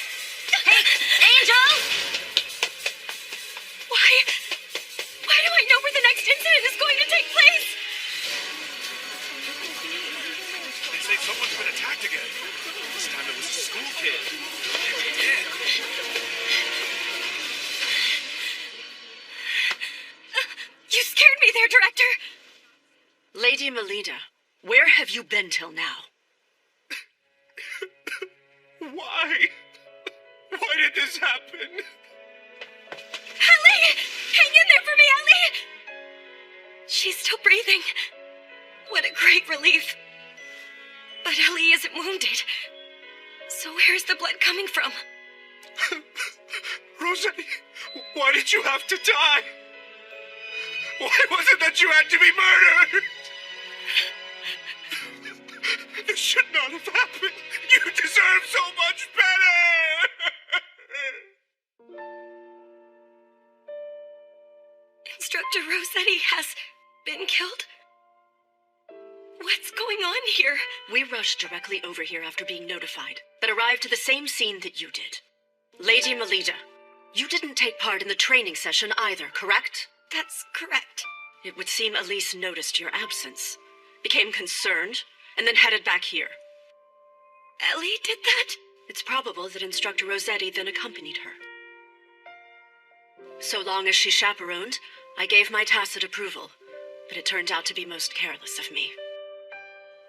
Hey, Angel! Why do I know where the next incident is going to take place? They say someone's been attacked again. This time it was a school kid. They were dead. You scared me there, Director! Lady Melida, where have you been till now? Why? Why did this happen? Ellie! Hang in there for me, Ellie! She's still breathing. What a great relief. But Ellie isn't wounded. So where's the blood coming from? Rosetti, why did you have to die? Why was it that you had to be murdered? This should not have happened. You deserve so much better! Instructor Rossetti has been killed? What's going on here? We rushed directly over here after being notified, but arrived to the same scene that you did. Lady Melida, you didn't take part in the training session either, correct? That's correct. It would seem Elise noticed your absence, became concerned, and then headed back here. Ellie did that? It's probable that Instructor Rossetti then accompanied her. So long as she chaperoned, I gave my tacit approval, but it turned out to be most careless of me.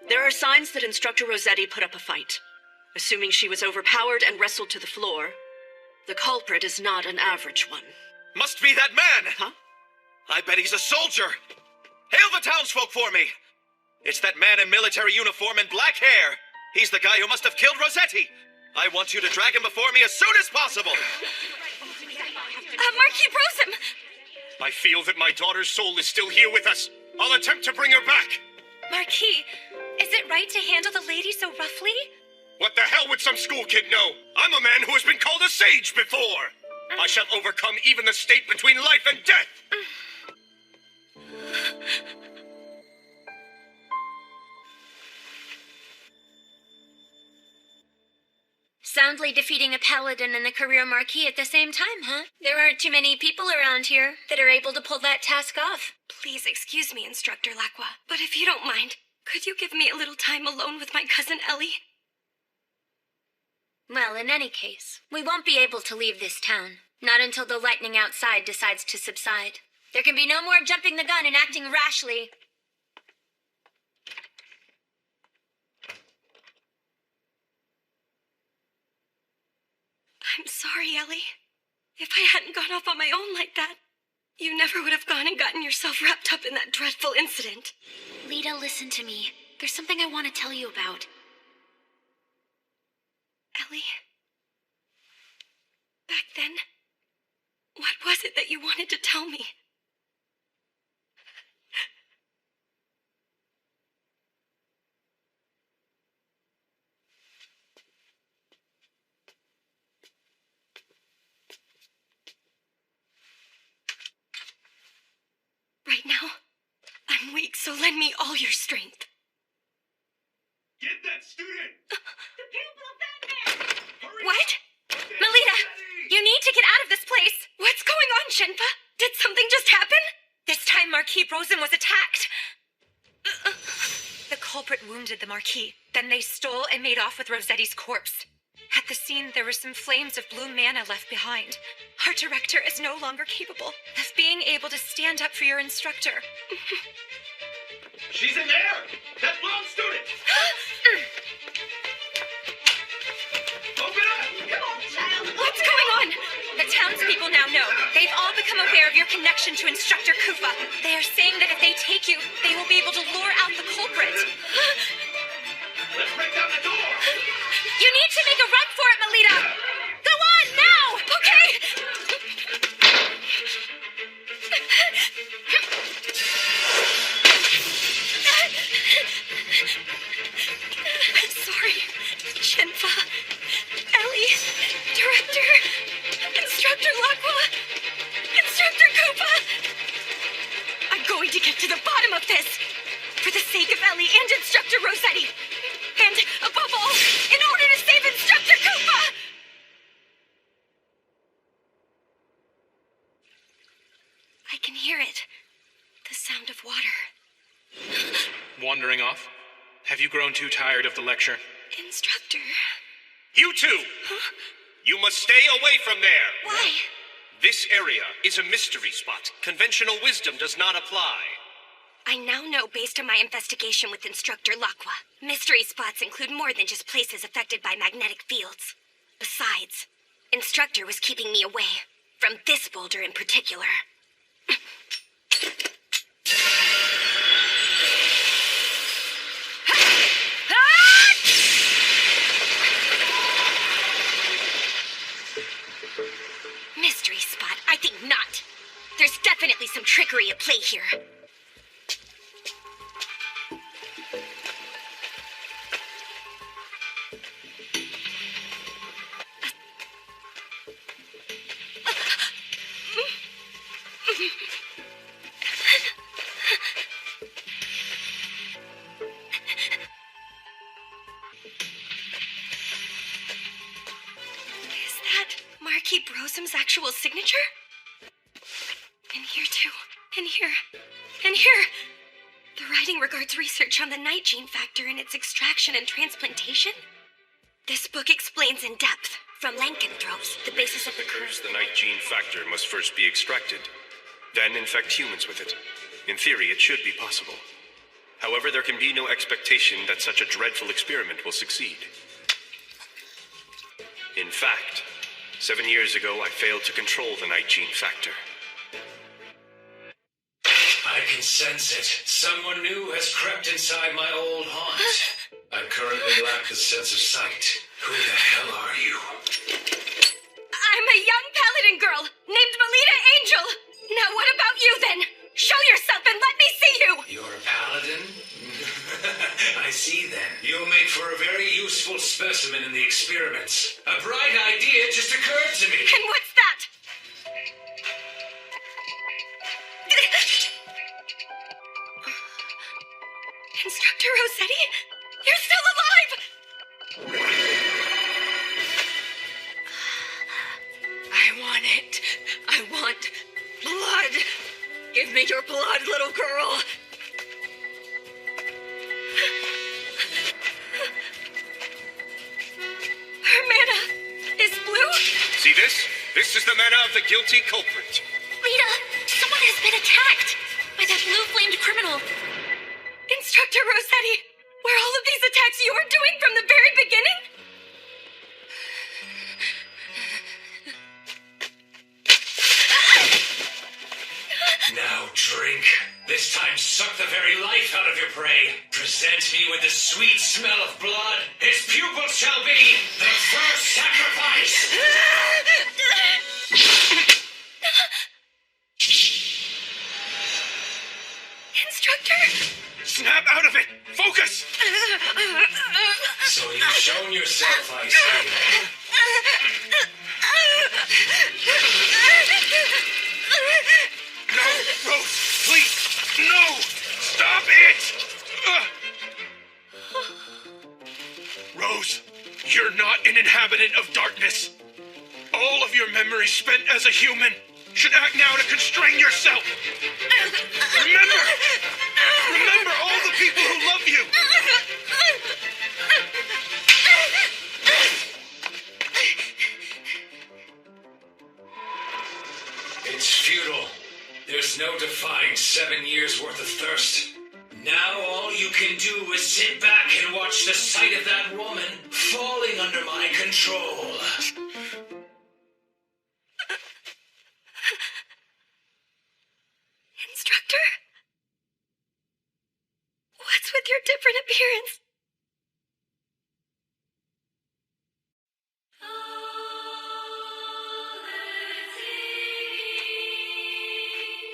There are signs that Instructor Rossetti put up a fight. Assuming she was overpowered and wrestled to the floor, the culprit is not an average one. Must be that man! Huh? I bet he's a soldier! Hail the townsfolk for me! It's that man in military uniform and black hair! He's the guy who must have killed Rossetti! I want you to drag him before me as soon as possible! Marquis Brosum! I feel that my daughter's soul is still here with us. I'll attempt to bring her back. Marquis, is it right to handle the lady so roughly? What the hell would some school kid know? I'm a man who has been called a sage before. I shall overcome even the state between life and death. Soundly defeating a paladin and the career marquis at the same time, huh? There aren't too many people around here that are able to pull that task off. Please excuse me, Instructor Lacqua, but if you don't mind, could you give me a little time alone with my cousin Ellie? Well, in any case, we won't be able to leave this town. Not until the lightning outside decides to subside. There can be no more jumping the gun and acting rashly. I'm sorry, Ellie. If I hadn't gone off on my own like that, you never would have gone and gotten yourself wrapped up in that dreadful incident. Lita, listen to me. There's something I want to tell you about. Ellie, back then, what was it that you wanted to tell me? Right now, I'm weak, so lend me all your strength. Get that student! The pupil of Batman! What? Melita, you need to get out of this place! What's going on, Shenpa? Did something just happen? This time Marquis Brosum was attacked. The culprit wounded the Marquis. Then they stole and made off with Rossetti's corpse. At the scene, there were some flames of blue mana left behind. Our director is no longer capable of being able to stand up for your instructor. She's in there! That blonde student! Open up! Come on, child! What's going on? The townspeople now know. They've all become aware of your connection to Instructor Kufa. They are saying that if they take you, they will be able to lure out the culprit. Let's break down the door! You need to make a run for it, Melita! Go on, now! Okay? I'm sorry, Shinfa, Ellie, Director, Instructor Lakwa, Instructor Koopa. I'm going to get to the bottom of this, for the sake of Ellie and Instructor Rossetti. And, above all, in order to save Instructor Koopa! I can hear it. The sound of water. Wandering off? Have you grown too tired of the lecture? Instructor. You two! Huh? You must stay away from there! Why? This area is a mystery spot. Conventional wisdom does not apply. I now know based on my investigation with Instructor Lakwa, mystery spots include more than just places affected by magnetic fields. Besides, Instructor was keeping me away from this boulder in particular. Mystery spot? I think not. There's definitely some trickery at play here. Is that Marquis Brosum's actual signature? And here too. And here. And here. The writing regards research on the night gene factor and its extraction and transplantation. This book explains in depth, from lycanthropes, the basis of the curse. The night gene factor must first be extracted, then infect humans with it. In theory, it should be possible. However, there can be no expectation that such a dreadful experiment will succeed. In fact, 7 years ago, I failed to control the night gene factor. I can sense it. Someone new has crept inside my old haunt. I currently lack the sense of sight. Who the hell are you? I'm a young paladin girl named Melita Angel. Now what about you then? Show yourself and let me see you! You're a paladin? I see then. You'll make for a very useful specimen in the experiments. A bright idea just occurred to me. And what's that? Instructor Rossetti? You're still alive! I want it. I want blood. Give me your blood, little girl. Her mana is blue? See this? This is the mana of the guilty culprit. Lita, someone has been attacked by that blue-flamed criminal. Instructor Rossetti, were all of these attacks you were doing from the very beginning? Now drink. This time suck the very life out of your prey. Present me with the sweet smell of blood. Its pupils shall be the first sacrifice. Instructor? Snap out of it! Focus! So you've shown yourself, I see. No, Rose, please! No! Stop it! Rose, you're not an inhabitant of darkness. All of your memories spent as a human should act now to constrain yourself. Remember all the people who love you. defying 7 years worth of thirst. Now all you can do is sit back and watch the sight of that woman falling under my control. Instructor? What's with your different appearance?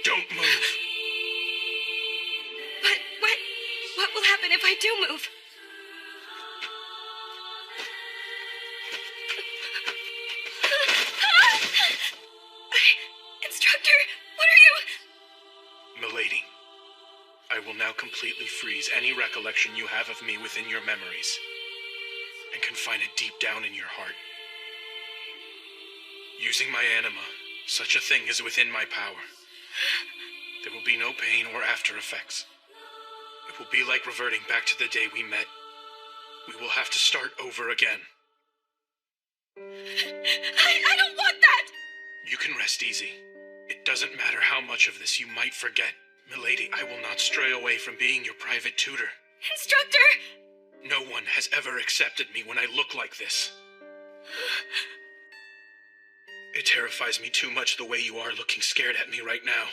Don't move. But what will happen if I do move? Instructor, what are you? Milady, I will now completely freeze any recollection you have of me within your memories, and confine it deep down in your heart. Using my anima, such a thing is within my power. There will be no pain or after effects. It will be like reverting back to the day we met. We will have to start over again. I don't want that! You can rest easy. It doesn't matter how much of this you might forget. Milady, I will not stray away from being your private tutor. Instructor! No one has ever accepted me when I look like this. It terrifies me too much the way you are looking scared at me right now.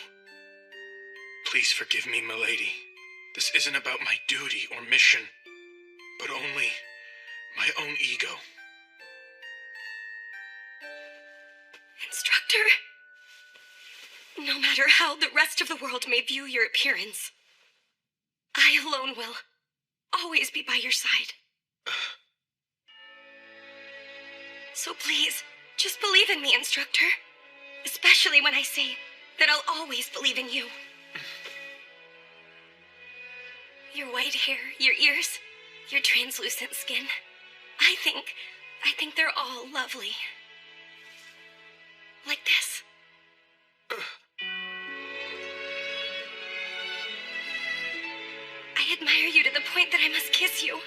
Please forgive me, milady. This isn't about my duty or mission, but only my own ego. Instructor, no matter how the rest of the world may view your appearance, I alone will always be by your side. So please, just believe in me, Instructor. Especially when I say that I'll always believe in you. Your white hair, your ears, your translucent skin. I think they're all lovely. Like this. I admire you to the point that I must kiss you.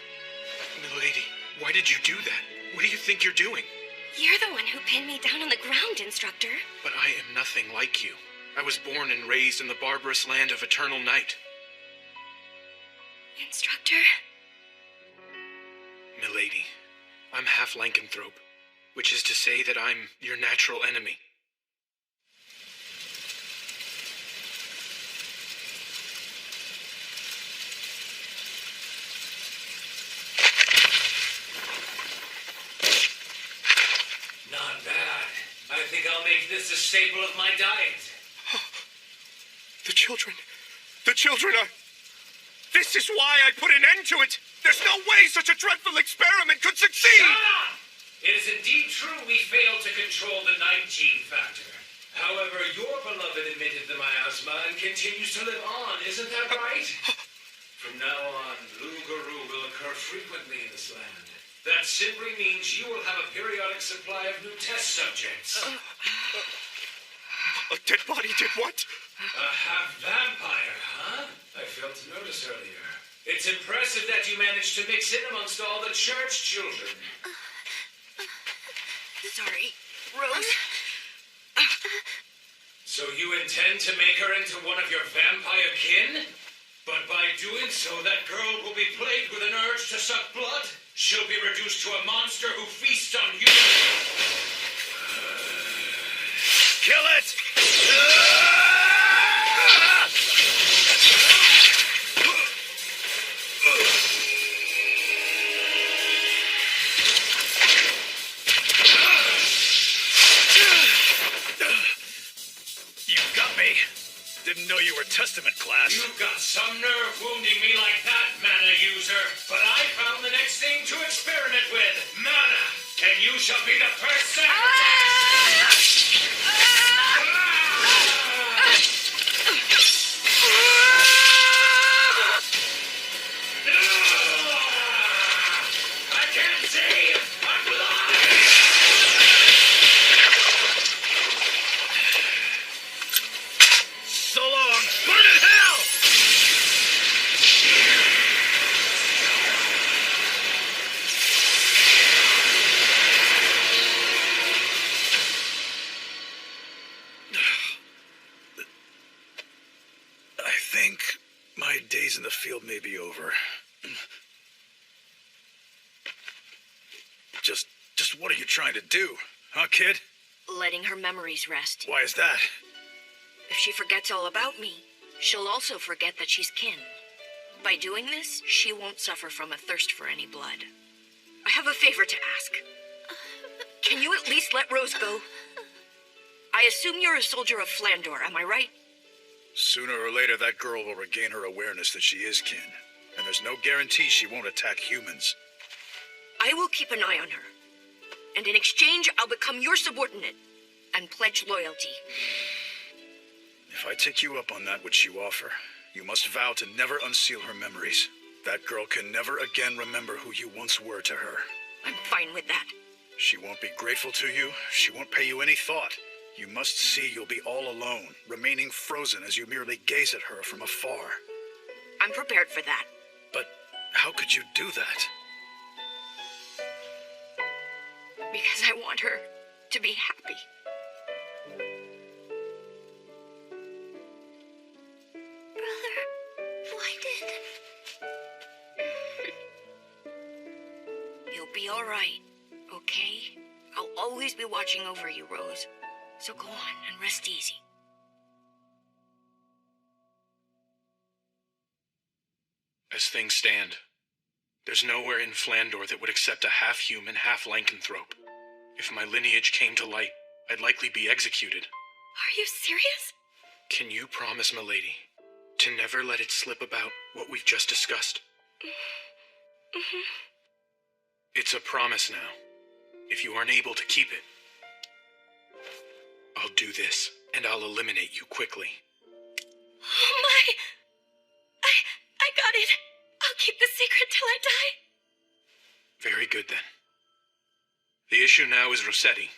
Milady, why did you do that? What do you think you're doing? You're the one who pinned me down on the ground, Instructor. But I am nothing like you. I was born and raised in the barbarous land of eternal night. Instructor? Milady, I'm half lycanthrope, which is to say that I'm your natural enemy. Not bad. I think I'll make this a staple of my diet. The children. The children are... This is why I put an end to it! There's no way such a dreadful experiment could succeed! Shut up! It is indeed true we failed to control the night gene factor. However, your beloved emitted the miasma and continues to live on, isn't that right? From now on, Lugaru will occur frequently in this land. That simply means you will have a periodic supply of new test subjects. A dead body did what? A half-vampire, huh? I failed to notice earlier. It's impressive that you managed to mix in amongst all the church children. Sorry, Rose. So you intend to make her into one of your vampire kin? But by doing so, that girl will be plagued with an urge to suck blood? She'll be reduced to a monster who feasts on humans. Kill it! You got me. Didn't know you were Testament class. You've got some nerve wounding me like that, mana user. But I found the next thing to experiment with. Mana! And you shall be the first sacrifice! I can't see! I'm blind! So long. Burn in hell! may be over. Just what are you trying to do? Huh, kid? Letting her memories rest. Why is that? If she forgets all about me, she'll also forget that she's kin. By doing this, she won't suffer from a thirst for any blood. I have a favor to ask. Can you at least let Rose go? I assume you're a soldier of Flandor, am I right? Sooner or later, that girl will regain her awareness that she is kin. And there's no guarantee she won't attack humans. I will keep an eye on her. And in exchange, I'll become your subordinate and pledge loyalty. If I take you up on that which you offer, you must vow to never unseal her memories. That girl can never again remember who you once were to her. I'm fine with that. She won't be grateful to you. She won't pay you any thought. You must see you'll be all alone, remaining frozen as you merely gaze at her from afar. I'm prepared for that. But how could you do that? Because I want her to be happy. Brother, why did... You'll be all right, okay? I'll always be watching over you, Rose. So go on and rest easy. As things stand, there's nowhere in Flandor that would accept a half-human, half-lycanthrope. If my lineage came to light, I'd likely be executed. Are you serious? Can you promise, milady, to never let it slip about what we've just discussed? Mm-hmm. It's a promise now. If you aren't able to keep it, I'll do this, and I'll eliminate you quickly. Oh my! I got it. I'll keep the secret till I die. Very good, then. The issue now is Rossetti.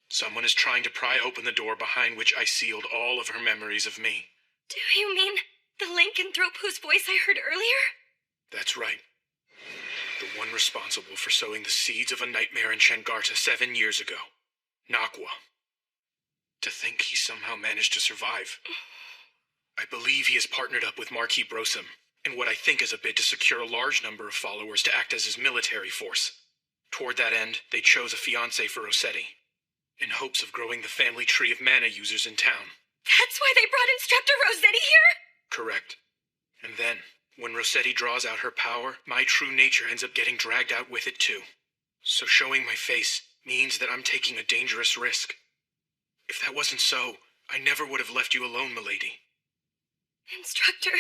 Someone is trying to pry open the door behind which I sealed all of her memories of me. Do you mean the lycanthrope whose voice I heard earlier? That's right. The one responsible for sowing the seeds of a nightmare in Shengarta 7 years ago. Nakwa. To think he somehow managed to survive. I believe he has partnered up with Marquis Brosum in what I think is a bid to secure a large number of followers to act as his military force. Toward that end, they chose a fiancé for Rossetti, in hopes of growing the family tree of mana users in town. That's why they brought Instructor Rossetti here? Correct. And then, when Rossetti draws out her power, my true nature ends up getting dragged out with it too. So showing my face means that I'm taking a dangerous risk. If that wasn't so, I never would have left you alone, milady. Instructor,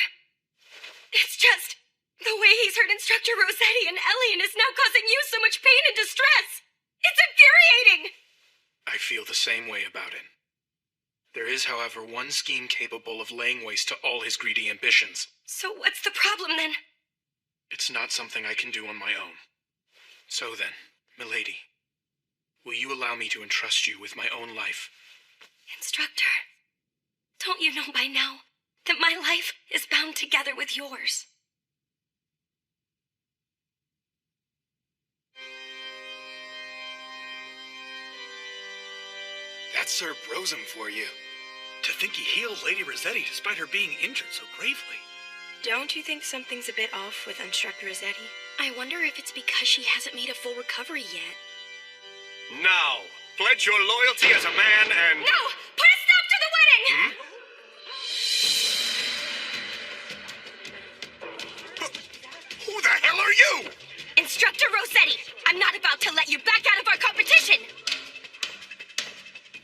it's just the way he's hurt Instructor Rossetti and Elian is now causing you so much pain and distress. It's infuriating! I feel the same way about it. There is, however, one scheme capable of laying waste to all his greedy ambitions. So what's the problem then? It's not something I can do on my own. So then, milady, will you allow me to entrust you with my own life? Instructor, don't you know by now that my life is bound together with yours? That's Sir Brosum for you. To think he healed Lady Rossetti despite her being injured so gravely. Don't you think something's a bit off with Instructor Rossetti? I wonder if it's because she hasn't made a full recovery yet. Now, pledge your loyalty as a man and... No! Put a stop to the wedding! Who the hell are you? Instructor Rossetti, I'm not about to let you back out of our competition!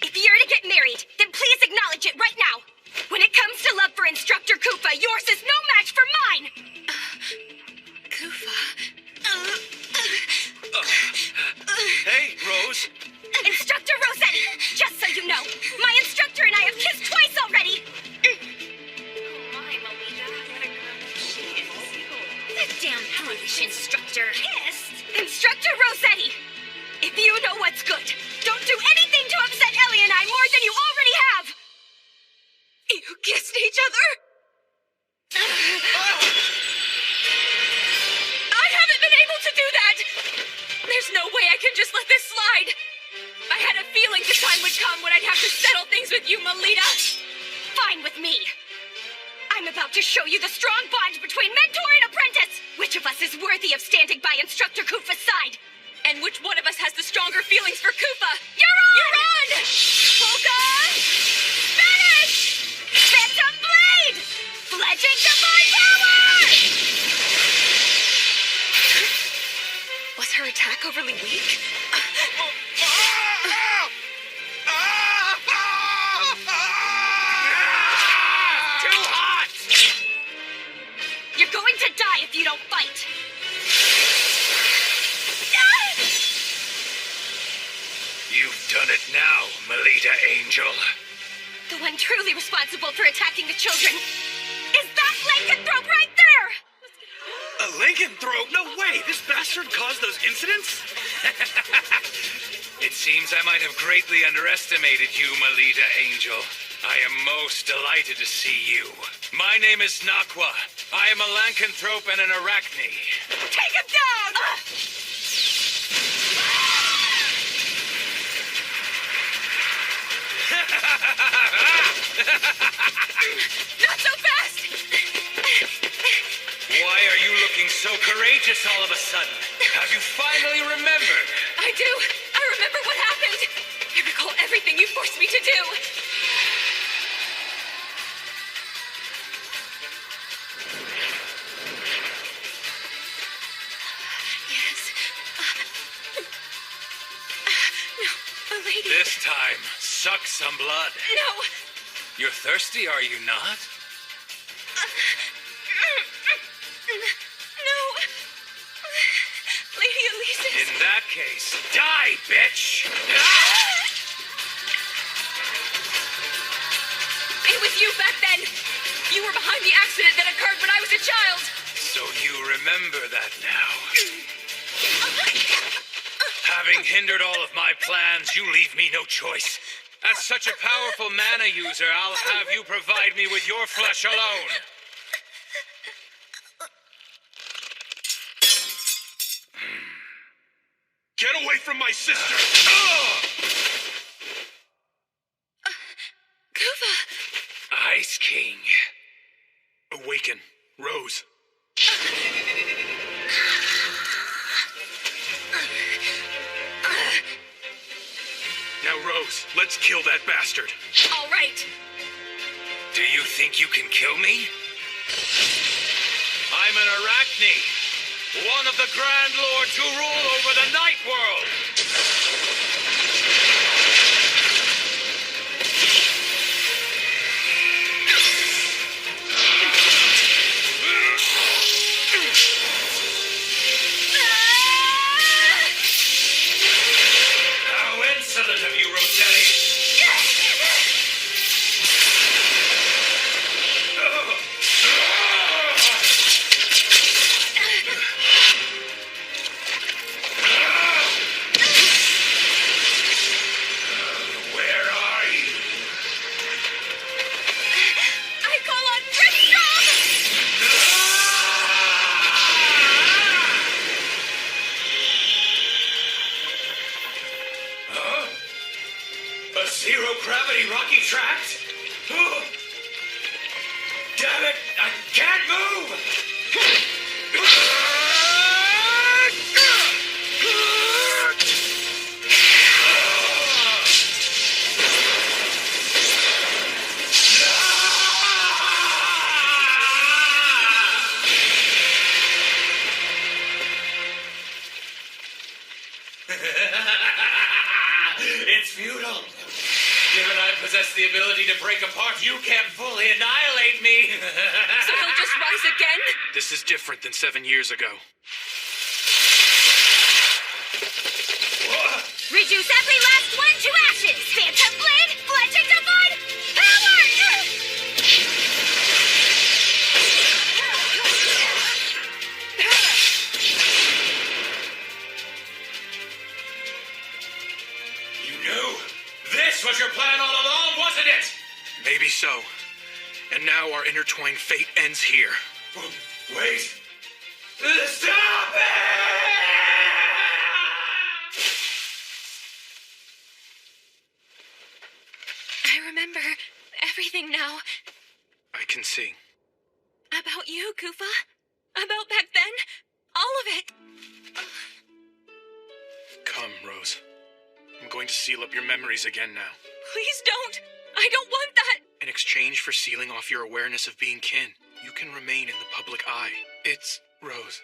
If you're to get married, then please acknowledge it right now! When it comes to love for Instructor Koopa, yours is no match for mine! Koopa... Hey, Rose. Instructor Rossetti, just so you know, my instructor and I have kissed twice already! That damn foolish instructor. Kissed? Instructor Rossetti, if you know what's good, don't do anything to upset Ellie and I more than you already have! You kissed each other? I haven't been able to do that! There's no way I can just let this slide! I had a feeling the time would come when I'd have to settle things with you, Melita! Fine with me! I I'm about to show you the strong bond between mentor and apprentice! Which of us is worthy of standing by Instructor Kufa's side? And which one of us has the stronger feelings for Kufa? You're on! You're on! Focus! Finish! Phantom Blade! Pledging divine power! Was her attack overly weak? Too hot! You're going to die if you don't fight! You've done it now, Melita Angel. The one truly responsible for attacking the children is that lycanthrope right there! A lycanthrope? No way! This bastard caused those incidents? It seems I might have greatly underestimated you, Melita Angel. I am most delighted to see you. My name is Nakwa. I am a lycanthrope and an arachne. Take him down! Not so fast! Why are you looking so courageous all of a sudden? Have you finally remembered? I do! I remember what happened! I recall everything you forced me to do! Yes. No, a lady. This time, suck some blood. No! You're thirsty, are you not? No! Lady Elisa! In that case, die, bitch! It was you back then! You were behind the accident that occurred when I was a child! So you remember that now. Having hindered all of my plans, you leave me no choice. As such a powerful mana user, I'll have you provide me with your flesh alone. Get away from my sister! Kufa! Ice King. Awaken, Rose. Now, Rose, let's kill that bastard. All right. Do you think you can kill me? I'm an arachne, one of the Grand Lords who rule over the Night World. How insolent of you, Rossetti! Where are you? I call on Brimstone! Huh? A zero-gravity rocky tract? Damn it! I can't move! It's futile. Given I possess the ability to break apart, you can't fully annihilate me. So he'll just rise again? This is different than 7 years ago. Reduce every last one to ashes! Phantom Blade! Pledging divine power! You knew? This was your plan all along, wasn't it? Maybe so. And now our intertwined fate ends here. Wait. Stop it! I remember everything now. I can see. About you, Koopa. About back then. All of it. Come, Rose. I'm going to seal up your memories again now. Please don't. I don't want that. In exchange for sealing off your awareness of being kin, you can remain in the public eye. It's... Rose,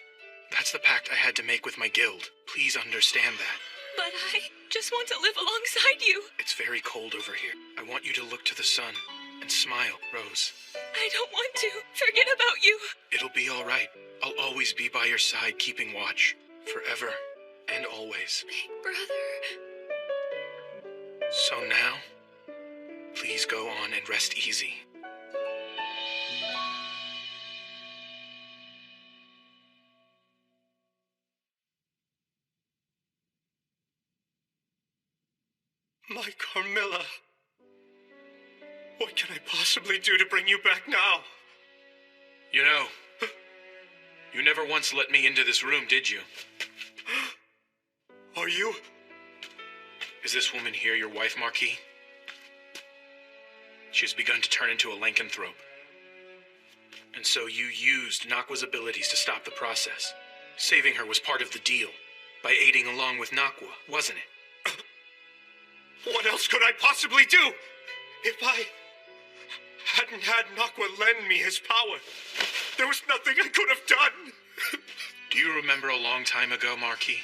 that's the pact I had to make with my guild. Please understand that. But I just want to live alongside you. It's very cold over here. I want you to look to the sun and smile, Rose. I don't want to forget about you. It'll be all right. I'll always be by your side, keeping watch. Forever and always. Big brother. So now, please go on and rest easy. My Carmilla. What can I possibly do to bring you back now? You know, you never once let me into this room, did you? Are you? Is this woman here your wife, Marquis? She has begun to turn into a lycanthrope. And so you used Nakwa's abilities to stop the process. Saving her was part of the deal, by aiding along with Nakwa, wasn't it? What else could I possibly do? If I hadn't had Nakwa lend me his power, there was nothing I could have done. Do you remember a long time ago, Marquis?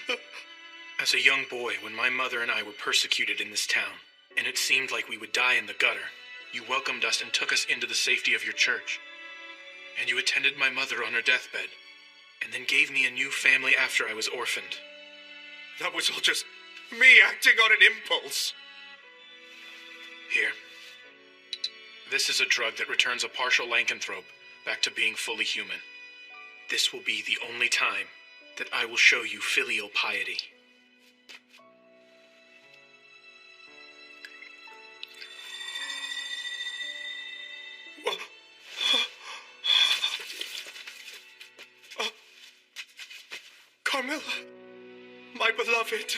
As a young boy, when my mother and I were persecuted in this town, and it seemed like we would die in the gutter, you welcomed us and took us into the safety of your church. And you attended my mother on her deathbed, and then gave me a new family after I was orphaned. That was all just me acting on an impulse. Here. This is a drug that returns a partial lycanthrope back to being fully human. This will be the only time that I will show you filial piety. Carmilla, my beloved.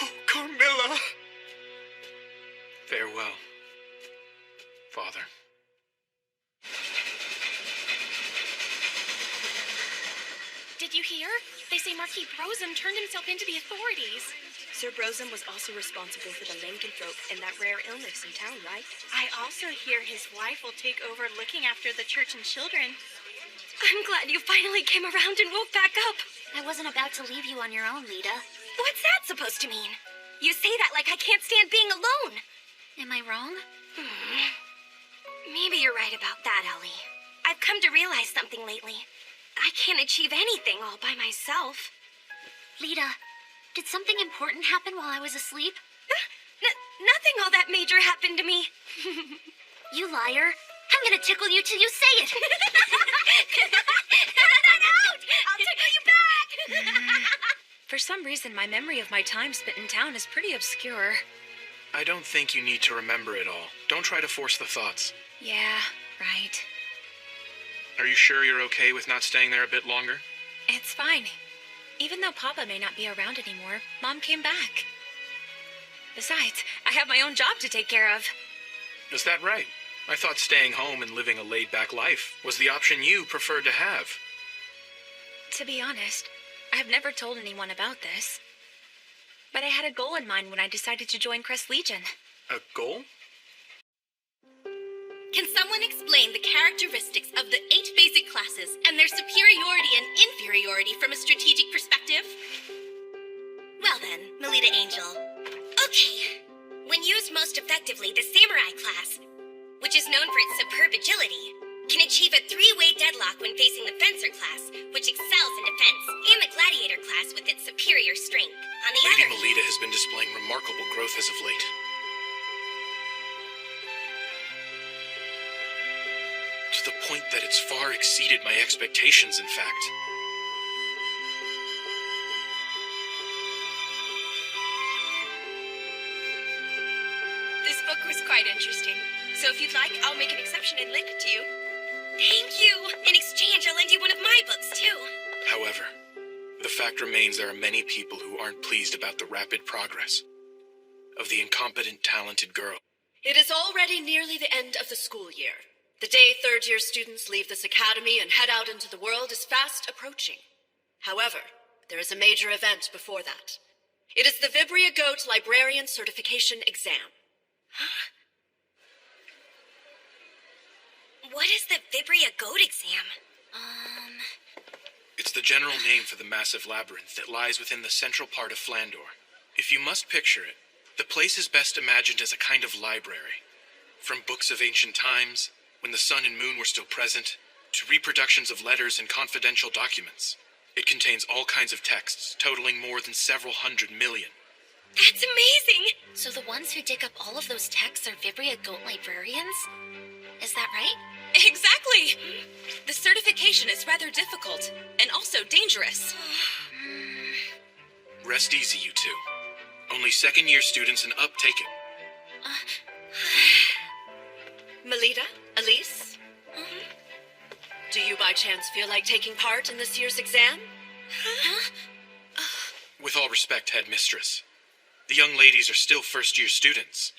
Oh, Carmilla. Farewell, Father. Did you hear? They say Marquis Brosum turned himself into the authorities. Sir Brosum was also responsible for the lycanthrope and that rare illness in town, right? I also hear his wife will take over looking after the church and children. I'm glad you finally came around and woke back up. I wasn't about to leave you on your own, Lita. What's that supposed to mean? You say that like I can't stand being alone. Am I wrong? Maybe you're right about that, Ellie. I've come to realize something lately. I can't achieve anything all by myself. Lita, did something important happen while I was asleep? Nothing all that major happened to me. You liar. I'm gonna tickle you till you say it. Cut that out! I'll tickle you back! For some reason, my memory of my time spent in town is pretty obscure. I don't think you need to remember it all. Don't try to force the thoughts. Yeah, right. Are you sure you're okay with not staying there a bit longer? It's fine. Even though Papa may not be around anymore, Mom came back. Besides, I have my own job to take care of. Is that right? I thought staying home and living a laid-back life was the option you preferred to have. To be honest, I've never told anyone about this. But I had a goal in mind when I decided to join Crest Legion. A goal? Can someone explain the characteristics of the 8 basic classes and their superiority and inferiority from a strategic perspective? Well then, Melita Angel. Okay. When used most effectively, the Samurai class, which is known for its superb agility, can achieve a 3-way deadlock when facing the Fencer class, which excels in defense, and the Gladiator class with its superior strength. On the Lady other Melita has been displaying remarkable growth as of late. To the point that it's far exceeded my expectations, in fact. This book was quite interesting. So if you'd like, I'll make an exception and lend it to you. Thank you! In exchange, I'll lend you one of my books, too. However, the fact remains there are many people who aren't pleased about the rapid progress of the incompetent, talented girl. It is already nearly the end of the school year. The day third-year students leave this academy and head out into the world is fast approaching. However, there is a major event before that. It is the Vibria Goat Librarian Certification Exam. What is the Vibria Goat exam? It's the general name for the massive labyrinth that lies within the central part of Flandor. If you must picture it, the place is best imagined as a kind of library. From books of ancient times, when the sun and moon were still present, to reproductions of letters and confidential documents. It contains all kinds of texts, totaling more than several 100 million. That's amazing! So the ones who dig up all of those texts are Vibria Goat librarians? Is that right? Exactly! The certification is rather difficult, and also dangerous. Rest easy, you two. Only second-year students and up take it. Melita, Elise? Do you by chance feel like taking part in this year's exam? With all respect, headmistress, the young ladies are still first-year students.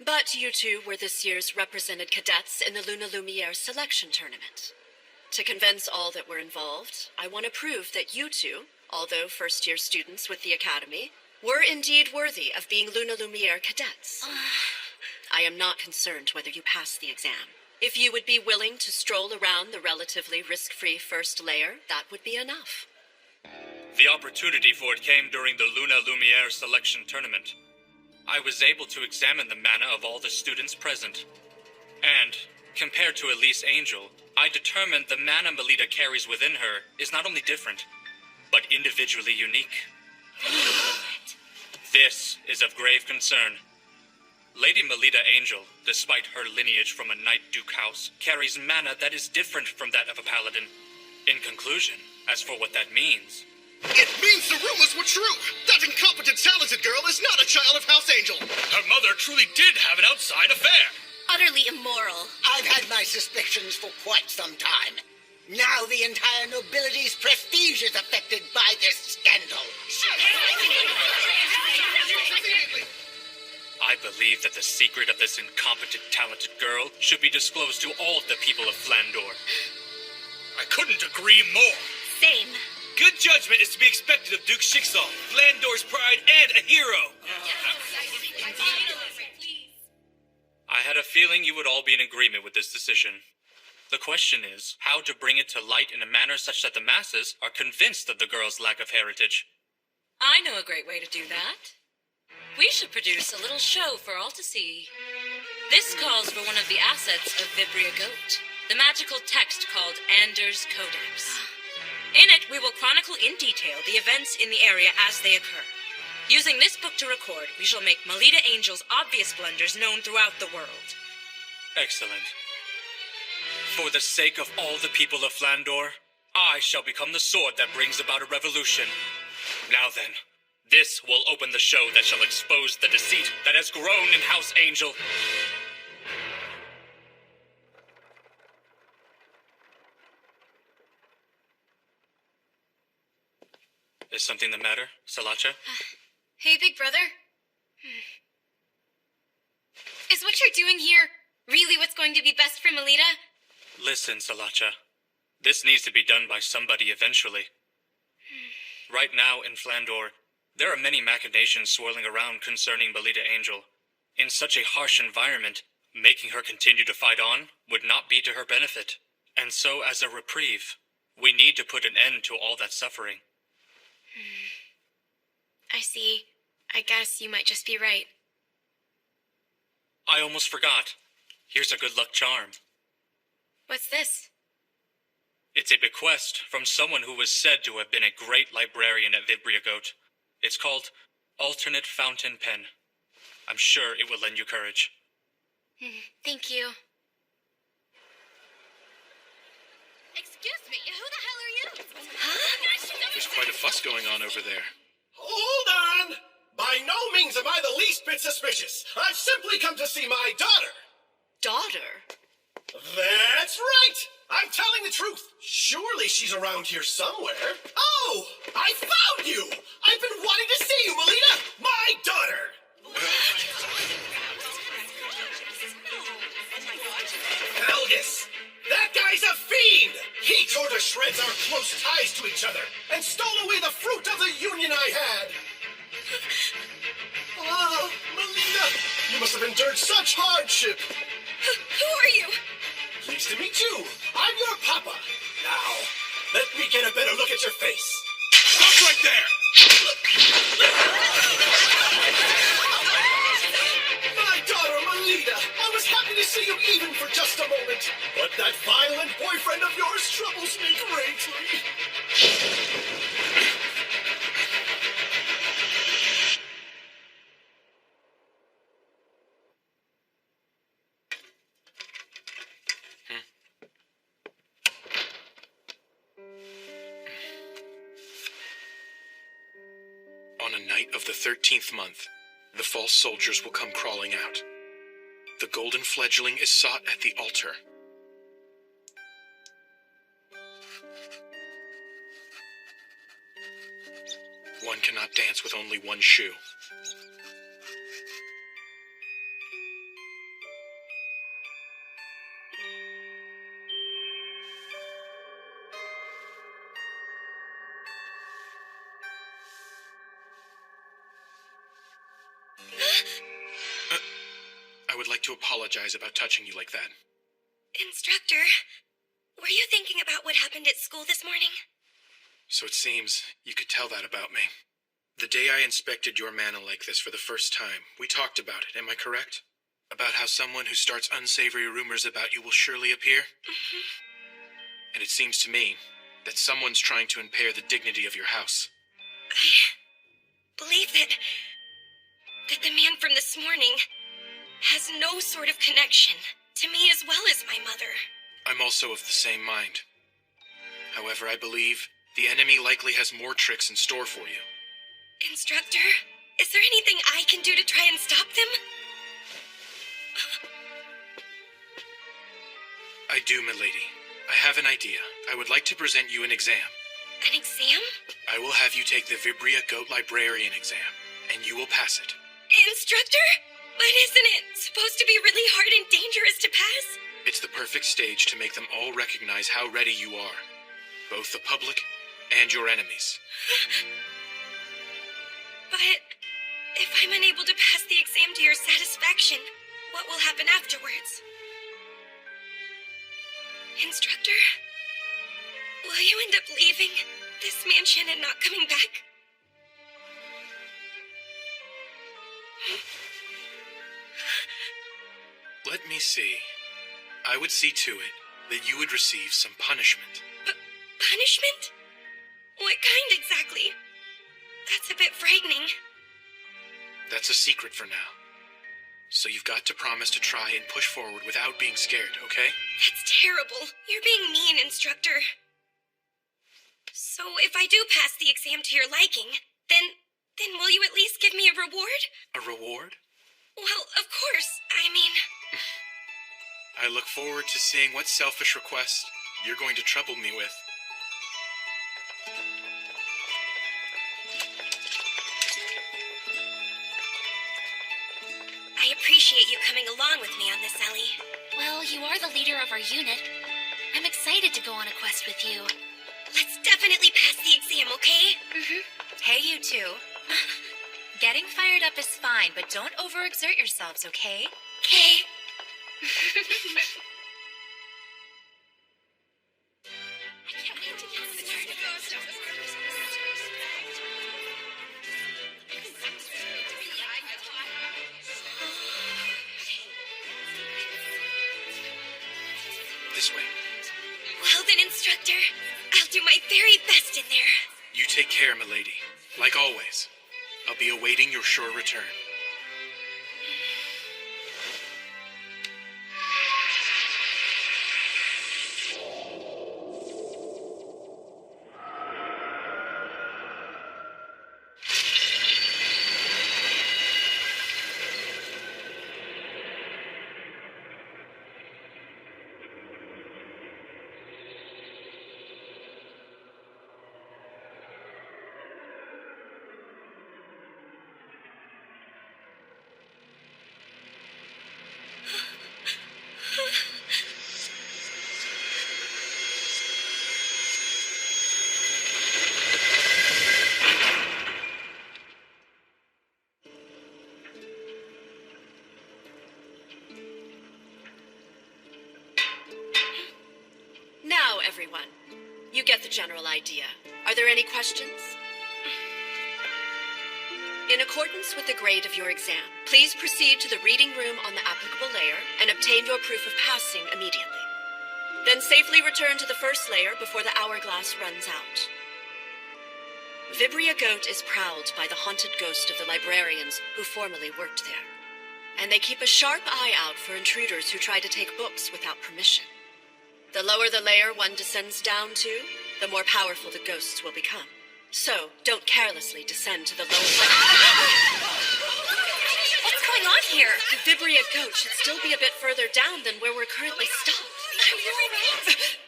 But you two were this year's represented cadets in the Luna Lumiere selection tournament. To convince all that were involved, I want to prove that you two, although first-year students with the Academy, were indeed worthy of being Luna Lumiere cadets. I am not concerned whether you pass the exam. If you would be willing to stroll around the relatively risk-free first layer, that would be enough. The opportunity for it came during the Luna Lumiere selection tournament. I was able to examine the mana of all the students present. And, compared to Elise Angel, I determined the mana Melita carries within her is not only different, but individually unique. This is of grave concern. Lady Melita Angel, despite her lineage from a Knight Duke house, carries mana that is different from that of a paladin. In conclusion, as for what that means... It means the rumors were true! That incompetent, talented girl is not a child of House Angel! Her mother truly did have an outside affair! Utterly immoral. I've had my suspicions for quite some time. Now the entire nobility's prestige is affected by this scandal. I believe that the secret of this incompetent, talented girl should be disclosed to all of the people of Flandor. I couldn't agree more. Same. Good judgment is to be expected of Duke Schicksal, Flandor's pride and a hero. I had a feeling you would all be in agreement with this decision. The question is, how to bring it to light in a manner such that the masses are convinced of the girl's lack of heritage. I know a great way to do that. We should produce a little show for all to see. This calls for one of the assets of Vibria Goat, the magical text called Anders Codex. In it, we will chronicle in detail the events in the area as they occur. Using this book to record, we shall make Melita Angel's obvious blunders known throughout the world. Excellent. For the sake of all the people of Flandor, I shall become the sword that brings about a revolution. Now then, this will open the show that shall expose the deceit that has grown in House Angel. Is something the matter, Salacha? Hey, big brother. Is what you're doing here really what's going to be best for Melita? Listen, Salacha. This needs to be done by somebody eventually. Right now in Flandor, there are many machinations swirling around concerning Melita Angel. In such a harsh environment, making her continue to fight on would not be to her benefit. And so, as a reprieve, we need to put an end to all that suffering. I see. I guess you might just be right. I almost forgot. Here's a good luck charm. What's this? It's a bequest from someone who was said to have been a great librarian at Vibria Goat. It's called Alternate Fountain Pen. I'm sure it will lend you courage. Thank you. Excuse me, who the hell are you? There's quite a fuss going on over there. Hold on! By no means am I the least bit suspicious. I've simply come to see my daughter. Daughter? That's right! I'm telling the truth. Surely she's around here somewhere. Oh! I found you! I've been wanting to see you, Melita! My daughter! endured such hardship. Who are you? Pleased to meet you. I'm your papa. Now, let me get a better look at your face. Stop right there! My daughter, Melita. I was happy to see you even for just a moment. But that violent boyfriend of yours troubles me greatly. On a night of the 13th month, the false soldiers will come crawling out. The golden fledgling is sought at the altar. One cannot dance with only one shoe. I would like to apologize about touching you like that. Instructor, were you thinking about what happened at school this morning? So it seems you could tell that about me. The day I inspected your mana like this for the first time, we talked about it, am I correct? About how someone who starts unsavory rumors about you will surely appear? Mm-hmm. And it seems to me that someone's trying to impair the dignity of your house. I believe that the man from this morning has no sort of connection to me as well as my mother. I'm also of the same mind. However, I believe the enemy likely has more tricks in store for you. Instructor, is there anything I can do to try and stop them? I do, milady. I have an idea. I would like to present you an exam. An exam? I will have you take the Vibria Goat Librarian exam, and you will pass it. Instructor? But isn't it supposed to be really hard and dangerous to pass? It's the perfect stage to make them all recognize how ready you are. Both the public and your enemies. But if I'm unable to pass the exam to your satisfaction, what will happen afterwards? Instructor, will you end up leaving this mansion and not coming back? Let me see. I would see to it that you would receive some punishment. Punishment? What kind exactly? That's a bit frightening. That's a secret for now. So you've got to promise to try and push forward without being scared, okay? That's terrible. You're being mean, Instructor. So if I do pass the exam to your liking, then will you at least give me a reward? A reward? Well, of course. I mean... I look forward to seeing what selfish request you're going to trouble me with. I appreciate you coming along with me on this, Ellie. Well, you are the leader of our unit. I'm excited to go on a quest with you. Let's definitely pass the exam, okay? Mm-hmm. Hey, you two. Getting fired up is fine, but don't overexert yourselves, okay? Okay. This way. Well then, Instructor, I'll do my very best in there. You take care, milady. Like always. I'll be awaiting your sure return. everyone. You get the general idea. Are there any questions? In accordance with the grade of your exam, please proceed to the reading room on the applicable layer and obtain your proof of passing immediately. Then safely return to the first layer before the hourglass runs out. Vibria Goat is prowled by the haunted ghost of the librarians who formerly worked there. And they keep a sharp eye out for intruders who try to take books without permission. The lower the layer one descends down to, the more powerful the ghosts will become. So, don't carelessly descend to the lower layer. What's going on here? The Vibria Goat should still be a bit further down than where we're currently stopped. Are you alright?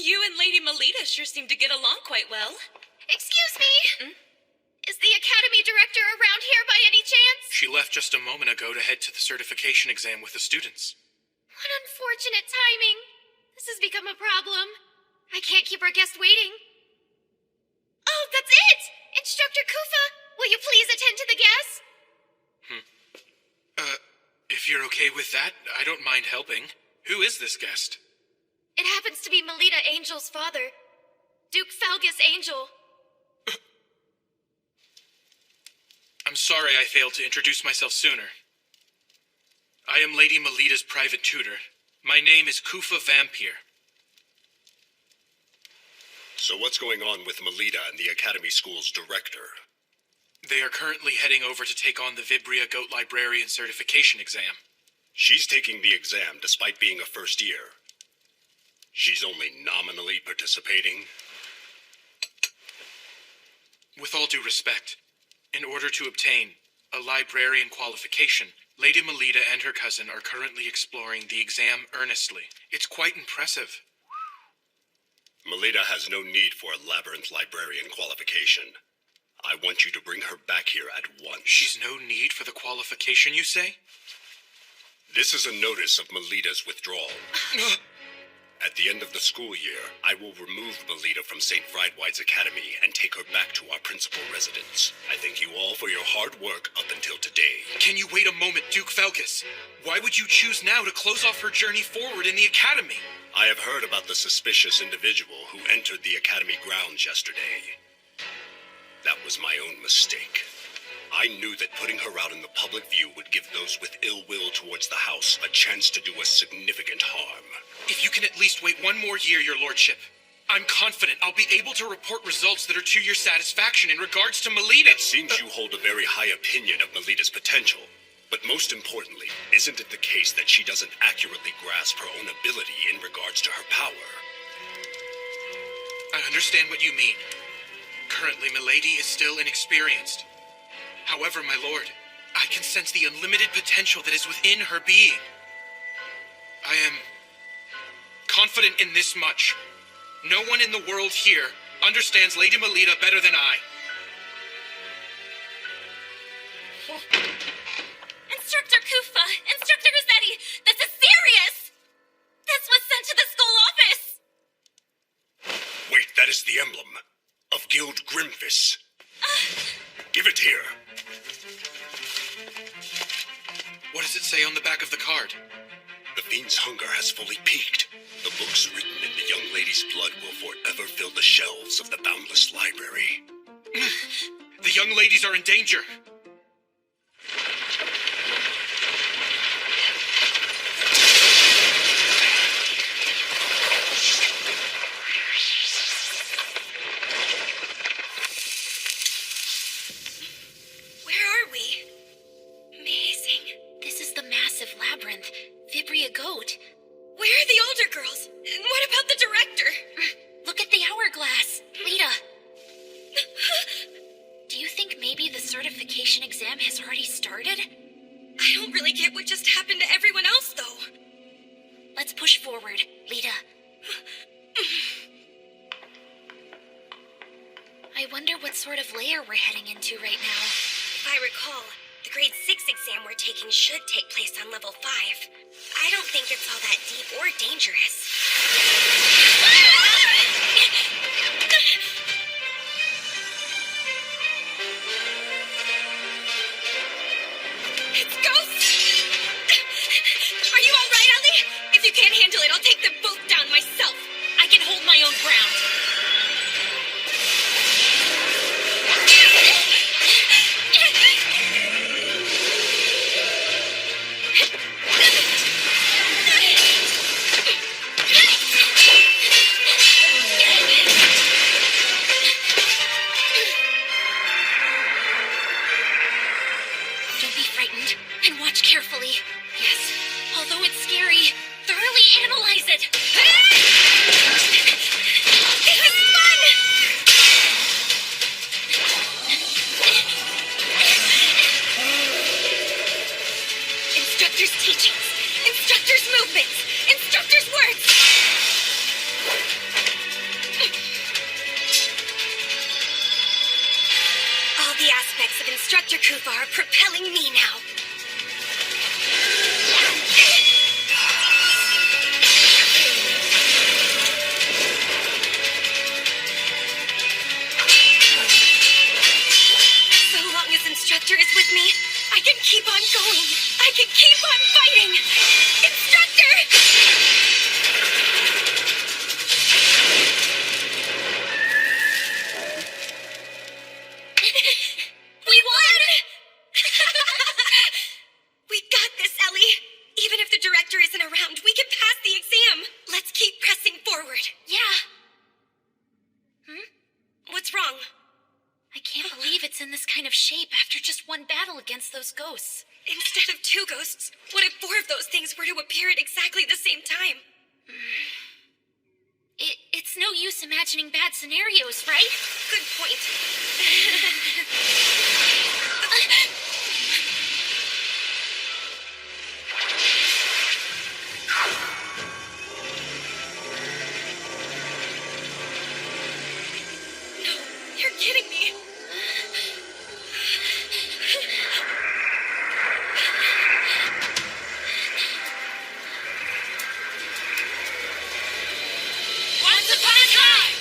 You and Lady Melita sure seem to get along quite well. Excuse me? Is the Academy Director around here by any chance? She left just a moment ago to head to the certification exam with the students. What unfortunate timing. This has become a problem. I can't keep our guest waiting. Oh, that's it! Instructor Kufa, will you please attend to the guest? If you're okay with that, I don't mind helping. Who is this guest? It happens to be Melita Angel's father, Duke Felgus Angel. I'm sorry I failed to introduce myself sooner. I am Lady Melita's private tutor. My name is Kufa Vampire. So what's going on with Melita and the Academy School's director? They are currently heading over to take on the Vibria Goat Librarian certification exam. She's taking the exam despite being a first year. She's only nominally participating. With all due respect, in order to obtain a librarian qualification, Lady Melita and her cousin are currently exploring the exam earnestly. It's quite impressive. Melita has no need for a labyrinth librarian qualification. I want you to bring her back here at once. She's no need for the qualification, you say? This is a notice of Melita's withdrawal. At the end of the school year, I will remove Melita from St. Friedwide's Academy and take her back to our principal residence. I thank you all for your hard work up until today. Can you wait a moment, Duke Felgus? Why would you choose now to close off her journey forward in the Academy? I have heard about the suspicious individual who entered the Academy grounds yesterday. That was my own mistake. I knew that putting her out in the public view would give those with ill will towards the house a chance to do us significant harm. If you can at least wait one more year, your lordship, I'm confident I'll be able to report results that are to your satisfaction in regards to Melita. It seems you hold a very high opinion of Melita's potential. But most importantly, isn't it the case that she doesn't accurately grasp her own ability in regards to her power? I understand what you mean. Currently, Milady is still inexperienced. However, my lord, I can sense the unlimited potential that is within her being. I am confident in this much. No one in the world here understands Lady Melita better than I. Instructor Kufa! Instructor Rossetti! This is serious! This was sent to the school office! Wait, that is the emblem of Guild Grimfis. Give it here. What does it say on the back of the card? The fiend's hunger has fully peaked. The books written in the young lady's blood will forever fill the shelves of the boundless library. The young ladies are in danger. Where are we? Amazing. This is the massive labyrinth. Vibria Goat. Where are the older girls? And what about the director? Look at the hourglass. Lita. Do you think maybe the certification exam has already started? I don't really get what just happened to everyone else, though. Let's push forward, Lita. I wonder what sort of layer we're heading into right now. If I recall, the grade 6 exam we're taking should take place on level 5. I don't think it's all that deep or dangerous. It's ghosts! Are you all right, Ellie? If you can't handle it, I'll take them both down myself. I can hold my own ground. Don't be frightened, and watch carefully. Yes, although it's scary, thoroughly analyze it. This is fun! Instructor's teachings, instructor's movements, instructor's words. All the aspects of Instructor Koopa are propelling me now. So long as Instructor is with me, I can keep on going. I can keep on fighting. Instructor! We won! We got this, Ellie. Even if the director isn't around, we can pass the exam. Let's keep pressing forward. Yeah. What's wrong? I can't believe it's in this kind of shape after just one battle against those ghosts. Instead of 2 ghosts, what if 4 of those things were to appear at exactly the same time? It's no use imagining bad scenarios, right? Good point. No, you're kidding me. Once upon a time!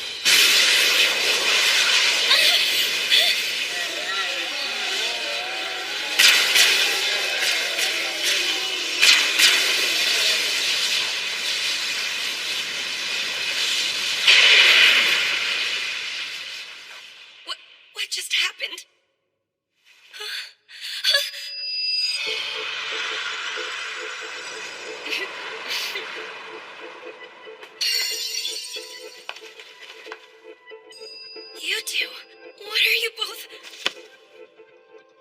What just happened? You two, what are you both?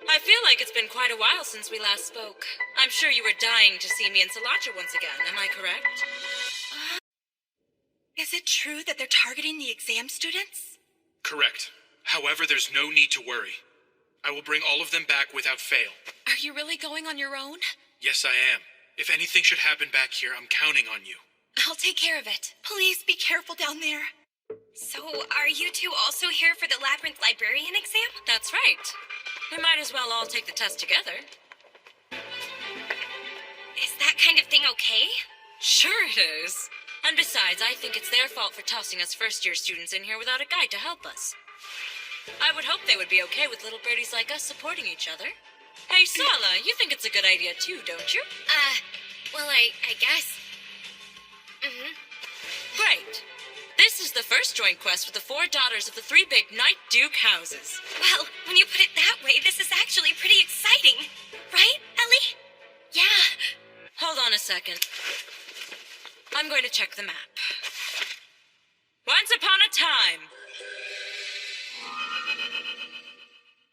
I feel like it's been quite a while since we last spoke. I'm sure you were dying to see me and Salacha once again, am I correct? Is it true that they're targeting the exam students? Correct. However, there's no need to worry. I will bring all of them back without fail. Are you really going on your own? Yes, I am. If anything should happen back here, I'm counting on you. I'll take care of it. Please be careful down there. So, are you two also here for the Labyrinth Librarian exam? That's right. We might as well all take the test together. Is that kind of thing okay? Sure it is. And besides, I think it's their fault for tossing us first-year students in here without a guide to help us. I would hope they would be okay with little birdies like us supporting each other. Hey, Sala, you think it's a good idea too, don't you? Well, I guess. Great. This is the first joint quest with the 4 daughters of the 3 big Knight Duke houses. Well, when you put it that way, this is actually pretty exciting. Right, Ellie? Yeah. Hold on a second. I'm going to check the map. Once upon a time.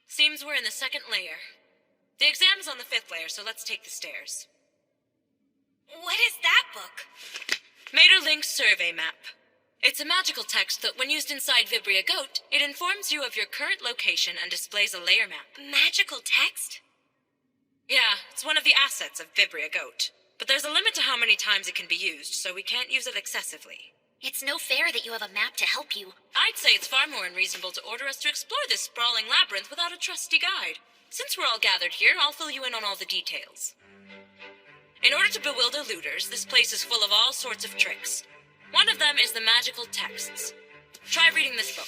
Seems we're in the 2nd layer. The exam is on the 5th layer, so let's take the stairs. What is that book? Mater Link's survey map. It's a magical text that, when used inside Vibria Goat, it informs you of your current location and displays a layer map. Magical text? Yeah, it's one of the assets of Vibria Goat. But there's a limit to how many times it can be used, so we can't use it excessively. It's no fair that you have a map to help you. I'd say it's far more unreasonable to order us to explore this sprawling labyrinth without a trusty guide. Since we're all gathered here, I'll fill you in on all the details. In order to bewilder looters, this place is full of all sorts of tricks. One of them is the magical texts. Try reading this book.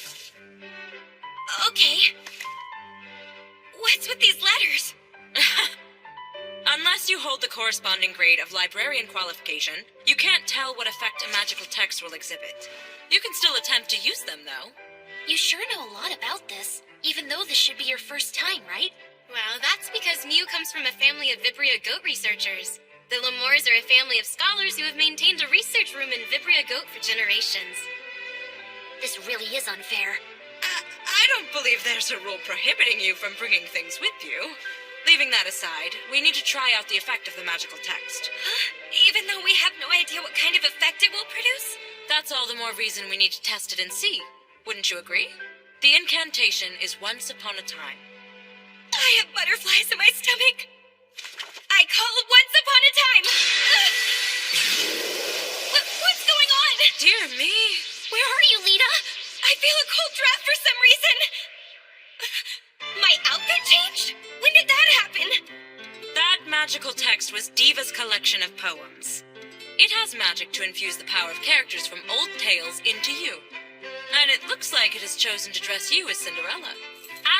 Okay. What's with these letters? Unless you hold the corresponding grade of librarian qualification, you can't tell what effect a magical text will exhibit. You can still attempt to use them, though. You sure know a lot about this, even though this should be your first time, right? Well, that's because Mew comes from a family of Vibria goat researchers. The Lemurs are a family of scholars who have maintained a research room in Vibria goat for generations. This really is unfair. I don't believe there's a rule prohibiting you from bringing things with you. Leaving that aside, we need to try out the effect of the magical text. Even though we have no idea what kind of effect it will produce? That's all the more reason we need to test it and see. Wouldn't you agree? The incantation is once upon a time. I have butterflies in my stomach. I call once upon a time. What's going on? Dear me. Where are you, Lita? I feel a cold draft for some reason. My outfit changed? When did that happen? That magical text was Diva's collection of poems. It has magic to infuse the power of characters from old tales into you. And it looks like it has chosen to dress you as Cinderella.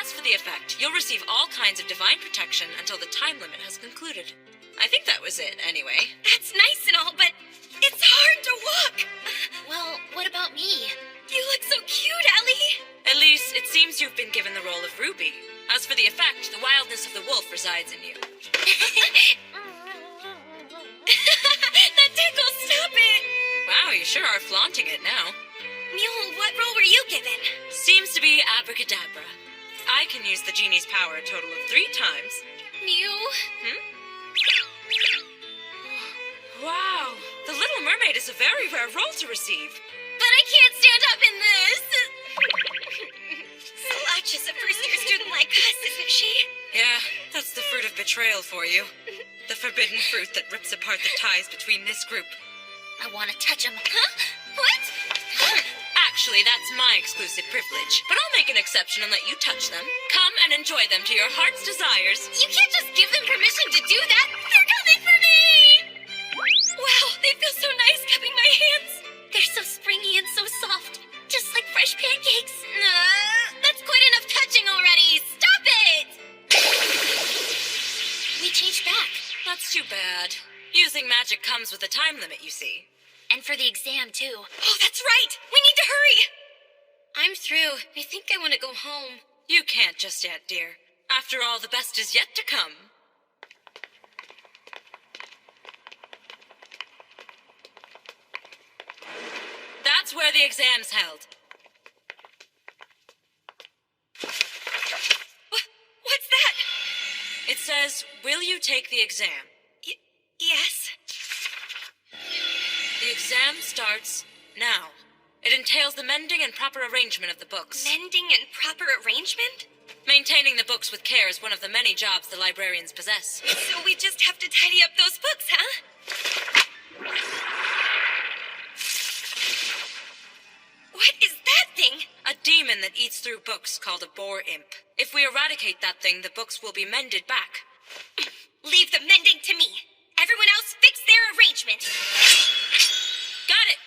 As for the effect, you'll receive all kinds of divine protection until the time limit has concluded. I think that was it, anyway. That's nice and all, but it's hard to walk. Well, what about me? You look so cute, Ellie. At least, it seems you've been given the role of Ruby. As for the effect, the wildness of the wolf resides in you. That tickles, stop it. Wow, you sure are flaunting it now. Mew, what role were you given? Seems to be abracadabra. I can use the genie's power a total of 3 times. Mew? Wow, the Little Mermaid is a very rare role to receive. But I can't stand up in this. Slash is a first-year student like us, isn't she? Yeah, that's the fruit of betrayal for you. The forbidden fruit that rips apart the ties between this group. I want to touch him. Huh? What? Actually, that's my exclusive privilege. But I'll make an exception and let you touch them. Come and enjoy them to your heart's desires. You can't just give them permission to do that. They're coming for me! Wow, they feel so nice cupping my hands. They're so springy and so soft. Just like fresh pancakes. That's quite enough touching already. Stop it! We changed back. That's too bad. Using magic comes with a time limit, you see. And for the exam, too. Oh, that's right! We need to hurry! I'm through. I think I want to go home. You can't just yet, dear. After all, the best is yet to come. That's where the exam's held. What's that? It says, will you take the exam? Yes? The exam starts now. It entails the mending and proper arrangement of the books. Mending and proper arrangement? Maintaining the books with care is one of the many jobs the librarians possess. So we just have to tidy up those books, huh? What is that thing? A demon that eats through books called a boar imp. If we eradicate that thing, the books will be mended back. Leave the mending to me. Everyone else fix their arrangement. Got it!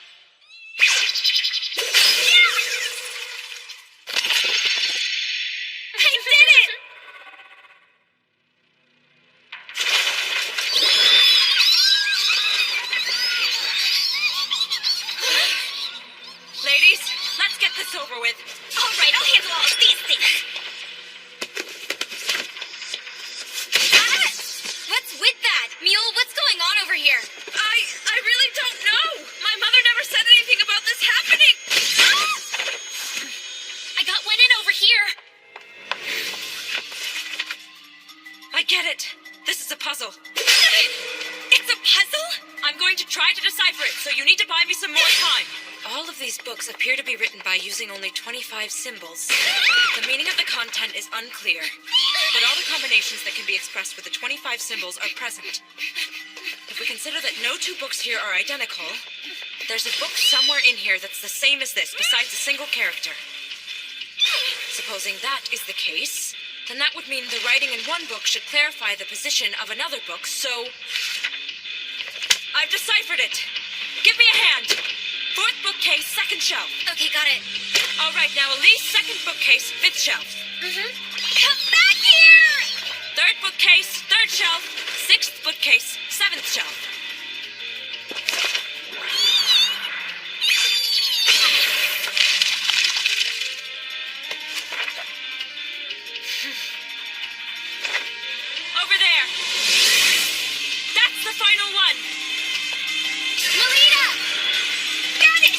I did it! Ladies, let's get this over with. All right, I'll handle all of these things. What's with that? Mule, what's going on over here? I really don't know. My mother never said anything about this happening. I got one in over here. I get it. This is a puzzle. It's a puzzle? I'm going to try to decipher it, so you need to buy me some more time. All of these books appear to be written by using only 25 symbols. The meaning of the content is unclear, but all the combinations that can be expressed with the 25 symbols are present. If we consider that no 2 books here are identical, there's a book somewhere in here that's the same as this, besides a single character. Supposing that is the case, then that would mean the writing in one book should clarify the position of another book, so... I've deciphered it! Give me a hand! Fourth bookcase, second shelf. Okay, got it. All right, now Elise, second bookcase, fifth shelf. Come back here! Third bookcase, third shelf. Sixth bookcase, seventh shelf. Over there. That's the final one. Melita! Got it!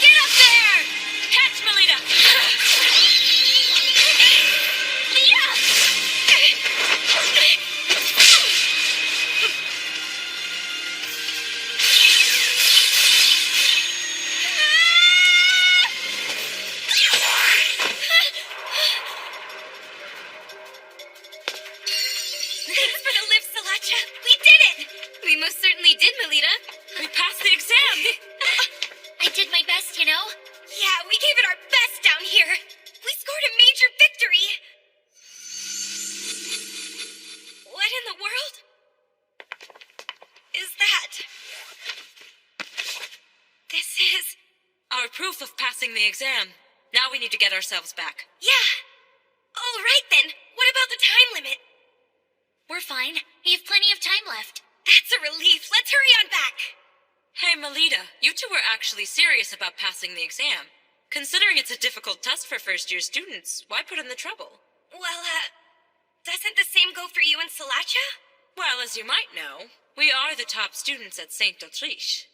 Get up there! Catch, Melita. Thanks for the lift, Salacha. We did it! We most certainly did, Melita. We passed the exam. I did my best, you know? Yeah, we gave it our best down here. We scored a major victory. What in the world is that? This is... Our proof of passing the exam. Now we need to get ourselves back. Yeah. All right, then. What about the time limit? We're fine. We have plenty of time left. That's a relief. Let's hurry on back. Hey, Melita, you two were actually serious about passing the exam. Considering it's a difficult test for first-year students, why put in the trouble? Well, doesn't the same go for you and Salacha? Well, as you might know, we are the top students at St. Autriche.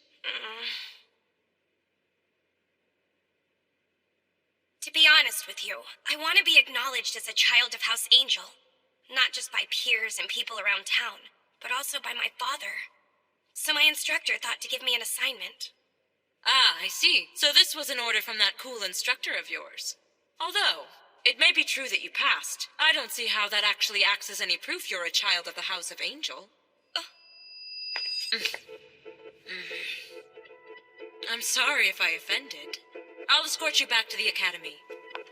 To be honest with you, I want to be acknowledged as a child of House Angel. Not just by peers and people around town, but also by my father. So my instructor thought to give me an assignment. Ah, I see. So this was an order from that cool instructor of yours. Although, it may be true that you passed. I don't see how that actually acts as any proof you're a child of the House of Angel. I'm sorry if I offended. I'll escort you back to the academy.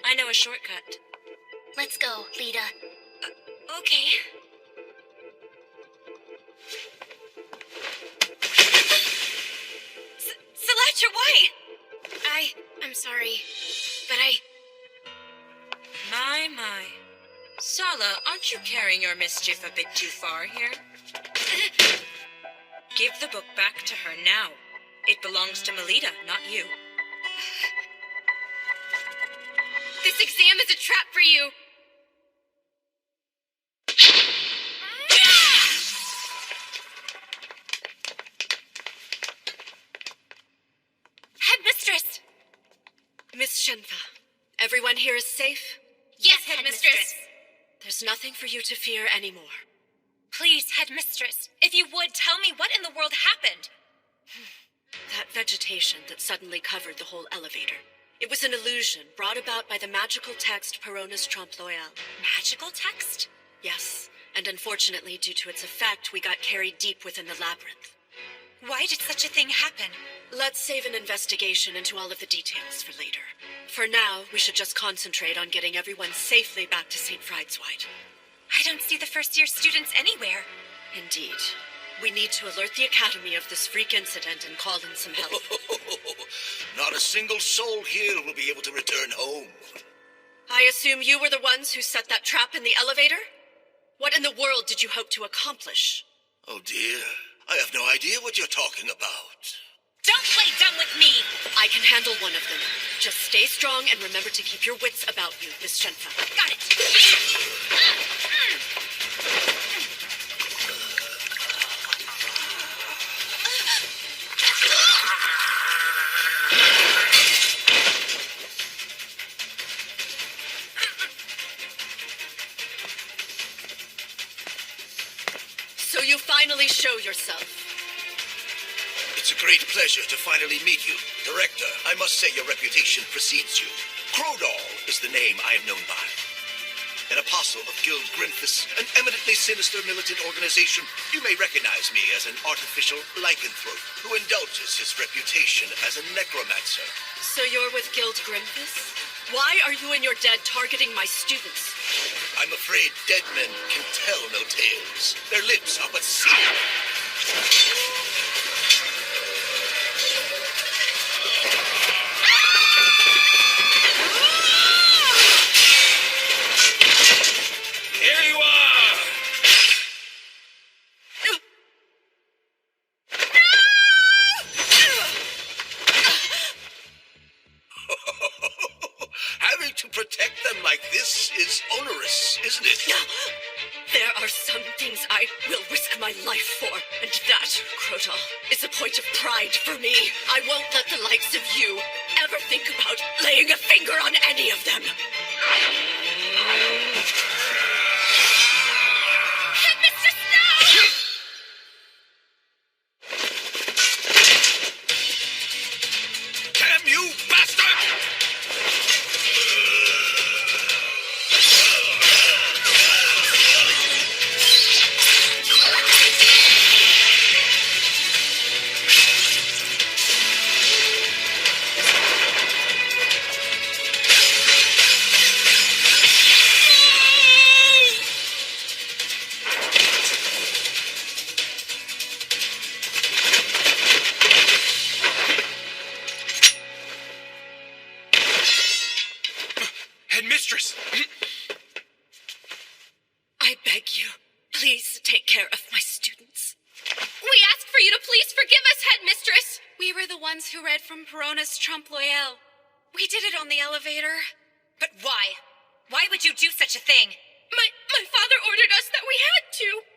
I know a shortcut. Let's go, Lita. Okay. Salacha, why? I'm sorry, but My. Sala, aren't you carrying your mischief a bit too far here? Give the book back to her now. It belongs to Melita, not you. This exam is a trap for you. Headmistress! Miss Shenfa, everyone here is safe? Yes, Headmistress. There's nothing for you to fear anymore. Please, Headmistress, if you would, tell me what in the world happened. That vegetation that suddenly covered the whole elevator. It was an illusion brought about by the magical text Perona's Trompe L'Oeil. Magical text? Yes, and unfortunately, due to its effect, we got carried deep within the labyrinth. Why did such a thing happen? Let's save an investigation into all of the details for later. For now, we should just concentrate on getting everyone safely back to St. Friedwald. I don't see the first-year students anywhere. Indeed. We need to alert the Academy of this freak incident and call in some help. Not a single soul here will be able to return home. I assume you were the ones who set that trap in the elevator? What in the world did you hope to accomplish? Oh dear, I have no idea what you're talking about. Don't play dumb with me! I can handle one of them. Just stay strong and remember to keep your wits about you, Miss Shenfa. Got it! So you finally show yourself. It's a great pleasure to finally meet you. Director, I must say your reputation precedes you. Crowdall is the name I am known by. An apostle of Guild Grimphus, an eminently sinister militant organization. You may recognize me as an artificial lycanthrope who indulges his reputation as a necromancer. So you're with Guild Grimphus? Why are you and your dead targeting my students? I'm afraid dead men can tell no tales. Their lips are but sealed. Here you are! Having to protect them like this is onerous, isn't it? There are some things I will risk my life for, and that, Crota, is a point of pride for me. I won't let the likes of you ever think about laying a finger on any of them. Headmistress, no! Damn you, bastard! Headmistress! I beg you, please take care of my students. We ask for you to please forgive us, Headmistress. We were the ones who read from Perona's Trompe L'Oeil. We did it on the elevator. But why? Why would you do such a thing? My father ordered us that we had to.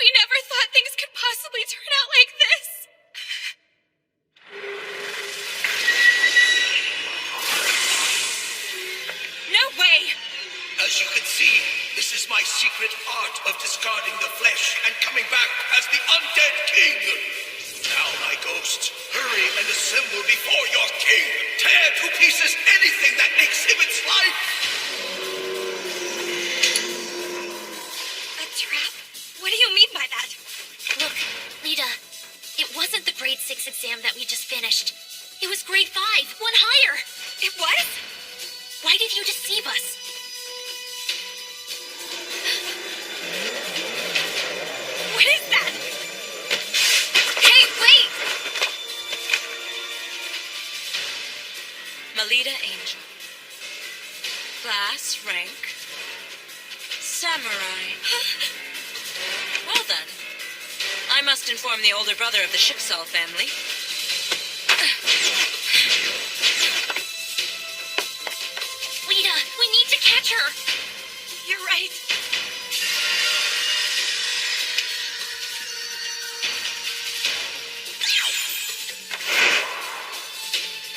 We never thought things could possibly turn out like this. No way! As you can see, this is my secret art of discarding the flesh and coming back as the undead king. Now, my ghosts, hurry and assemble before your king. Tear to pieces anything that exhibits life. A trap? What do you mean by that? Look, Lita, it wasn't the grade 6 exam that we just finished. It was grade 5, one higher. It was? Why did you deceive us? What is that? Hey, wait! Melita Angel. Class, rank, samurai. Well then, I must inform the older brother of the Shipsall family. Lita, we need to catch her. You're right.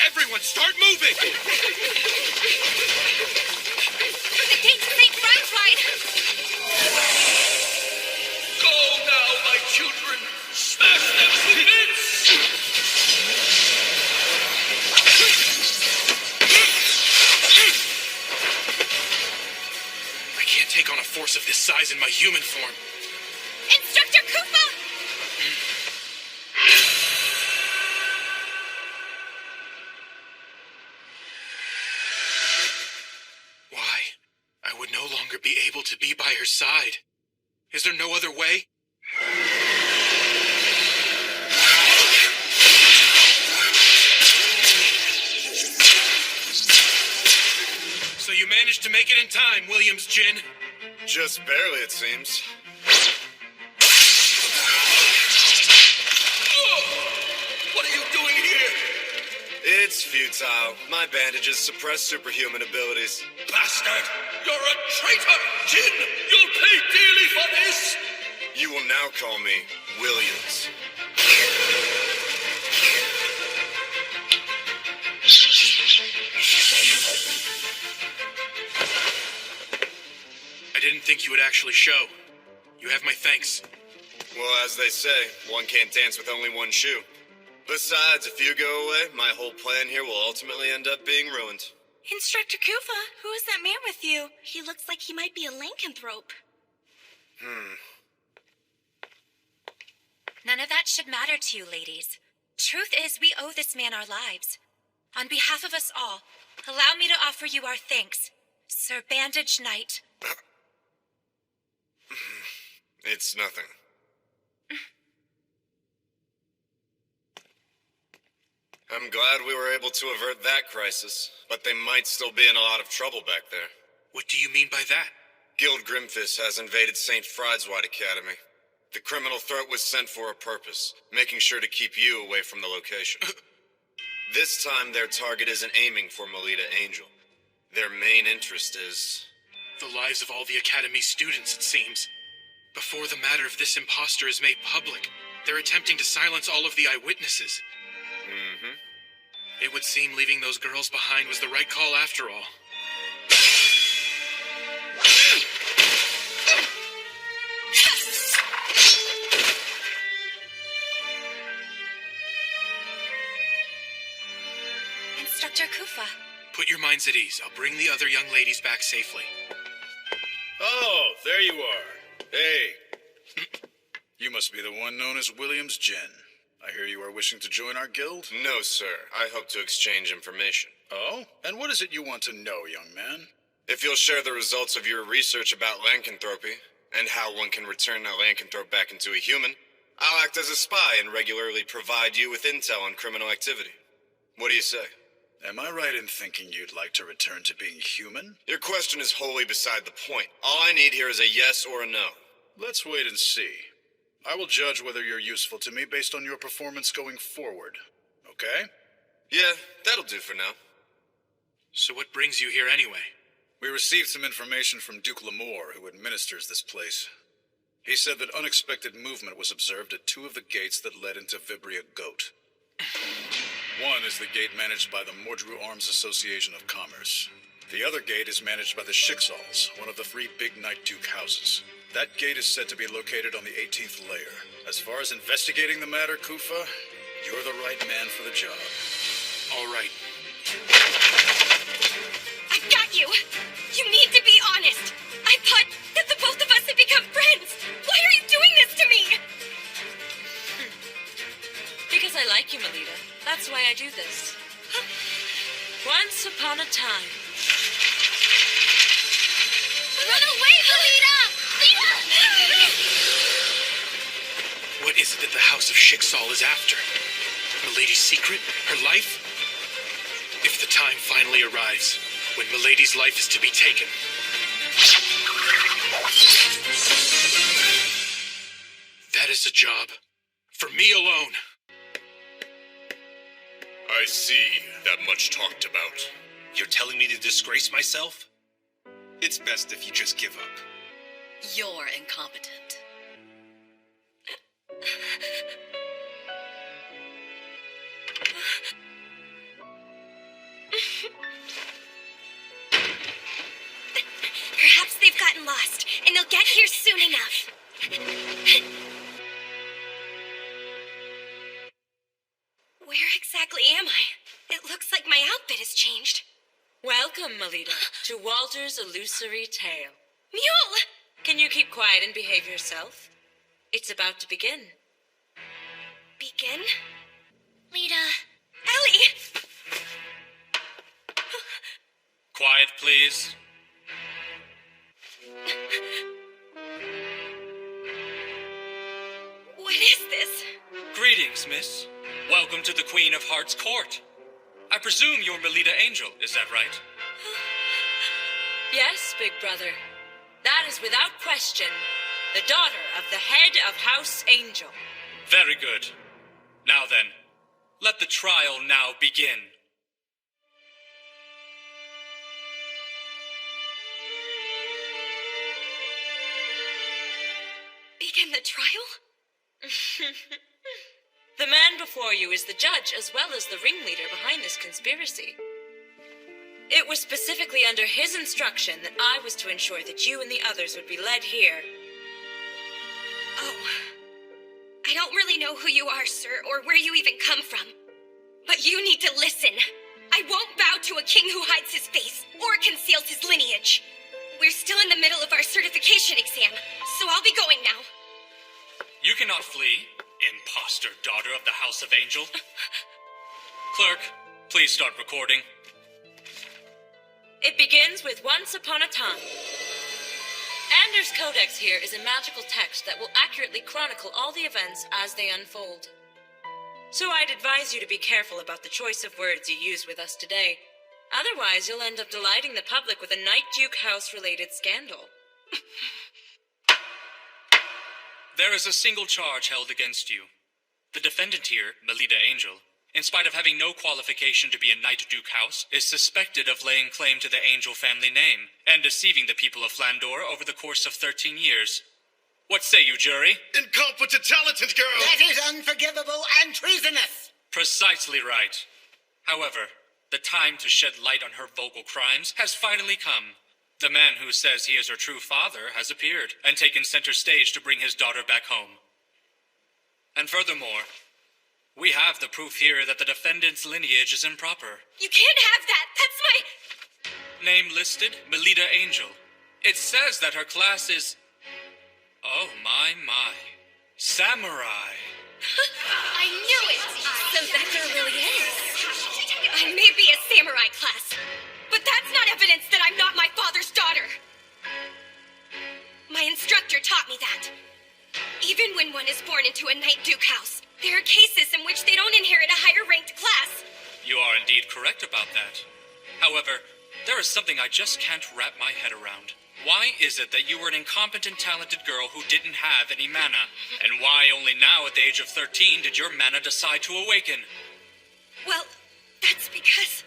Everyone, start moving! The gates of St. Franklin! Go now, my children. Smash them to bits. I can't take on a force of this size in my human form. Instructor Koopa! Why? I would no longer be able to be by her side. Is there no other way? So you managed to make it in time, Williams Jin. Just barely, it seems. What are you doing here? It's futile. My bandages suppress superhuman abilities. Bastard! You're a traitor! Jin, you'll pay dearly for this! You will now call me Williams. I didn't think you would actually show. You have my thanks. Well, as they say, one can't dance with only one shoe. Besides, if you go away, my whole plan here will ultimately end up being ruined. Instructor Koopa, who is that man with you? He looks like he might be a lycanthrope. None of that should matter to you, ladies. Truth is, we owe this man our lives. On behalf of us all, allow me to offer you our thanks, Sir Bandage Knight. It's nothing. I'm glad we were able to avert that crisis, but they might still be in a lot of trouble back there. What do you mean by that? Guild Grimfist has invaded St. Friedwald Academy. The criminal threat was sent for a purpose, making sure to keep you away from the location. This time, their target isn't aiming for Melita Angel. Their main interest is... the lives of all the Academy students, it seems. Before the matter of this imposter is made public, they're attempting to silence all of the eyewitnesses. Mm-hmm. It would seem leaving those girls behind was the right call after all. Instructor Kufa. Put your minds at ease. I'll bring the other young ladies back safely. Oh, there you are. Hey. You must be the one known as Williams Jen. I hear you are wishing to join our guild? No, sir. I hope to exchange information. Oh? And what is it you want to know, young man? If you'll share the results of your research about lycanthropy, and how one can return a lycanthrope back into a human, I'll act as a spy and regularly provide you with intel on criminal activity. What do you say? Am I right in thinking you'd like to return to being human? Your question is wholly beside the point. All I need here is a yes or a no. Let's wait and see. I will judge whether you're useful to me based on your performance going forward. Okay? Yeah, that'll do for now. So what brings you here anyway? We received some information from Duke Lamore, who administers this place. He said that unexpected movement was observed at 2 of the gates that led into Vibria Goat. One is the gate managed by the Mordru Arms Association of Commerce. The other gate is managed by the Schicksals, one of the 3 big Night Duke houses. That gate is said to be located on the 18th layer. As far as investigating the matter, Kufa, you're the right man for the job. All right. I've got you! You need to be honest! I thought that the both of us had become friends! Why are you doing this to me? Because I like you, Melita. That's why I do this. Once upon a time. Run away, Melita! What is it that the House of Schicksal is after? Milady's secret? Her life? If the time finally arrives, when Milady's life is to be taken. That is a job. For me alone. I see that much talked about. You're telling me to disgrace myself? It's best if you just give up. You're incompetent. Perhaps they've gotten lost, and they'll get here soon enough. Where exactly am I? It looks like my outfit has changed. Welcome, Melita, to Walter's illusory tale. Mule! Can you keep quiet and behave yourself? It's about to begin. Begin? Lita. Ellie! Quiet, please. What is this? Greetings, miss. Welcome to the Queen of Hearts Court. I presume you're Melita Angel, is that right? Yes, big brother. That is without question the daughter of the head of House Angel. Very good. Now then, let the trial now begin. Begin the trial? The man before you is the judge as well as the ringleader behind this conspiracy. It was specifically under his instruction that I was to ensure that you and the others would be led here. Oh. I don't really know who you are, sir, or where you even come from. But you need to listen. I won't bow to a king who hides his face or conceals his lineage. We're still in the middle of our certification exam, so I'll be going now. You cannot flee, imposter daughter of the House of Angel. Clerk, please start recording. It begins with once upon a time. And Commander's Codex here is a magical text that will accurately chronicle all the events as they unfold. So I'd advise you to be careful about the choice of words you use with us today. Otherwise, you'll end up delighting the public with a Night Duke House-related scandal. There is a single charge held against you. The defendant here, Melita Angel, in spite of having no qualification to be a Night Duke House, is suspected of laying claim to the Angel family name and deceiving the people of Flandor over the course of 13 years. What say you, jury? Incompetent, talented girl! That is unforgivable and treasonous! Precisely right. However, the time to shed light on her vocal crimes has finally come. The man who says he is her true father has appeared and taken center stage to bring his daughter back home. And furthermore, we have the proof here that the defendant's lineage is improper. You can't have that! That's my... Name listed, Melita Angel. It says that her class is... Oh, my. Samurai. I knew it! So that girl really is. I may be a samurai class, but that's not evidence that I'm not my father's daughter. My instructor taught me that. Even when one is born into a Night Duke house, there are cases in which they don't inherit a higher-ranked class. You are indeed correct about that. However, there is something I just can't wrap my head around. Why is it that you were an incompetent, talented girl who didn't have any mana? And why only now, at the age of 13, did your mana decide to awaken? Well, that's because...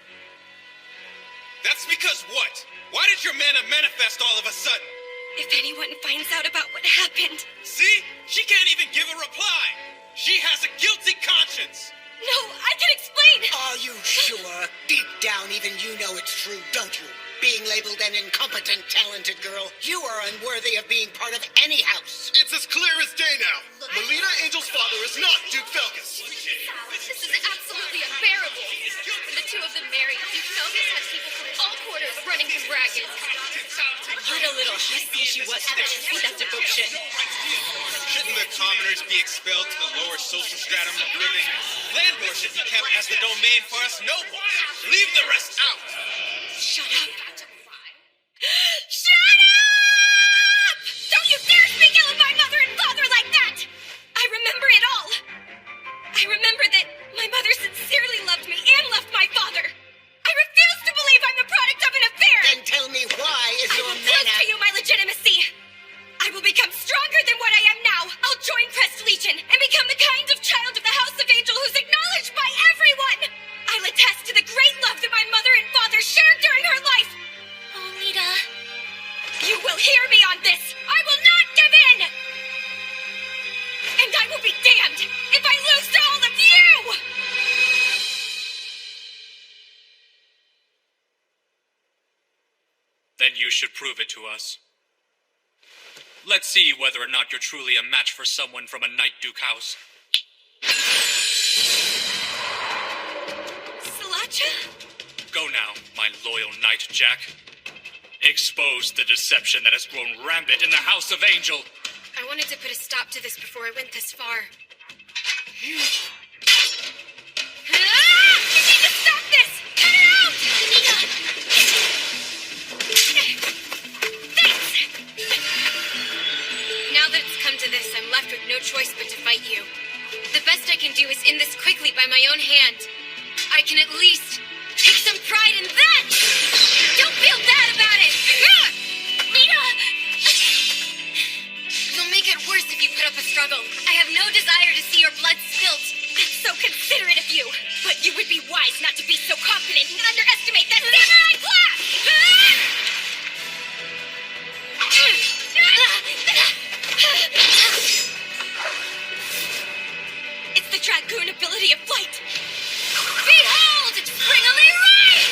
That's because what? Why did your mana manifest all of a sudden? If anyone finds out about what happened... See? She can't even give a reply! She has a guilty conscience! No, I can explain! Are you sure? Deep down, even you know it's true, don't you? Being labeled an incompetent, talented girl, you are unworthy of being part of any house. It's as clear as day now. Melita Angel's father is not Duke Felgus. This is absolutely unbearable. When the two of them married, Duke Felgus had people from all quarters running him ragged. What a little hussy she was to see that devotion. Shouldn't the commoners be expelled to the lower social stratum of living? Flandor should be kept as the domain for us nobles. Leave the rest out. Shut up. Shut up! Don't you dare speak ill of my mother and father like that! I remember it all. I remember that my mother sincerely loved me and loved my father. I refuse to believe I'm the product of an affair! Then tell me why is your I will prove mana... to you my legitimacy. I will become stronger than what I am now. I'll join Crest Legion and become the kind of child of the House of Angel who's acknowledged by everyone. I'll attest to the great love that my mother and father shared during her life. Oh, Lita. You will hear me on this. I will not give in. And I will be damned if I lose to all of you. Then you should prove it to us. Let's see whether or not you're truly a match for someone from a Night Duke house. Salacha? Go now, my loyal Knight Jack. Expose the deception that has grown rampant in the House of Angel. I wanted to put a stop to this before I went this far. You need to stop this! Cut it out! Anita! Thanks! Now that it's come to this, I'm left with no choice but to fight you. The best I can do is end this quickly by my own hand. I can at least take some pride in that! Don't feel bad about it! Nita! You'll make it worse if you put up a struggle. I have no desire to see your blood spilt. That's so considerate of you. But you would be wise not to be so confident and underestimate that samurai class! It's the dragoon ability of flight! Behold, it's springily right!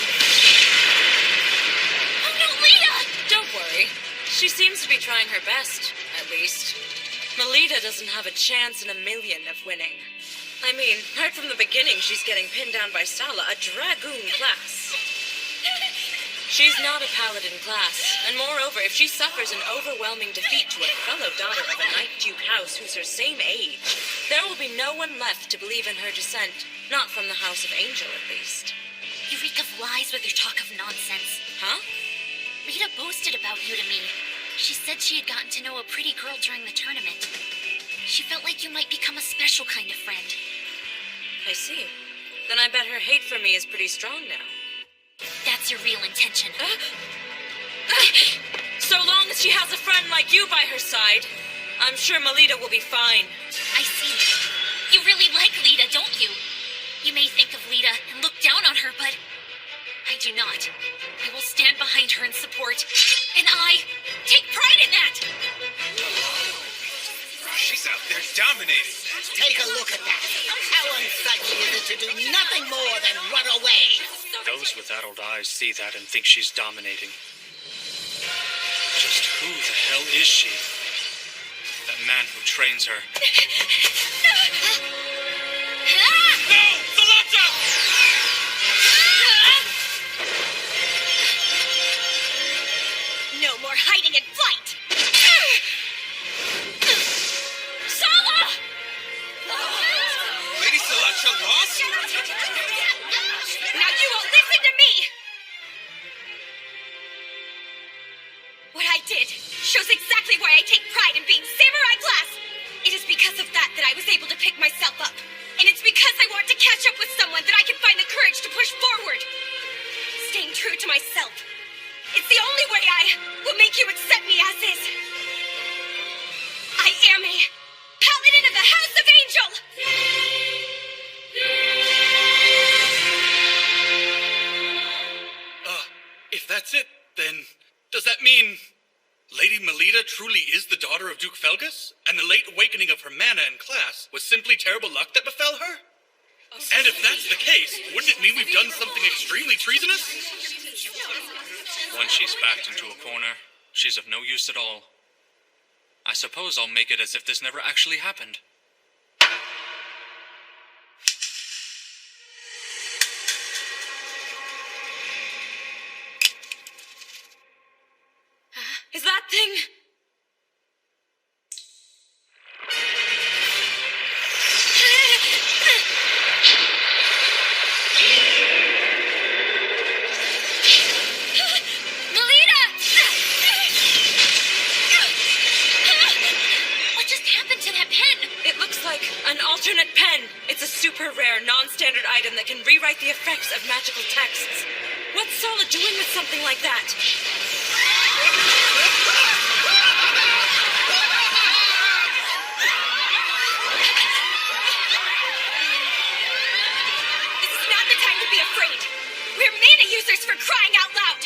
Oh no, Lita! Don't worry. She seems to be trying her best, at least. Melita doesn't have a chance in a million of winning. I mean, right from the beginning, she's getting pinned down by Sala, a dragoon class. She's not a paladin class, and moreover, if she suffers an overwhelming defeat to a fellow daughter of a Night Duke house who's her same age, there will be no one left to believe in her descent, not from the House of Angel, at least. You reek of lies with your talk of nonsense. Huh? Rita boasted about you to me. She said she had gotten to know a pretty girl during the tournament. She felt like you might become a special kind of friend. I see. Then I bet her hate for me is pretty strong now. That's your real intention. So long as she has a friend like you by her side, I'm sure Melita will be fine. I see. You really like Lita, don't you? You may think of Lita and look down on her, but I do not. I will stand behind her in support, and I take pride in that! She's out there dominating. Take a look at that. How unsightly is it to do nothing more than run away? Those with adult eyes see that and think she's dominating. Just who the hell is she? That man who trains her. No! Salata! No more hiding and flight! Sala! Lady Salata lost? Now you won't listen to me! What I did shows exactly why I take pride in being samurai class. It is because of that I was able to pick myself up. And it's because I want to catch up with someone that I can find the courage to push forward. Staying true to myself. It's the only way I will make you accept me as is. I am a paladin of the House of Angel! If that's it, then does that mean Lady Melita truly is the daughter of Duke Felgus, and the late awakening of her mana in class was simply terrible luck that befell her? And if that's the case, wouldn't it mean we've done something extremely treasonous? Once she's backed into a corner, she's of no use at all. I suppose I'll make it as if this never actually happened. Is that thing... Melita! What just happened to that pen? It looks like an alternate pen. It's a super rare, non-standard item that can rewrite the effects of magical texts. What's Sala doing with something like that? This is not the time to be afraid. We're mana users for crying out loud.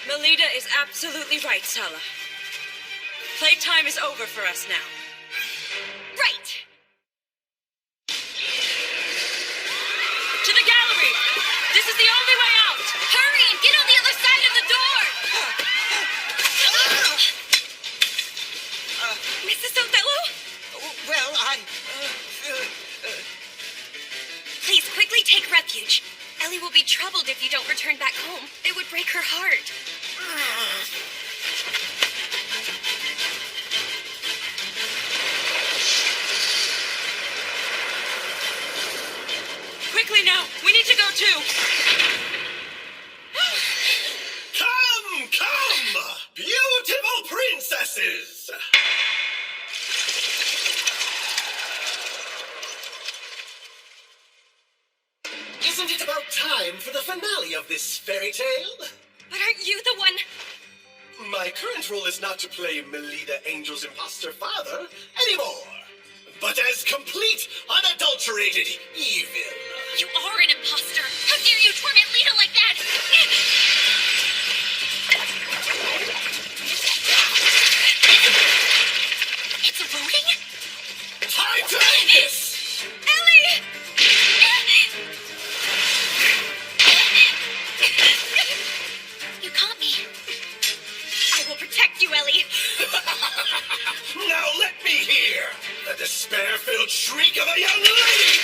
Melita is absolutely right, Sala. Playtime is over for us now. Right. To the gallery! This is the only way out! Hurry and get on the other side of the door! Mrs. Othello? Well, Please quickly take refuge. Ellie will be troubled if you don't return back home. It would break her heart. Quickly now! We need to go too! Come, come! Beautiful princesses! Isn't it about time for the finale of this fairy tale? But aren't you the one? My current role is not to play Melita Angel's imposter father anymore, but as complete, unadulterated evil. You are an imposter! How dare you torment Lita like that? It's loading? Time to end this! Ellie! You caught me. I will protect you, Ellie. Now let me hear the despair-filled shriek of a young lady!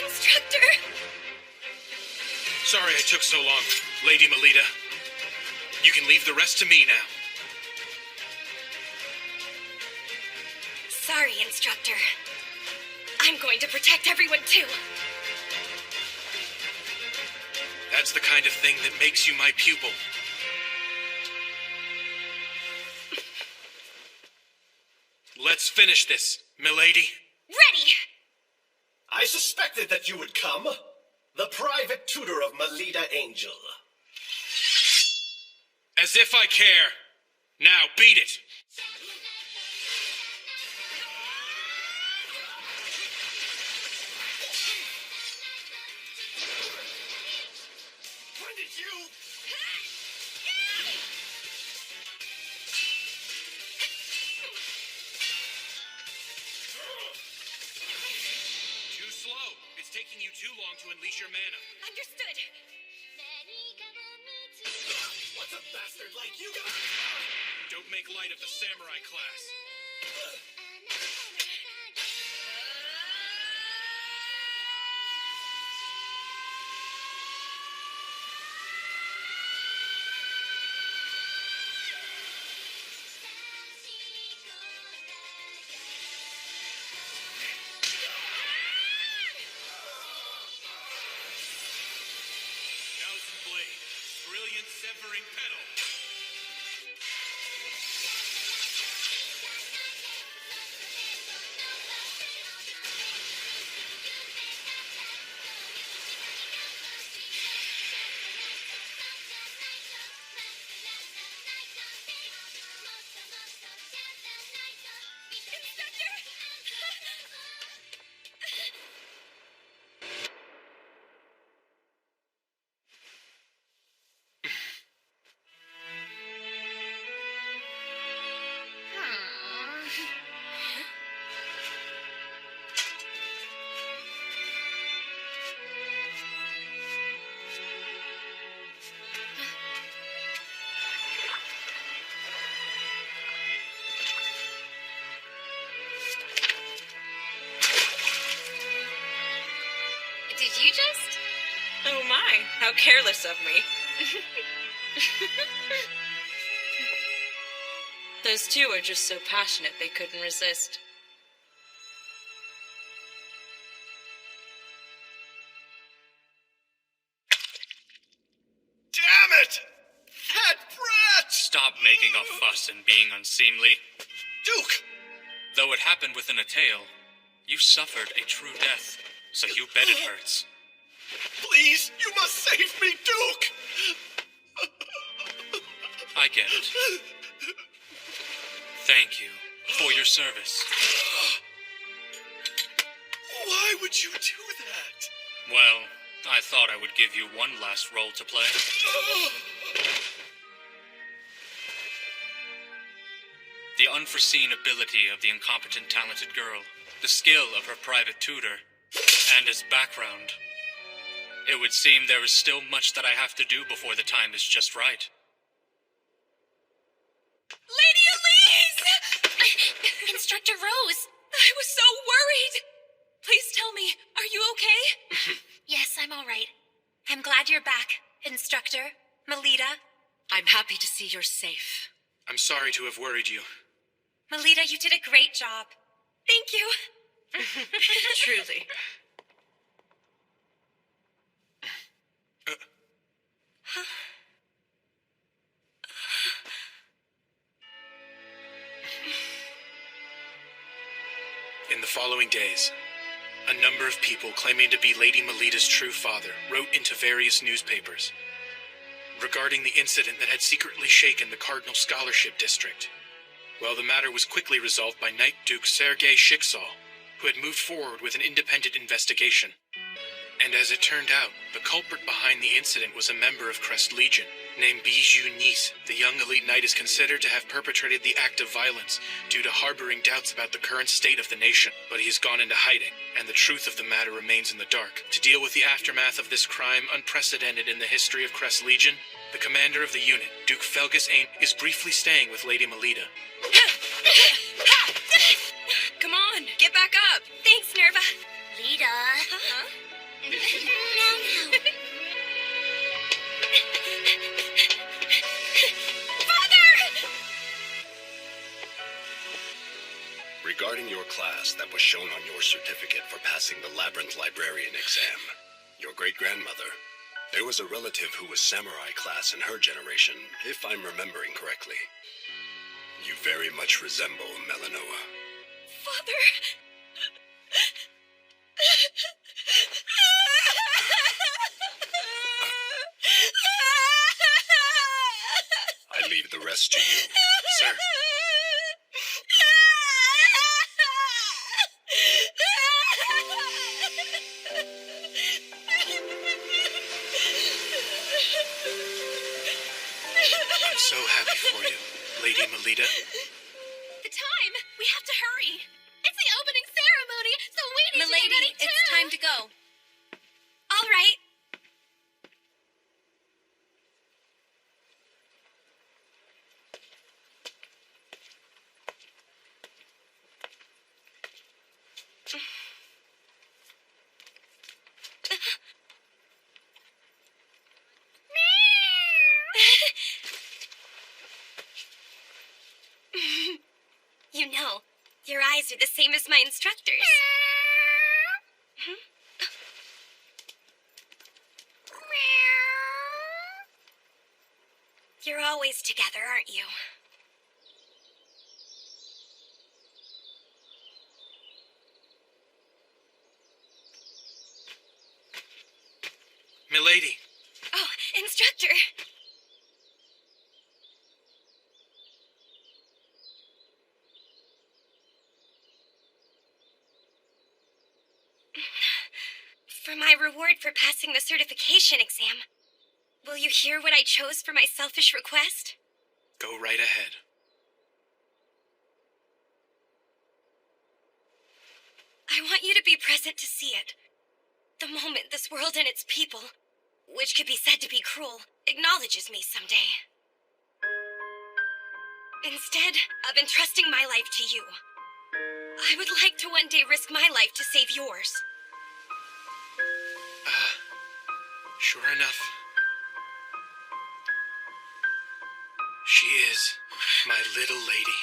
Instructor! Sorry I took so long, Lady Melita. You can leave the rest to me now. Sorry, instructor. I'm going to protect everyone too. That's the kind of thing that makes you my pupil. Let's finish this, milady. Ready! I suspected that you would come. The private tutor of Melita Angel. As if I care. Now, beat it. When did you... Too slow. It's taking you too long to unleash your mana. Understood. What's a bastard like you got? Don't make light of the samurai class. Thousand Blade, brilliant severing pedal. Did you just? Oh my, how careless of me. Those two are just so passionate they couldn't resist. Damn it! That brat! Stop making a fuss and being unseemly. Duke! Though it happened within a tale, you suffered a true death, so you bet it hurts. Please, you must save me, Duke! I get it. Thank you for your service. Why would you do that? Well, I thought I would give you one last role to play. The unforeseen ability of the incompetent talented girl, the skill of her private tutor, and his background. It would seem there is still much that I have to do before the time is just right. Lady Elise! Instructor Rose! I was so worried! Please tell me, are you okay? Yes, I'm all right. I'm glad you're back, Instructor. Melita. I'm happy to see you're safe. I'm sorry to have worried you. Melita, you did a great job. Thank you. Truly. In the following days, a number of people claiming to be Lady Melita's true father wrote into various newspapers regarding the incident that had secretly shaken the Cardinal Scholarship District. Well, the matter was quickly resolved by Knight Duke Sergei Shiksal, who had moved forward with an independent investigation. And as it turned out, the culprit behind the incident was a member of Crest Legion, named Bijou Nice. The young elite knight is considered to have perpetrated the act of violence due to harboring doubts about the current state of the nation, but he has gone into hiding, and the truth of the matter remains in the dark. To deal with the aftermath of this crime, unprecedented in the history of Crest Legion, the commander of the unit, Duke Felgus Ain, is briefly staying with Lady Melita. Come on, get back up. Thanks, Nerva. Lita. Uh-huh. Now. Regarding your class that was shown on your certificate for passing the Labyrinth Librarian exam, your great-grandmother, there was a relative who was samurai class in her generation, if I'm remembering correctly. You very much resemble Melanoa. Father! I leave the rest to you. Sir. I'm so happy for you, Lady Melita. The time! We have to hurry! It's the opening ceremony, so we need to Milady, get ready too! it's time to go. All right. You know, your eyes are the same as my instructors. Hmm? You're always together, aren't you? Milady. Oh, instructor. For my reward for passing the certification exam, will you hear what I chose for my selfish request? Go right ahead. I want you to be present to see it. The moment this world and its people, which could be said to be cruel, acknowledges me someday. Instead of entrusting my life to you, I would like to one day risk my life to save yours. Sure enough. She is my little lady.